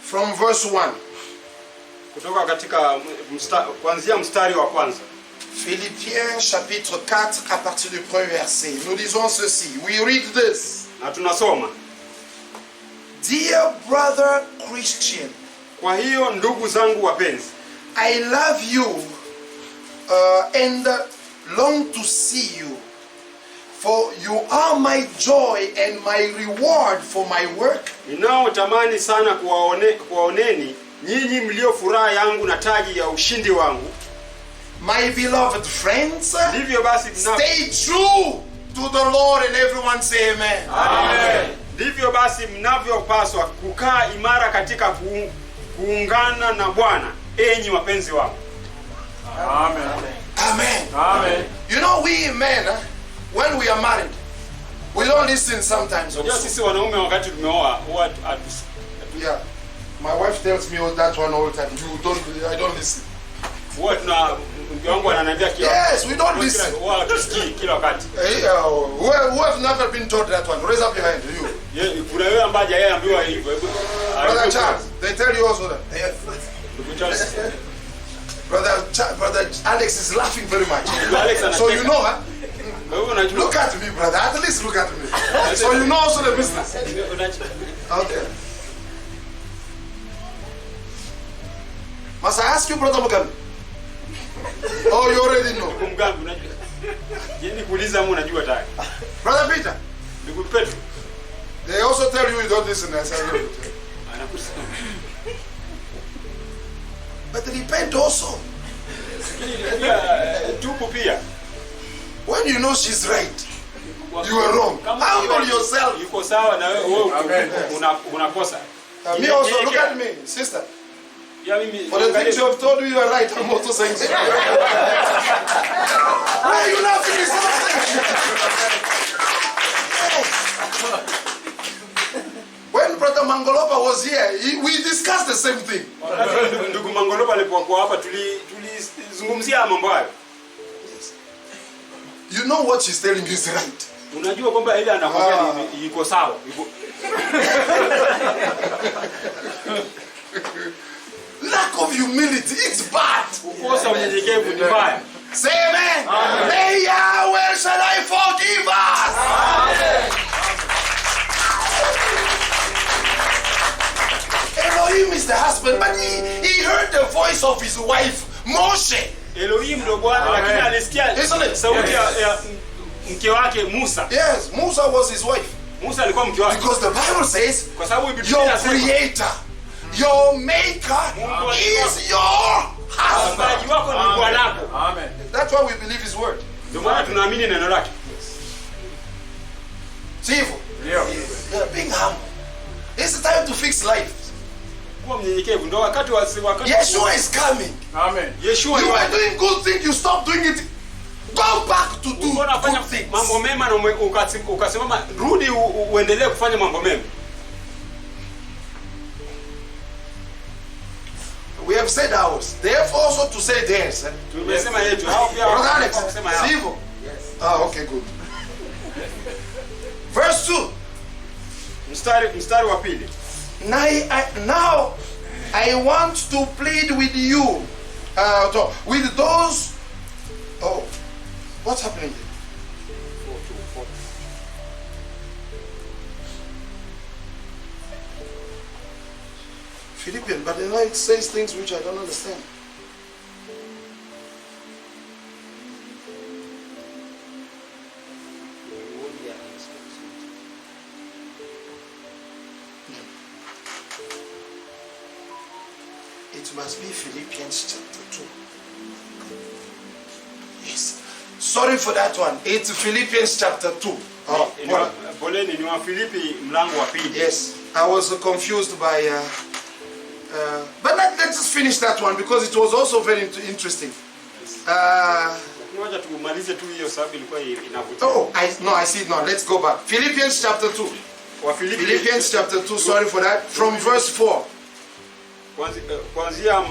Speaker 3: From verse 1.
Speaker 2: kutoka katika kuanzia mstari wa kwanza.
Speaker 3: Philippiens chapitre 4 à partir du premier verset. Nous lisons ceci. We read this.
Speaker 2: Na tunasoma,
Speaker 3: Dear brother Christian,
Speaker 2: kwa hiyo ndugu zangu wapenzi,
Speaker 3: I love you and long to see you, for you are my joy and my reward for my work.
Speaker 2: ninaotamani sana kuwaoneni nyinyi mlio furaha yangu na taji ya ushindi wangu.
Speaker 3: My beloved friends,
Speaker 2: Ndivyo basi
Speaker 3: stay true to the Lord, and everyone say amen.
Speaker 2: ndivyo basi mnavyopaswa kukaa imara katika kuungana na Bwana, enyi wapenzi wangu.
Speaker 5: Amen.
Speaker 3: Amen.
Speaker 5: Amen.
Speaker 3: You know, we men, when we are married, we don't listen sometimes
Speaker 2: Unajua
Speaker 3: also.
Speaker 2: sisi wanaume wakati tumeoa huwa
Speaker 3: Yeah. My wife tells me that one all the time. I don't listen.
Speaker 2: mke wangu ananiambia kila
Speaker 3: Yes, we don't listen.
Speaker 2: huwa tusikii kila wakati.
Speaker 3: Who have never been told that one? Raise up your hand. You.
Speaker 2: Kuna yeye ambaye hajaambiwa hivyo.
Speaker 3: Brother Charles, they tell you also that.
Speaker 2: Ndugu Charles.
Speaker 3: Brother Alex is laughing very much.
Speaker 2: Alex
Speaker 3: So you know, huh?
Speaker 2: Wewe unajua.
Speaker 3: Look at me, brother. At least look at me. So you know also the business. Okay. Must I ask you, Brother Mugabe? Oh, you already know.
Speaker 2: Mganga unajua. Yaani kuuliza ama unajua tayari.
Speaker 3: Brother Peter,
Speaker 2: Ndugu Petro.
Speaker 3: they also tell you don't listen. I said,
Speaker 2: Anakusema.
Speaker 3: but repent also.
Speaker 2: Tupo pia.
Speaker 3: When you know she's right, you are wrong. Humble yourself.
Speaker 2: Yuko sawa na wewe unakosa.
Speaker 3: Me also, look at me, sister.
Speaker 2: Ya mimi
Speaker 3: For the things you have told me, you are right. I'm also saying so. Why are you laughing? It's nothing. When Brother Mangolopa was here, we discussed the same thing.
Speaker 2: Ndugu Mangolopa alipokuwa hapa tulizungumzia mambo hayo.
Speaker 3: You know what she's telling you is right.
Speaker 2: Unajua kwamba ile anakwambia iko sawa.
Speaker 3: Lack of humility, it's bad.
Speaker 2: Kukosa unyenyekevu ni mbaya.
Speaker 3: Say amen. Hey, Yahweh, shall I forgive us? Amen. Elohim is the husband, but he heard the voice of his wife, Moshe.
Speaker 2: Elohim ndo Bwana, lakini alisikia sauti ya mke wake Musa.
Speaker 3: Yes, Musa was his wife.
Speaker 2: Musa alikuwa mke wake.
Speaker 3: Because the Bible says,
Speaker 2: kwa sababu Biblia
Speaker 3: your
Speaker 2: inasema
Speaker 3: creator, your maker is your husband.
Speaker 2: Mbaji wako ni bwanako.
Speaker 5: Amen.
Speaker 3: That's why we believe his word.
Speaker 2: Ndio maana tunaamini neno lake.
Speaker 3: See, you're being humble. It's the time to fix life.
Speaker 2: Kuwa mnyenyekevu ndio wakati
Speaker 3: Yeshua is coming.
Speaker 5: Amen.
Speaker 2: Yeshua
Speaker 3: You are doing good things, you stop doing it. Go back to do good things.
Speaker 2: mambo mema na ukasimama, rudi uendelee kufanya mambo mema.
Speaker 3: We have said ours. They have also to say theirs.
Speaker 2: Tumesema yetu. Hao pia
Speaker 3: Brother Alex,
Speaker 2: wanasema yao.
Speaker 3: Sivo? Yes. Ah, okay, good. Verse 2.
Speaker 2: Mstari wa pili.
Speaker 3: Now I want to plead with you, with those. Oh, what's happening here? Philippians, but then it says things which I don't understand. It must be Philippians chapter 2. Yes. Sorry for that one. It's Philippians chapter 2. Oh,
Speaker 2: Poleni ni wa Filipi mlango wa pili.
Speaker 3: yes. I was confused by but let's just finish that one because it was also very interesting.
Speaker 2: Ngoja tumalize tu hiyo sababu ilikuwa inavutia.
Speaker 3: Oh, I see it now. Let's go back. Philippians chapter 2.
Speaker 2: Wa Filipi
Speaker 3: Philippians chapter 2, sorry for that. From verse 4.
Speaker 2: Kuanzia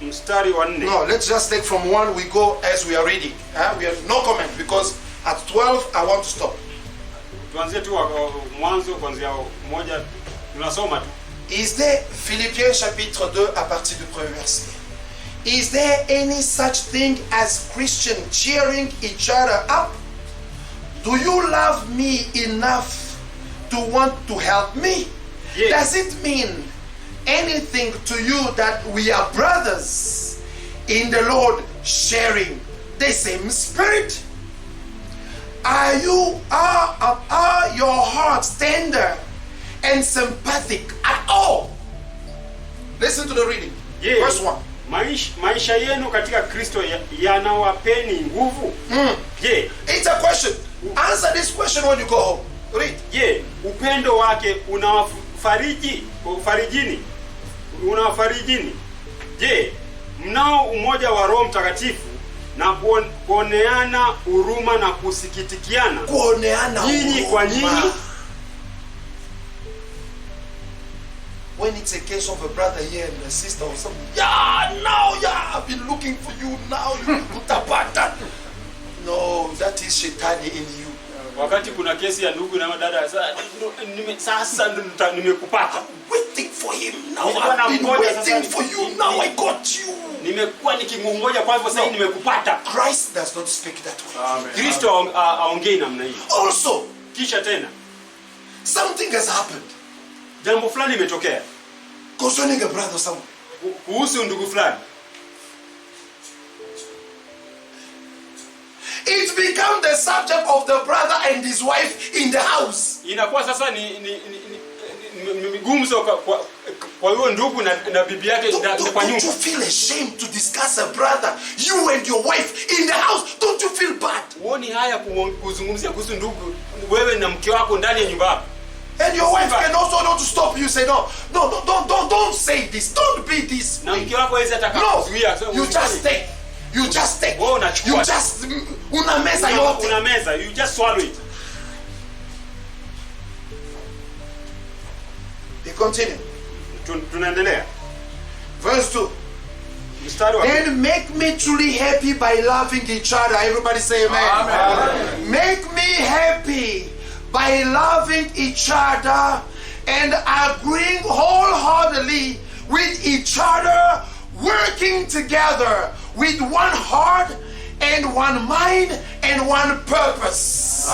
Speaker 2: mstari wa 4.
Speaker 3: No, let's just take from 1, we go as we are reading. We have no comment because at 12 I want to stop.
Speaker 2: Tuanzie tu mwanzo kuanzia moja tunasoma tu.
Speaker 3: Is there, Philippiens chapitre 2 à partir du premier verset. Is there any such thing as Christian cheering each other up? Do you love me enough to want to help me?
Speaker 2: Yes.
Speaker 3: Does it mean anything to you that we are brothers in the Lord, sharing the same spirit? Are your hearts tender and sympathetic at all? Listen to the reading.
Speaker 2: Yeah.
Speaker 3: Verse 1.
Speaker 2: Maisha yenu katika Kristo yanawapeni nguvu. Je,
Speaker 3: It's a question. Answer this question when you go home. Read.
Speaker 2: Je, upendo wake unawafarijini? Je, mnao umoja wa Roho Mtakatifu na kuoneana huruma na kusikitikiana
Speaker 3: Kuoneana
Speaker 2: nyinyi kwa
Speaker 3: huruma.
Speaker 2: nyinyi?
Speaker 3: When it's a case of a brother here and a sister or something, I've been looking for you now, you utapata. No, that is Shetani in you.
Speaker 2: Wakati kuna kesi ya ndugu na dada, sasa ndo nimekupata.
Speaker 3: Waiting for him now.
Speaker 2: Nilikuwa
Speaker 3: I've been
Speaker 2: namngoja
Speaker 3: waiting
Speaker 2: sasa.
Speaker 3: for you now. I got you.
Speaker 2: Nimekuwa nikimungoja kwa hivyo sasa nimekupata.
Speaker 3: Christ does not speak that way.
Speaker 5: Amen.
Speaker 2: Kristo aongei namna hiyo.
Speaker 3: Also,
Speaker 2: Kisha tena
Speaker 3: something has happened
Speaker 2: jambo fulani limetokea
Speaker 3: concerning a brother somewhere.
Speaker 2: kuhusu ndugu fulani.
Speaker 3: it becomes the subject of the brother and his wife in the house.
Speaker 2: Inakuwa sasa ni gumzo kwa hiyo ndugu na bibi yake kwa
Speaker 3: Don't
Speaker 2: nyumba.
Speaker 3: you feel ashamed to discuss a brother, you and your wife in the house? Don't you feel bad?
Speaker 2: Uoni haya kuzungumzia kuhusu ndugu wewe na mke wako ndani ya nyumba yako?
Speaker 3: And your wife can also not stop you. Say no, don't say this. Don't be this
Speaker 2: Na
Speaker 3: way.
Speaker 2: mke wako hawezi ataka
Speaker 3: No,
Speaker 2: kuzuia.
Speaker 3: you just take. You just take.
Speaker 2: Wewe unachukua.
Speaker 3: You just unameza yote.
Speaker 2: Unameza, you just swallow it.
Speaker 3: We continue.
Speaker 2: Tunaendelea.
Speaker 3: Verse 2.
Speaker 2: Mstari wa
Speaker 3: And make me truly happy by loving each other. Everybody say amen.
Speaker 2: Amen.
Speaker 3: Make me happy by loving each other and agreeing wholeheartedly with each other, working together with one heart and one mind and one purpose.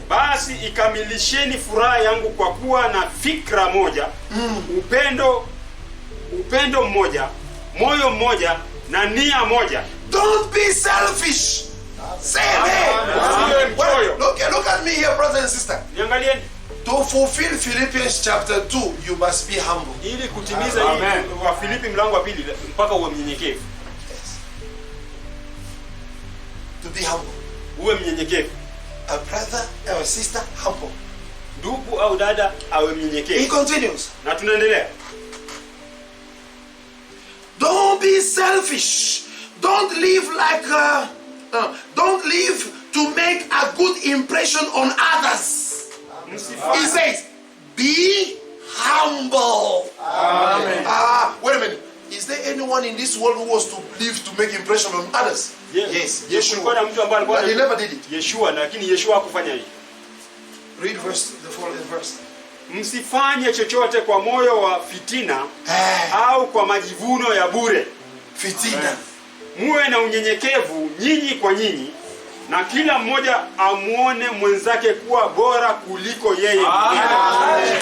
Speaker 2: Basi ikamilisheni furaha yangu kwa kuwa na fikra moja, upendo mmoja, moyo mmoja na nia moja.
Speaker 3: Don't be selfish. Say amen. Well, look at me here, brother and sister.
Speaker 2: Niangalieni.
Speaker 3: To fulfill Philippians chapter 2, you must be humble.
Speaker 2: Ili kutimiza hii wa Filipi mlango wa 2 mpaka uwe mnyenyekevu.
Speaker 3: To be humble.
Speaker 2: Uwe mnyenyekevu.
Speaker 3: A brother or a sister, humble.
Speaker 2: Ndugu au dada awe
Speaker 3: He
Speaker 2: mnyenyekevu.
Speaker 3: continues.
Speaker 2: Na tunaendelea.
Speaker 3: Don't be selfish. Don't live like don't live to make a good impression on others. He says, be humble.
Speaker 5: Amen.
Speaker 3: Wait a minute. Is there anyone in this world who was to live to make impression on others? Yes,
Speaker 2: Kulikuwa na mtu ambaye
Speaker 3: But he
Speaker 2: alikuwa
Speaker 3: never did it.
Speaker 2: Yeshua, lakini Yeshua hakufanya hivyo.
Speaker 3: Read the following verse.
Speaker 2: Msifanye chochote kwa moyo wa fitina au kwa majivuno ya bure.
Speaker 3: Fitina.
Speaker 2: Muwe na unyenyekevu nyinyi kwa nyinyi, na kila mmoja amuone mwenzake kuwa bora kuliko yeye mwenyewe.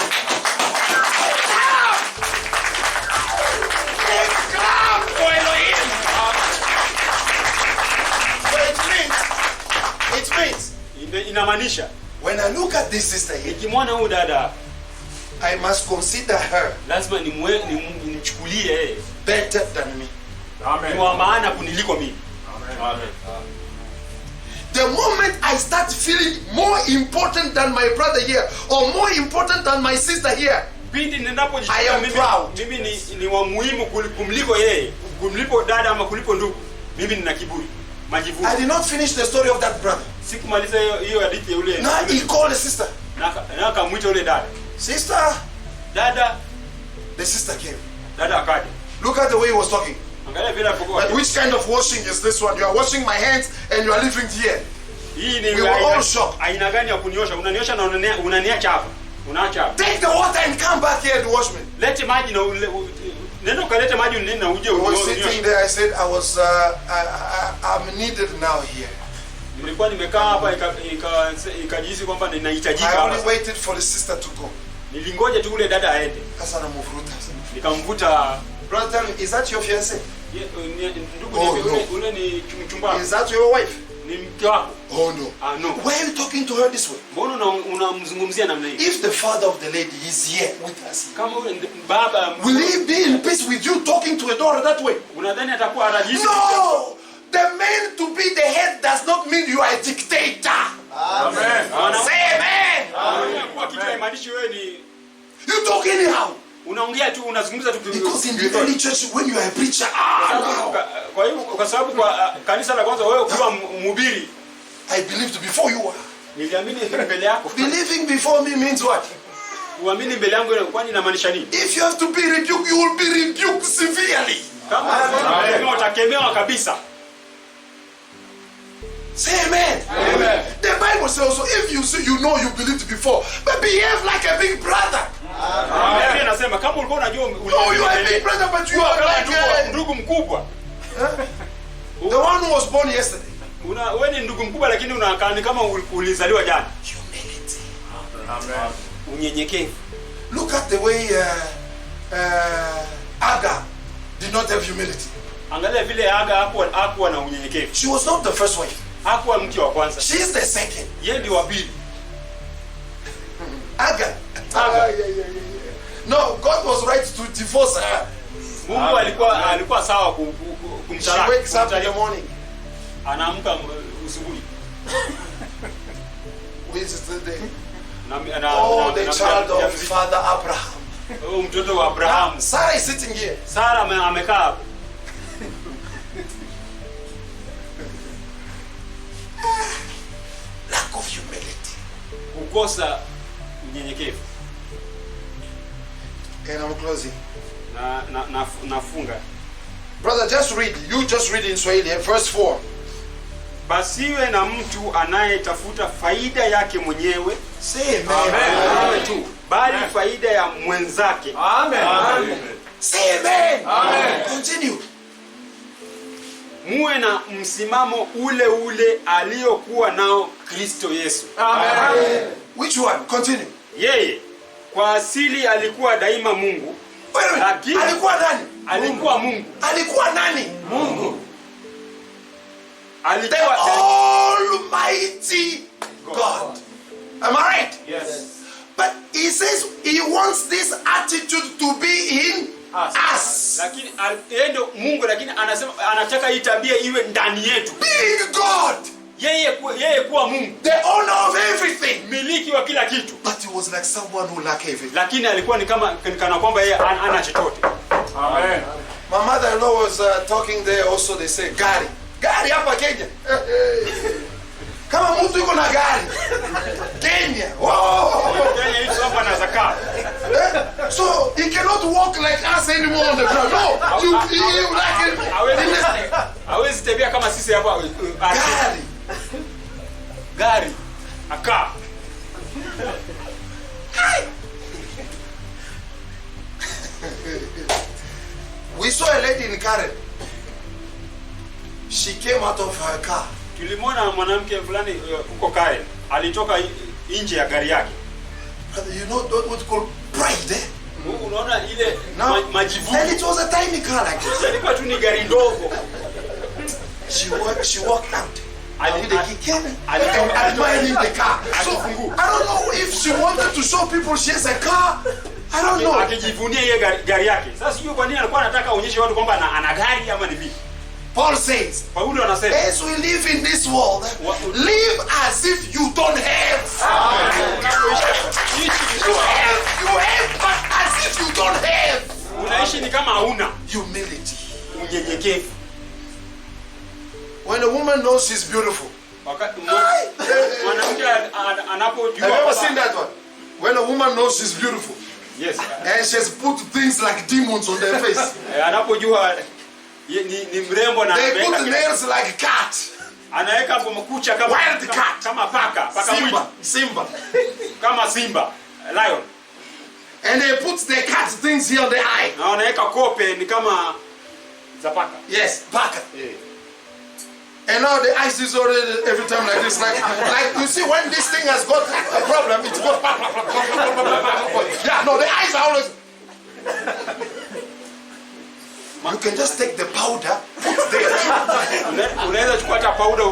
Speaker 3: It means
Speaker 2: Inamaanisha
Speaker 3: when I look at this sister here,
Speaker 2: nikimwona huyu dada
Speaker 3: I must consider her
Speaker 2: lazima nimchukulie yeye
Speaker 3: better than me.
Speaker 2: ni wa maana kuniliko mimi.
Speaker 5: Amen.
Speaker 3: The moment I start feeling more important than my brother here or more important than my sister here,
Speaker 2: Pindi
Speaker 3: I
Speaker 2: ninapojisikia
Speaker 3: am proud.
Speaker 2: mimi ni wa muhimu kumliko yeye, kumliko dada ama kuliko ndugu, mimi nina kiburi, majivuno.
Speaker 3: I did not finish the story of that brother.
Speaker 2: Sikumaliza hiyo hadithi ya ule.
Speaker 3: Now he called the sister.
Speaker 2: Na akamwita ule dada.
Speaker 3: Sister,
Speaker 2: Dada
Speaker 3: the sister came.
Speaker 2: akaja.
Speaker 3: Look at the way he was talking.
Speaker 2: Angalia vile alipokuwa.
Speaker 3: But which kind of washing is this one? You are washing my hands and you are leaving here.
Speaker 2: Hii ni
Speaker 3: We were all shocked.
Speaker 2: aina gani ya kuniosha? Unaniosha na unaniacha hapa. Unaacha hapa.
Speaker 3: Take the water and come back here to wash me.
Speaker 2: Lete maji na nenda ukalete maji na uje
Speaker 3: We were sitting
Speaker 2: unioshe.
Speaker 3: there. I said, I'm needed now here.
Speaker 2: Nilikuwa nimekaa hapa ikajihisi kwamba ninahitajika
Speaker 3: I only
Speaker 2: hapa.
Speaker 3: waited for the sister to go.
Speaker 2: Nilingoja tu ule dada aende.
Speaker 3: Sasa namvuruta.
Speaker 2: Nikamvuta.
Speaker 3: Brother, tell me, is that your fiancé?
Speaker 2: Ndugu
Speaker 3: Oh,
Speaker 2: nipe,
Speaker 3: no.
Speaker 2: ule ni mchumba.
Speaker 3: Is that your wife?
Speaker 2: Ni mke wako.
Speaker 3: Oh no.
Speaker 2: No.
Speaker 3: Why are you talking to her this way?
Speaker 2: Mbona unamzungumzia namna hii?
Speaker 3: If the father of the lady is here with us,
Speaker 2: Kama ule baba,
Speaker 3: will he be in peace with you talking to a daughter that way?
Speaker 2: unadhani atakuwa anajihisi?
Speaker 3: No! The man to be the head does not mean you are a dictator.
Speaker 5: Amen.
Speaker 3: Say amen.
Speaker 2: Kwa kitu haimaanishi wewe ni
Speaker 3: You talk anyhow.
Speaker 2: unaongea tu, unazungumza tu.
Speaker 3: Because in the early church, when you are a preacher, wow.
Speaker 2: Kwa hiyo kwa sababu kwa kanisa la kwanza wewe ukiwa mhubiri,
Speaker 3: I believed before you were.
Speaker 2: niliamini mbele yako.
Speaker 3: Believing before me means what?
Speaker 2: Uamini mbele yangu kwani inamaanisha nini?
Speaker 3: If you have to be rebuked, you will be rebuked severely.
Speaker 2: Kama utakemewa kabisa.
Speaker 3: Say amen.
Speaker 5: Amen.
Speaker 3: The Bible says also, if you say you know you believed before, but behave like a big brother.
Speaker 2: Biblia inasema kama ulikuwa unajua
Speaker 3: No, you are a big brother, but you are like
Speaker 2: ndugu mkubwa.
Speaker 3: the one who was born yesterday.
Speaker 2: Wewe ni ndugu mkubwa lakini unakaa ni kama ulizaliwa jana.
Speaker 3: Humility.
Speaker 5: Amen.
Speaker 2: Unyenyekevu.
Speaker 3: Look at the way Agar did not have humility.
Speaker 2: Angalia vile Haga hakuwa na unyenyekevu.
Speaker 3: She was not the first wife.
Speaker 2: Hakuwa mke wa kwanza.
Speaker 3: She's the second.
Speaker 2: Yeye ndio wa pili.
Speaker 3: Agar.
Speaker 2: Hagar.
Speaker 3: No, God was right to divorce her.
Speaker 2: Mungu alikuwa sawa
Speaker 3: She
Speaker 2: kumtalaka.
Speaker 3: wakes up in the morning.
Speaker 2: Anaamka usubuhi.
Speaker 3: Which is the day?
Speaker 2: Oh,
Speaker 3: The child of Father Abraham.
Speaker 2: mtoto wa Abraham.
Speaker 3: Sarah is sitting here.
Speaker 2: Sara amekaa hapo.
Speaker 3: Lack of humility.
Speaker 2: Kukosa unyenyekevu.
Speaker 3: And I'm closing.
Speaker 2: Nafunga.
Speaker 3: Brother, just read. You just read in Swahili, verse 4.
Speaker 2: Basiwe na mtu anayetafuta faida yake mwenyewe.
Speaker 3: Say amen.
Speaker 2: Amen tu. Bali faida ya mwenzake.
Speaker 5: Amen.
Speaker 3: Say amen. Amen. Continue.
Speaker 2: Muwe na msimamo ule ule aliokuwa nao Kristo Yesu.
Speaker 3: Amen. Which one? Continue.
Speaker 2: Yeye kwa asili alikuwa daima Mungu.
Speaker 3: Wait.
Speaker 2: Lakini
Speaker 3: Alikuwa nani?
Speaker 2: alikuwa Mungu.
Speaker 3: Alikuwa nani?
Speaker 2: Mungu.
Speaker 3: The
Speaker 2: Alikuwa
Speaker 3: Almighty God. Am I right?
Speaker 5: Yes.
Speaker 3: But he says he wants this attitude to be in us.
Speaker 2: lakini yeye ndio Mungu, lakini anasema anataka hii tabia iwe ndani yetu.
Speaker 3: Being God.
Speaker 2: Yeye kuwa Mungu.
Speaker 3: The owner of everything.
Speaker 2: Miliki wa kila kitu.
Speaker 3: But he was like someone who lacked everything.
Speaker 2: Lakini alikuwa ni kana kwamba yeye ana chochote.
Speaker 5: Amen.
Speaker 3: My mother-in-law was talking there also. They say gari. Gari hapa Kenya. Kama mtu yuko na gari. Kenya. Wow.
Speaker 2: Kenya hizo hapa na zakat.
Speaker 3: So he cannot walk like us anymore on the ground. No. You like it.
Speaker 2: Hawezi tembea kama sisi hapa.
Speaker 3: Gari.
Speaker 2: Gari. Aka.
Speaker 3: We saw a lady in Karen. She came out of her car.
Speaker 2: Tulimwona mwanamke fulani huko Karen. Alitoka nje ya gari yake.
Speaker 3: You know what you call pride, eh?
Speaker 2: Unaona ile majivuno.
Speaker 3: And it was a tiny car like this.
Speaker 2: Ilikuwa tu ni gari ndogo.
Speaker 3: She walked out. With the key and admiring the car. So I don't know if she wanted to show people she has a car. I don't know.
Speaker 2: Akijivunia ile gari yake. Sasa sijui kwa nini alikuwa anataka aonyeshe watu kwamba ana gari ama ni vipi.
Speaker 3: Paul says,
Speaker 2: Paulo anasema,
Speaker 3: as we live in this world, live as if you don't have. You have, but as if you don't have.
Speaker 2: Unaishi ni kama hauna.
Speaker 3: Humility.
Speaker 2: Unyenyekevu.
Speaker 3: When a woman knows she's beautiful.
Speaker 2: Wakati mwanamke anapojua.
Speaker 3: Have you ever seen that one? When a woman knows she's beautiful.
Speaker 2: Yes.
Speaker 3: And she's put things like demons on their face.
Speaker 2: Anapojua ni mrembo na
Speaker 3: they put nails like cat.
Speaker 2: Anaweka hapo makucha kama
Speaker 3: wild cat,
Speaker 2: kama paka
Speaker 3: Simba.
Speaker 2: Kama simba, lion.
Speaker 3: And they put the cat things here on the eye.
Speaker 2: Na wanaweka kope ni kama za paka.
Speaker 3: Yes, paka. Yeah. And now the eyes is already every time like this, like you see when this thing has got a problem, it goes. Yeah, no, the eyes are always. You can just take the powder, put there.
Speaker 2: Unaweza chukua hata powder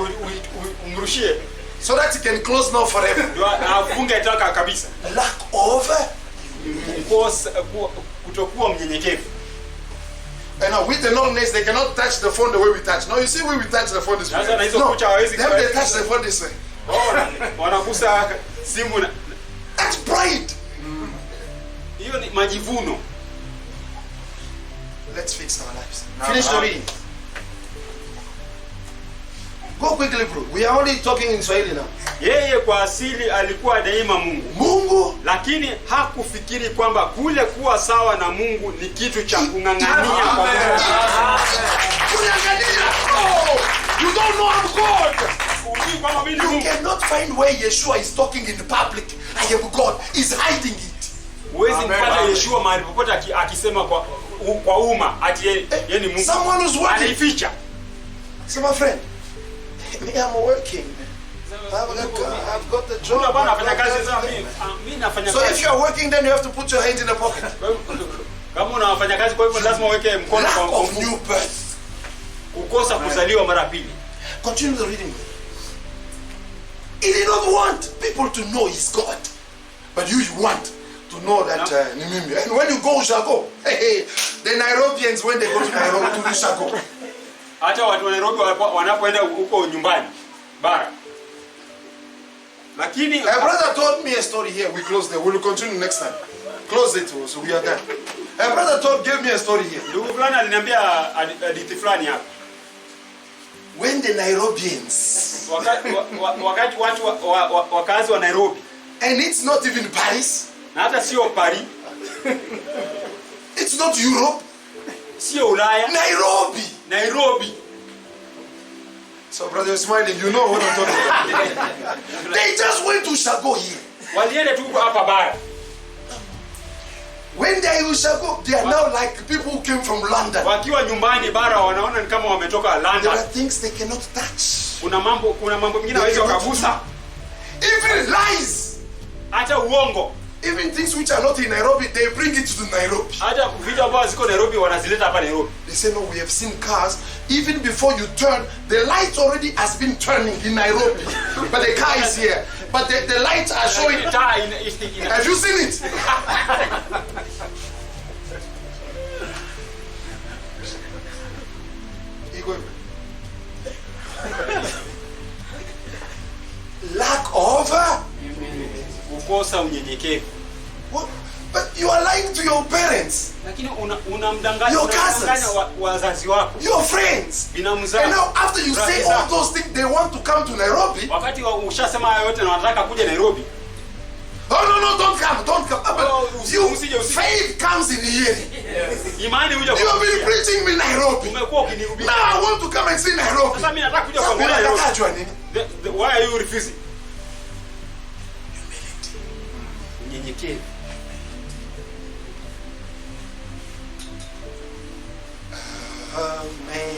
Speaker 2: umrushie
Speaker 3: so that it can close now forever.
Speaker 2: Afunge taka kabisa.
Speaker 3: Lack of
Speaker 2: kutokuwa mnyenyekevu.
Speaker 3: And now with the knowledge, they cannot touch the phone the way we touch. Now you see when we touch the phone this way.
Speaker 2: No,
Speaker 3: they touch the phone this way.
Speaker 2: Wanagusa simu na.
Speaker 3: That's pride.
Speaker 2: Hiyo ni majivuno.
Speaker 3: Let's fix our lives. Finish the reading. Go quickly, bro. We are only talking in Swahili now.
Speaker 2: Yeye kwa asili alikuwa daima
Speaker 3: Mungu,
Speaker 2: lakini hakufikiri kwamba kule kuwa sawa na Mungu ni kitu cha kung'ang'ania kwa Mungu.
Speaker 3: Oh, you don't know I'm God.
Speaker 2: You
Speaker 3: cannot find where Yeshua is talking in the public. I am God. He's hiding it.
Speaker 2: Huwezi mpata Yeshua mahali popote akisema kwa umma ati yeye ni Mungu.
Speaker 3: Someone who's working.
Speaker 2: Anaificha.
Speaker 3: So my friend, me I'm working. I've got the job. So if you are working, then you have to put your hands in the pocket.
Speaker 2: Kama unafanya kazi, kwa hivyo lazima uweke mkono kwa
Speaker 3: new birth.
Speaker 2: Kukosa kuzaliwa mara pili.
Speaker 3: Continue the reading. He did not want people to know he's God. But you want to know that Nimimbi. And when you go Ushago, the Nairobians, when they go to Nairobi, to Ushago.
Speaker 2: Hata watu wa Nairobi wanapoenda huko nyumbani bara. Lakini
Speaker 3: a brother told me a story here. We close there. We will continue next time. Close it, so we are done. A brother gave me a story here.
Speaker 2: ndugu fulani aliniambia hadithi fulani hapa.
Speaker 3: When the Nairobians,
Speaker 2: wakati watu wakazi wa Nairobi,
Speaker 3: and it's not even Paris,
Speaker 2: na hata sio Paris,
Speaker 3: it's not Europe,
Speaker 2: sio Ulaya, Nairobi.
Speaker 3: So brother, you're smiling, you know what I'm talking about. They just went to Ushago here.
Speaker 2: Walienda tu hapa bara.
Speaker 3: When they are in Ushago, they are now like people who came from London.
Speaker 2: Wakiwa nyumbani bara wanaona ni kama wametoka London.
Speaker 3: There are things they cannot touch.
Speaker 2: Kuna mambo mengine hawezi kugusa.
Speaker 3: Even lies.
Speaker 2: Hata uongo.
Speaker 3: Even things which are not in Nairobi, they bring it to Nairobi.
Speaker 2: Hata vitu ambavyo ziko Nairobi wanazileta hapa Nairobi.
Speaker 3: They say, no, we have seen cars. Even before you turn, the light already has been turning in Nairobi. But the car is here. But the lights are showing. Have you seen it? Lack of
Speaker 2: kukosa unyenyekevu.
Speaker 3: But you are lying to your parents.
Speaker 2: Lakini unamdanganya wazazi wako.
Speaker 3: Your friends.
Speaker 2: Binamzao.
Speaker 3: And now after you say all those things, they want to come to Nairobi.
Speaker 2: Wakati ushasema hayo yote na wanataka kuja Nairobi.
Speaker 3: Oh no, don't come. Faith comes in here.
Speaker 2: Imani huja.
Speaker 3: You have been preaching me Nairobi.
Speaker 2: Umekuwa ukinihubiri.
Speaker 3: Now I want to come and see Nairobi.
Speaker 2: Sasa mimi nataka kuja kwa Nairobi. Why are you refusing? Unyenyekevu.
Speaker 3: Amazing